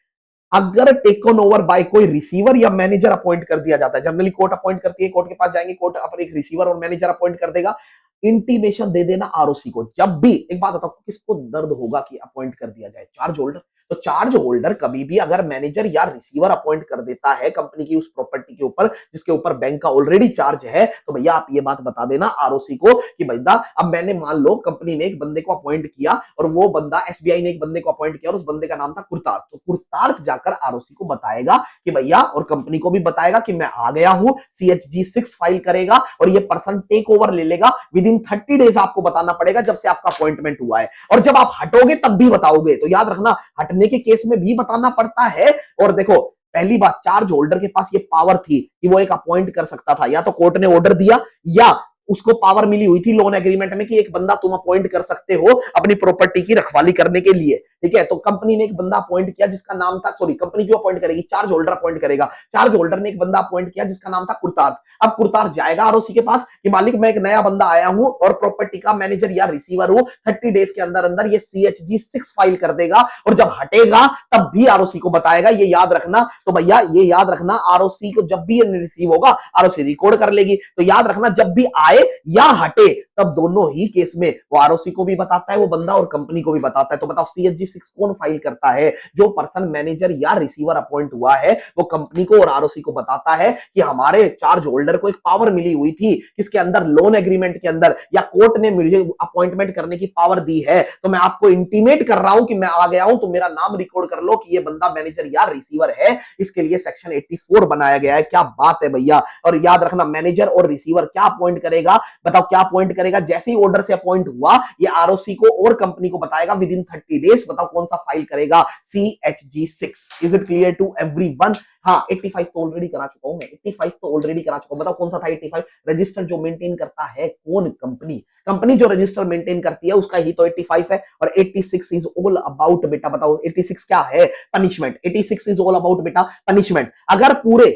[SPEAKER 1] अगर टेकन ओवर बाय कोई रिसीवर या मैनेजर अपॉइंट कर दिया जाता है, जनरली कोर्ट अपॉइंट करती है, कोर्ट के पास जाएंगे, कोर्ट अपने एक रिसीवर और मैनेजर अपॉइंट कर देगा, इंटीमेशन दे देना आरओसी को। जब भी, एक बात बताओ, किसको दर्द होगा कि अपॉइंट कर दिया जाए, चार्ज होल्डर। तो चार्ज होल्डर कभी भी अगर मैनेजर या रिसीवर अपॉइंट कर देता है कंपनी की उस प्रॉपर्टी के ऊपर जिसके ऊपर बैंक का ऑलरेडी चार्ज है, तो भैया आप ये बात बता देना आरओसी को कि भैया अब मैंने, मान लो कंपनी ने एक बंदे को अपॉइंट किया और वो बंदा, एसबीआई ने एक बंदे को अपॉइंट किया और उस बंदे का नाम था कुरतार्थ, तो कुरतार्थ जाकर आरओसी को बताएगा कि भैया, और कंपनी को भी बताएगा कि मैं आ गया हूं, CHG 6 फाइल करेगा और ये पर्सन टेक ओवर ले लेगा। विद इन 30 डेज आपको बताना पड़ेगा जब से आपका अपॉइंटमेंट हुआ है, और जब आप हटोगे तब भी बताओगे। तो याद रखना, हटने के केस में भी बताना पड़ता है। और देखो, पहली बात, चार्ज होल्डर के पास ये पावर थी कि वो एक अपॉइंट कर सकता था, या तो कोर्ट ने ऑर्डर दिया या उसको पावर मिली हुई थी लोन एग्रीमेंट में कि एक बंदा तुम अपॉइंट कर सकते हो अपनी प्रॉपर्टी की रखवाली करने के लिए, ठीक है। तो कंपनी ने एक बंदा अपॉइंट किया जिसका नाम था, सॉरी कंपनी क्यों अपॉइंट करेगी, चार्ज होल्डर अपॉइंट करेगा। चार्ज होल्डर ने एक बंदा अपॉइंट किया जिसका नाम था कुरतार्थ। अब कुरतार्थ जाएगा आरओसी के पास कि मालिक मैं एक नया बंदा आया हूं और प्रॉपर्टी का मैनेजर या रिसीवर हूं, 30 डेज के अंदर अंदर ये CHG 6 फाइल कर देगा, और जब हटेगा तब भी आरओसी को बताएगा, ये याद रखना। तो भैया ये याद रखना, आरओसी को जब भी ये रिसीव होगा आरओसी रिकॉर्ड कर लेगी। तो याद रखना, जब भी आए या हटे तब दोनों ही केस में वो आरओसी को भी बताता है वो बंदा और कंपनी को भी बताता है। तो बताओ CHG 6 कौन फाइल करता है, जो पर्सन मैनेजर या रिसीवर अपॉइंट हुआ है वो कंपनी को और आरओसी को बताता है कि हमारे चार्ज होल्डर को एक पावर मिली हुई थी किसके अंदर, लोन एग्रीमेंट के अंदर, या कोर्ट ने मुझे अपॉइंटमेंट करने की पावर दी है, तो मैं आपको इंटीमेट कर रहा हूं कि मैं आ गया हूं, तो मेरा नाम रिकॉर्ड कर लो कि ये बंदा मैनेजर या रिसीवर है। इसके लिए सेक्शन 84 बनाया गया है। क्या बात है भैया। और याद रखना, मैनेजर और रिसीवर क्या अपॉइंट करेगा, बताओ क्या अपॉइंट करेगा, जैसे ही ऑर्डर से अपॉइंट हुआ ये आरओसी को और कंपनी को बताएगा विद इन 30 डेज। बताओ कौन सा फाइल करेगा, CHG 6। Is it clear to everyone. हाँ 85 तो ऑलरेडी करा चुका हूं मैं, 85 तो ऑलरेडी करा चुका हूं। बताओ कौन सा था 85, रजिस्टर जो मेंटेन करता है कौन, कंपनी जो रजिस्टर मेंटेन करती है उसका ही तो 85 है। और 86 इज ऑल अबाउट बेटा, बताओ 86 क्या है, पनिशमेंट। 86 इज ऑल अबाउट बेटा पनिशमेंट। अगर पूरे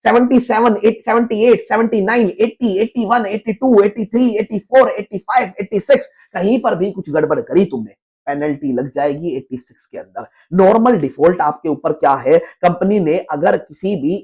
[SPEAKER 1] 77, 78, 79, 80, 81, 82, 83, 84, 85, 86 कहीं पर भी कुछ गड़बड़ करी तुमने, पेनल्टी लग जाएगी 86 के अंदर। नॉर्मल डिफॉल्ट आपके ऊपर क्या है, कंपनी ने अगर किसी भी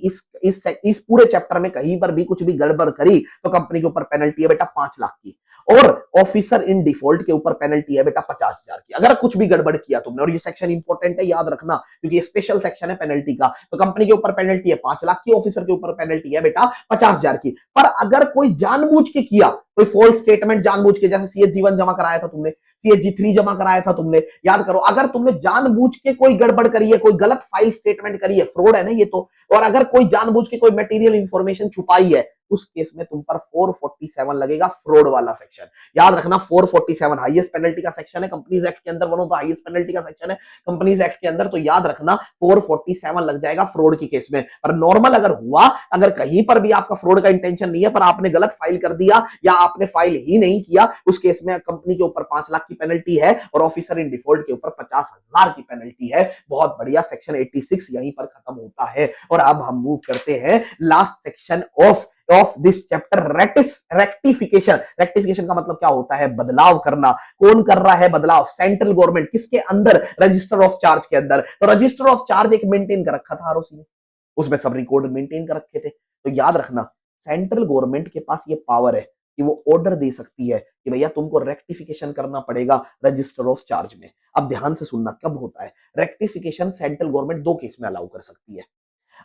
[SPEAKER 1] इस पूरे चैप्टर में कहीं पर भी कुछ भी गड़बड़ करी तो कंपनी के ऊपर पेनल्टी है बेटा 5 लाख की, और ऑफिसर इन डिफॉल्ट के ऊपर पेनल्टी है बेटा 50,000 की, अगर कुछ भी गड़बड़ किया तुमने। और ये सेक्शन इंपॉर्टेंट है, याद रखना, क्योंकि ये स्पेशल सेक्शन है पेनल्टी का। तो कंपनी के ऊपर पेनल्टी है 5 लाख की, ऑफिसर के ऊपर पेनल्टी है बेटा 50,000 की। पर अगर कोई जानबूझ के किया, कोई फॉल्स स्टेटमेंट जानबूझ के, जैसे CH-G1 जमा कराया था तुमने, CH-G3 जमा कराया था तुमने, याद करो, अगर तुमने जानबूझ के कोई गड़बड़ करी है, कोई गलत फाइल स्टेटमेंट करी है, फ्रॉड है ना ये तो। और अगर कोई जानबूझ के कोई मटेरियल इंफॉर्मेशन छुपाई है, उस केस में तुम पर 447 लगेगा, फ्रॉड वाला सेक्शन। याद रखना 447 हाईएस्ट पेनल्टी का सेक्शन है कंपनीज एक्ट के अंदर, one of the highest penalty का सेक्शन है कंपनीज एक्ट के अंदर। तो याद रखना 447 लग जाएगा फ्रॉड की केस में। पर नॉर्मल अगर हुआ, अगर कहीं पर भी आपका फ्रॉड का इंटेंशन नहीं है, पर आपने गलत फाइल कर दिया या आपने फाइल ही नहीं किया, उस केस में कंपनी के ऊपर 5 लाख की पेनल्टी है और ऑफिसर इन डिफॉल्ट के ऊपर 50,000 की पेनल्टी है। बहुत बढ़िया, सेक्शन 86 यहीं पर खत्म होता है। और अब हम मूव करते हैं last section of this chapter, rectification. Rectification का मतलब क्या होता है? बदलाव करना। कौन कर रहा है बदलाव? Central government. किसके अंदर? रजिस्टर ऑफ चार्ज के अंदर। तो रजिस्टर ऑफ चार्ज एक मेंटेन कर रखा था आरओसी ने, उसमें सब रिकॉर्ड मेंटेन कर रखे थे। तो याद रखना सेंट्रल गवर्नमेंट के पास ये पावर है कि वो ऑर्डर दे सकती है कि भैया तुमको रेक्टिफिकेशन करना पड़ेगा रजिस्टर ऑफ चार्ज में। अब ध्यान से सुनना, कब होता है रेक्टिफिकेशन? सेंट्रल गवर्नमेंट 2 केस में अलाउ कर सकती है।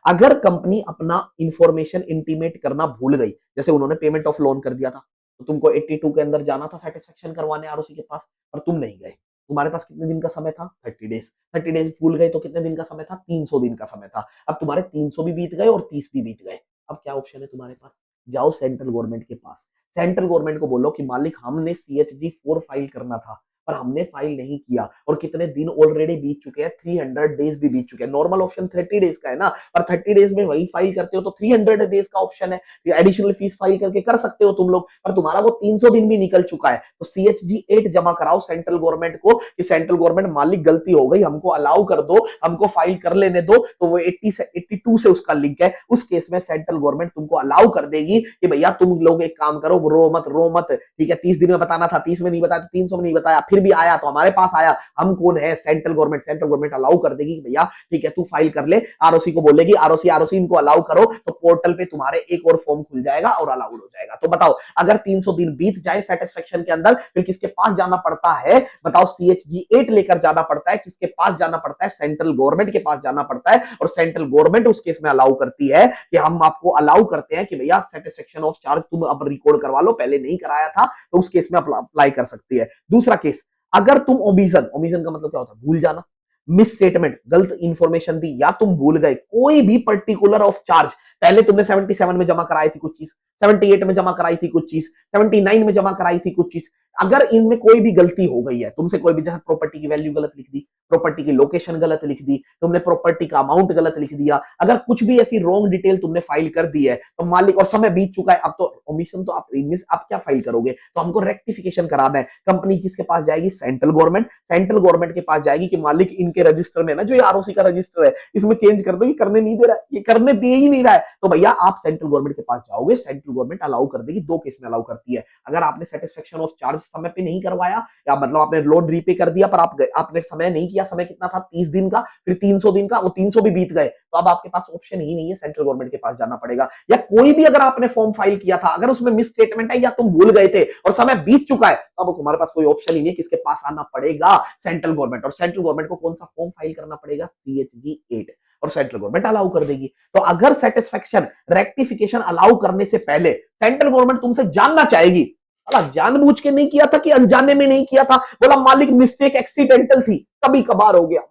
[SPEAKER 1] अगर कंपनी अपना इंफॉर्मेशन इंटीमेट करना भूल गई, जैसे उन्होंने पेमेंट ऑफ लोन कर दिया था, तो तुमको 82 के अंदर जाना था सेटिस्फेक्शन करवाने आरओसी के पास, पर तुम नहीं गए। तुम्हारे पास कितने दिन का समय था? 30 डेज। 30 डेज भूल गए तो कितने दिन का समय था? 300 दिन का समय था। अब तुम्हारे 300 भी बीत गए और 30 भी बीत गए। अब क्या ऑप्शन है तुम्हारे पास? जाओ सेंट्रल गवर्नमेंट के पास, सेंट्रल गवर्नमेंट को बोलो कि मालिक हमने CHG4 फाइल करना था पर हमने फाइल नहीं किया, और कितने दिन ऑलरेडी बीत चुके हैं, 300 डेज भी बीत चुके हैं। नॉर्मल ऑप्शन 30 डेज का है ना, पर 30 डेज में वही फाइल करते हो तो 300 डेज का ऑप्शन है, एडिशनल फीस फाइल करके कर सकते हो तुम लोग, पर तुम्हारा वो 300 दिन भी निकल चुका है। तो CHG8 जमा कराओ सेंट्रल गवर्नमेंट को कि सेंट्रल गवर्नमेंट मालिक गलती हो गई, हमको अलाउ कर दो, हमको फाइल कर लेने दो। तो वो 80 से 82 से उसका लिंक है। उस केस में सेंट्रल गवर्नमेंट तुमको अलाउ कर देगी कि भैया तुम लोग एक काम करो, रो मत, ठीक है, 30 दिन में बताना था, 30 में नहीं बताया तो 300 में नहीं बताया, फिर भी आया तो हमारे पास आया, हम कौन है? Central government. Central government allow कर देगी कि भैया ठीक है तू फाइल कर ले, आरओसी को बोलेगी, आरओसी इनको अलाउ करो, तो पोर्टल पे तुम्हारे एक और फॉर्म खुल जाएगा और अलाउड हो जाएगा। तो बताओ अगर 300 दिन बीत जाए सेटिस्फेक्शन के अंदर, फिर किसके पास जाना पड़ता है? बताओ CHG8 लेकर जाना पड़ता है, किसके पास जाना पड़ता है? सेंट्रल गवर्नमेंट के पास जाना पड़ता है। और सेंट्रल गवर्नमेंट उस केस में अलाउ करती है कि हम आपको अलाउ करते हैं कि भैया सेटिस्फेक्शन ऑफ चार्ज तुम अब रिकॉर्ड करवा लो, पहले नहीं कराया था, तो उस केस में अप्लाई कर सकती है। दूसरा केस, अगर तुम ओमिशन का मतलब क्या होता है? भूल जाना, मिस स्टेटमेंट, गलत इंफॉर्मेशन दी, या तुम भूल गए कोई भी पर्टिकुलर ऑफ चार्ज, पहले तुमने 77 में जमा कराई थी कुछ चीज, 78 में जमा कराई थी कुछ चीज, 79 में जमा कराई थी कुछ चीज, अगर इनमें कोई भी गलती हो गई है तुमसे, कोई भी, जैसे प्रॉपर्टी की वैल्यू गलत लिख दी, प्रॉपर्टी की लोकेशन गलत लिख दी, तुमने प्रॉपर्टी का अमाउंट गलत लिख दिया, अगर कुछ भी ऐसी रॉन्ग डिटेल तुमने फाइल कर दी है, तो मालिक, और समय बीत चुका है, अब तो ओमिशन तो आप क्या फाइल करोगे? तो हमको रेक्टिफिकेशन कराना है। कंपनी किसके पास जाएगी? Central government. सेंट्रल गवर्नमेंट के पास जाएगी कि मालिक इनके रजिस्टर में ना, जो आरओसी का रजिस्टर है, इसमें चेंज कर दो, ये करने नहीं दे रहा है, ये करने दे ही नहीं रहा है। तो भैया आप सेंट्रल गवर्नमेंट के पास जाओगे, सेंट्रल गवर्नमेंट अलाउ कर देगी। 2 केस में अलाउ करती है। अगर आपने सेटिस्फेक्शन ऑफ चार्ज समय पे नहीं करवाया, या मतलब आपने लोन रीपे कर दिया पर आपने समय नहीं किया, समय कितना था? 30 दिन का, फिर 300 दिन का, वो 300 भी बीत गए, तो अब आपके पास ऑप्शन ही नहीं है, सेंट्रल गवर्नमेंट के पास जाना पड़ेगा। या कोई भी अगर आपने फॉर्म फाइल किया था, अगर उसमें मिस स्टेटमेंट है या तुम भूल गए थे और समय बीत चुका है, तो अब तुम्हारे पास कोई ऑप्शन ही नहीं है, किसके पास आना पड़ेगा? Central government. और सेंट्रल गवर्नमेंट को कौन सा फॉर्म फाइल करना पड़ेगा? CHG8, और सेंट्रल गवर्नमेंट अलाउ कर देगी। तो अगर सेटिस्फेक्शन रेक्टिफिकेशन अलाउ करने से पहले सेंट्रल गवर्नमेंट तुमसे जानना चाहेगी, जानबूझ के नहीं किया था कि अनजाने में नहीं किया था, बोला मालिक मिस्टेक एक्सीडेंटल थी, कभी कभार हो गया,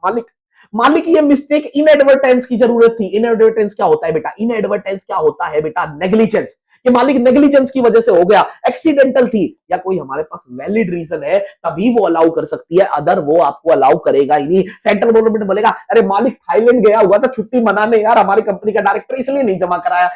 [SPEAKER 1] मालिक ये मिस्टेक इनएडवर्टेंस की जरूरत थी। इनएडवर्टेंस क्या होता है बेटा? इनएडवर्टेंस क्या होता है बेटा? नेग्लिजेंस, कि मालिक नेग्लिजेंस की वजह से हो गया, एक्सीडेंटल थी, या कोई हमारे पास वैलिड रीजन है, तभी वो अलाउ कर सकती है, अदर वो आपको अलाउ करेगा ही नहीं। सेंट्रल गवर्नमेंट बोलेगा अरे मालिक थाईलैंड गया हुआ था छुट्टी मनाने यार, हमारी कंपनी का डायरेक्टर इसलिए नहीं जमा कराया।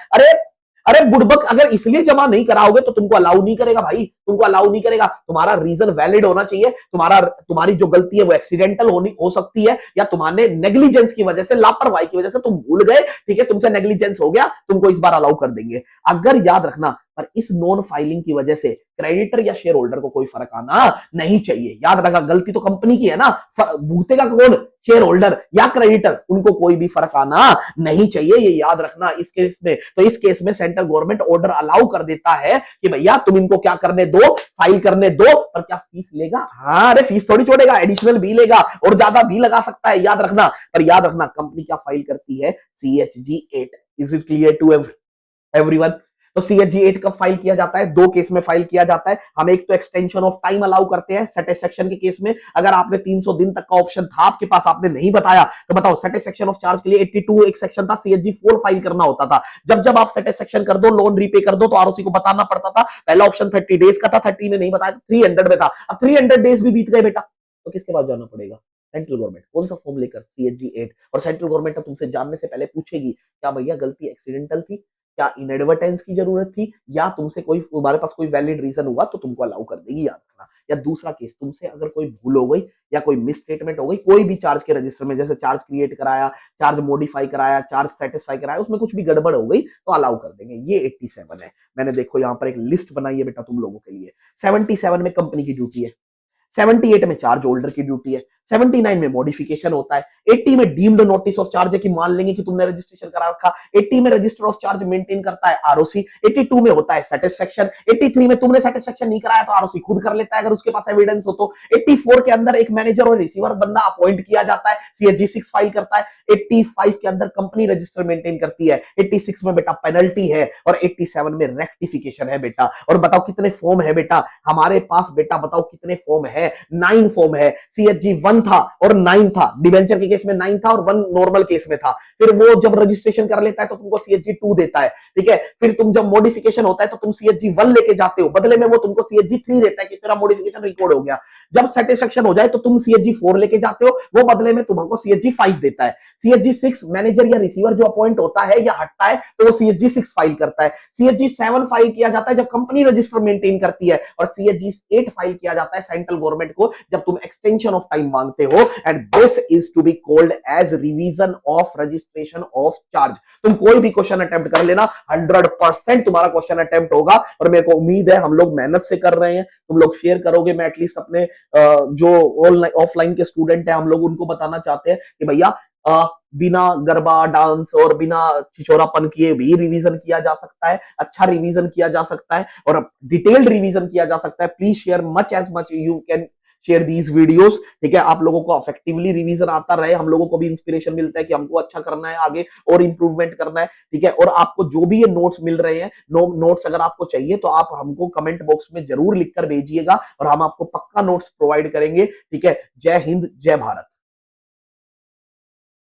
[SPEAKER 1] अरे बुड़बक, अगर इसलिए जमा नहीं कराओगे तो तुमको अलाउ नहीं करेगा भाई, तुमको अलाउ नहीं करेगा। तुम्हारा रीजन वैलिड होना चाहिए, तुम्हारी जो गलती है वो एक्सीडेंटल हो सकती है, या तुम्हारे नेग्लिजेंस की वजह से, लापरवाही की वजह से तुम भूल गए, ठीक है, तुमसे नेग्लिजेंस हो गया, तुमको इस बार अलाउ कर देंगे। अगर याद रखना पर इस नॉन फाइलिंग की वजह से क्रेडिटर या शेयर होल्डर को कोई फर्क आना नहीं चाहिए। याद रखा, गलती तो कंपनी की है ना, भूतेगा कौन? शेयर होल्डर या क्रेडिटर, उनको कोई भी फर्क आना नहीं चाहिए, ये याद रखना। इस केस में तो इस केस में सेंट्रल गवर्नमेंट ऑर्डर अलाउ कर देता है कि भैया तुम इनको क्या करने दो, फाइल करने दो। पर क्या फीस लेगा? हाँ, अरे फीस थोड़ी छोड़ेगा, एडिशनल भी लेगा और ज्यादा भी लगा सकता है, याद रखना। पर याद रखना, कंपनी क्या फाइल करती है? CHG 8। Is it clear to everyone? तो CHG 8 कब फाइल किया जाता है? दो केस में फाइल किया जाता है। हम एक तो एक्सटेंशन ऑफ टाइम अलाउ करते हैं सेटिस्फेक्शन के केस में। अगर आपने 300 दिन तक का ऑप्शन था आपके पास, आपने नहीं बताया, तो बताओ सेटिस्फेक्शन ऑफ चार्ज के लिए 82 एक सेक्शन था, CHG 4 फाइल करना होता था। जब जब आप सेटिस्फेक्शन कर दो, लोन रीपे कर दो, तो ROC को बताना पड़ता था। पहला ऑप्शन 30 डेज का था, 30 में नहीं बताया, 300 में था। अब 300 डेज भी बीत गए बेटा, तो किसके पास जाना पड़ेगा? Central government. कौन सा फॉर्म लेकर? CHG 8। और सेंट्रल गवर्नमेंट तुमसे जानने से पहले पूछेगी, क्या भैया गलती एक्सीडेंटल थी, क्या इनएडवर्टेंस की जरूरत थी, या तुमसे कोई, तुम्हारे पास कोई वैलिड रीजन हुआ तो तुमको अलाउ कर देगी, याद रखना। या दूसरा केस, तुमसे अगर कोई भूल हो गई या कोई मिस स्टेटमेंट हो गई कोई भी चार्ज के रजिस्टर में, जैसे चार्ज क्रिएट कराया, चार्ज मॉडिफाई कराया, चार्ज सेटिस्फाई कराया, उसमें कुछ भी गड़बड़ हो गई तो अलाउ कर देंगे। ये 87 है। मैंने देखो यहाँ पर एक लिस्ट बनाई है बेटा तुम लोगों के लिए। 77 में कंपनी की ड्यूटी है, 78 में चार्ज होल्डर की ड्यूटी है, 79 में मॉडिफिकेशन होता है, 80 में डीम्ड नोटिस ऑफ चार्ज है कि मान लेंगे कि तुमने रजिस्ट्रेशन करा रखा, 80 में रजिस्टर ऑफ चार्ज मेंटेन करता है ROC, 82 में होता है सेटिस्फेक्शन, 83 में तुमने सेटिस्फेक्शन नहीं कराया तो ROC खुद कर लेता है अगर उसके पास एविडेंस हो तो, 84 के अंदर एक मैनेजर और रिसीवर बंदा अपॉइंट किया जाता है, CHG 6 फाइल करता है, 85 के अंदर कंपनी रजिस्टर मेंटेन करती है, 86 में बेटा पेनल्टी है और 87 में रेक्टिफिकेशन है बेटा। और बताओ कितने फॉर्म है बेटा हमारे पास? बेटा बताओ कितने फॉर्म है? 9 फॉर्म है। CHG 1 था और 9 था, डिवेंचर के केस में 9 था और 1 नॉर्मल केस में था। फिर वो जब रजिस्ट्रेशन कर लेता है तो तुमको CHG 2 देता है, ठीक है। फिर तुम जब मॉडिफिकेशन होता है तो तुम CHG 1 लेके जाते हो, बदले में वो तुमको CHG 3 देता है कि तेरा मॉडिफिकेशन रिकॉर्ड हो गया। जब सेटिस्फेक्शन हो जाए तो तुम CHG 4 लेके जाते हो, वो बदले में तुमको CHG 5 देता है। CHG 6 मैनेजर या रिसीवर जो अपॉइंट होता है या हटता है तो वो CHG 6 फाइल करता है। CHG 7 फाइल किया जाता है जब कंपनी रजिस्टर मेंटेन करती है, और CHG 8 फाइल किया जाता है सेंट्रल गवर्नमेंट को जब तुम एक्सटेंशन ऑफ टाइम मांगते हो। And this is to be called as revision of registration of charge. तुम कोई भी क्वेश्चन अटेम्प्ट कर लेना, 100% तुम्हारा क्वेश्चन अटेम्प्ट होगा, और मेरे को उम्मीद है हम लोग मेहनत से कर रहे हैं, तुम लोग शेयर करोगे। मैं एटलीस्ट अपने जो ऑनलाइन ऑफलाइन के स्टूडेंट है हम लोग उनको बताना चाहते हैं कि भैया बिना गरबा डांस और बिना छिछोरापन किए भी रिवीजन किया जा सकता है, अच्छा रिवीजन किया जा सकता है और डिटेल्ड रिवीजन किया जा सकता है। Please share much as much you can share these videos, ठीक है। आप लोगों को इफेक्टिवली रिवीजन आता रहे, हम लोगों को भी इंस्पिरेशन मिलता है कि हमको अच्छा करना है आगे और इंप्रूवमेंट करना है, ठीक है। और आपको जो भी ये नोट्स मिल रहे हैं, नोट्स अगर आपको चाहिए तो आप हमको कमेंट बॉक्स में जरूर लिखकर भेजिएगा और हम आपको पक्का नोट्स प्रोवाइड करेंगे, ठीक है। जय हिंद, जय भारत।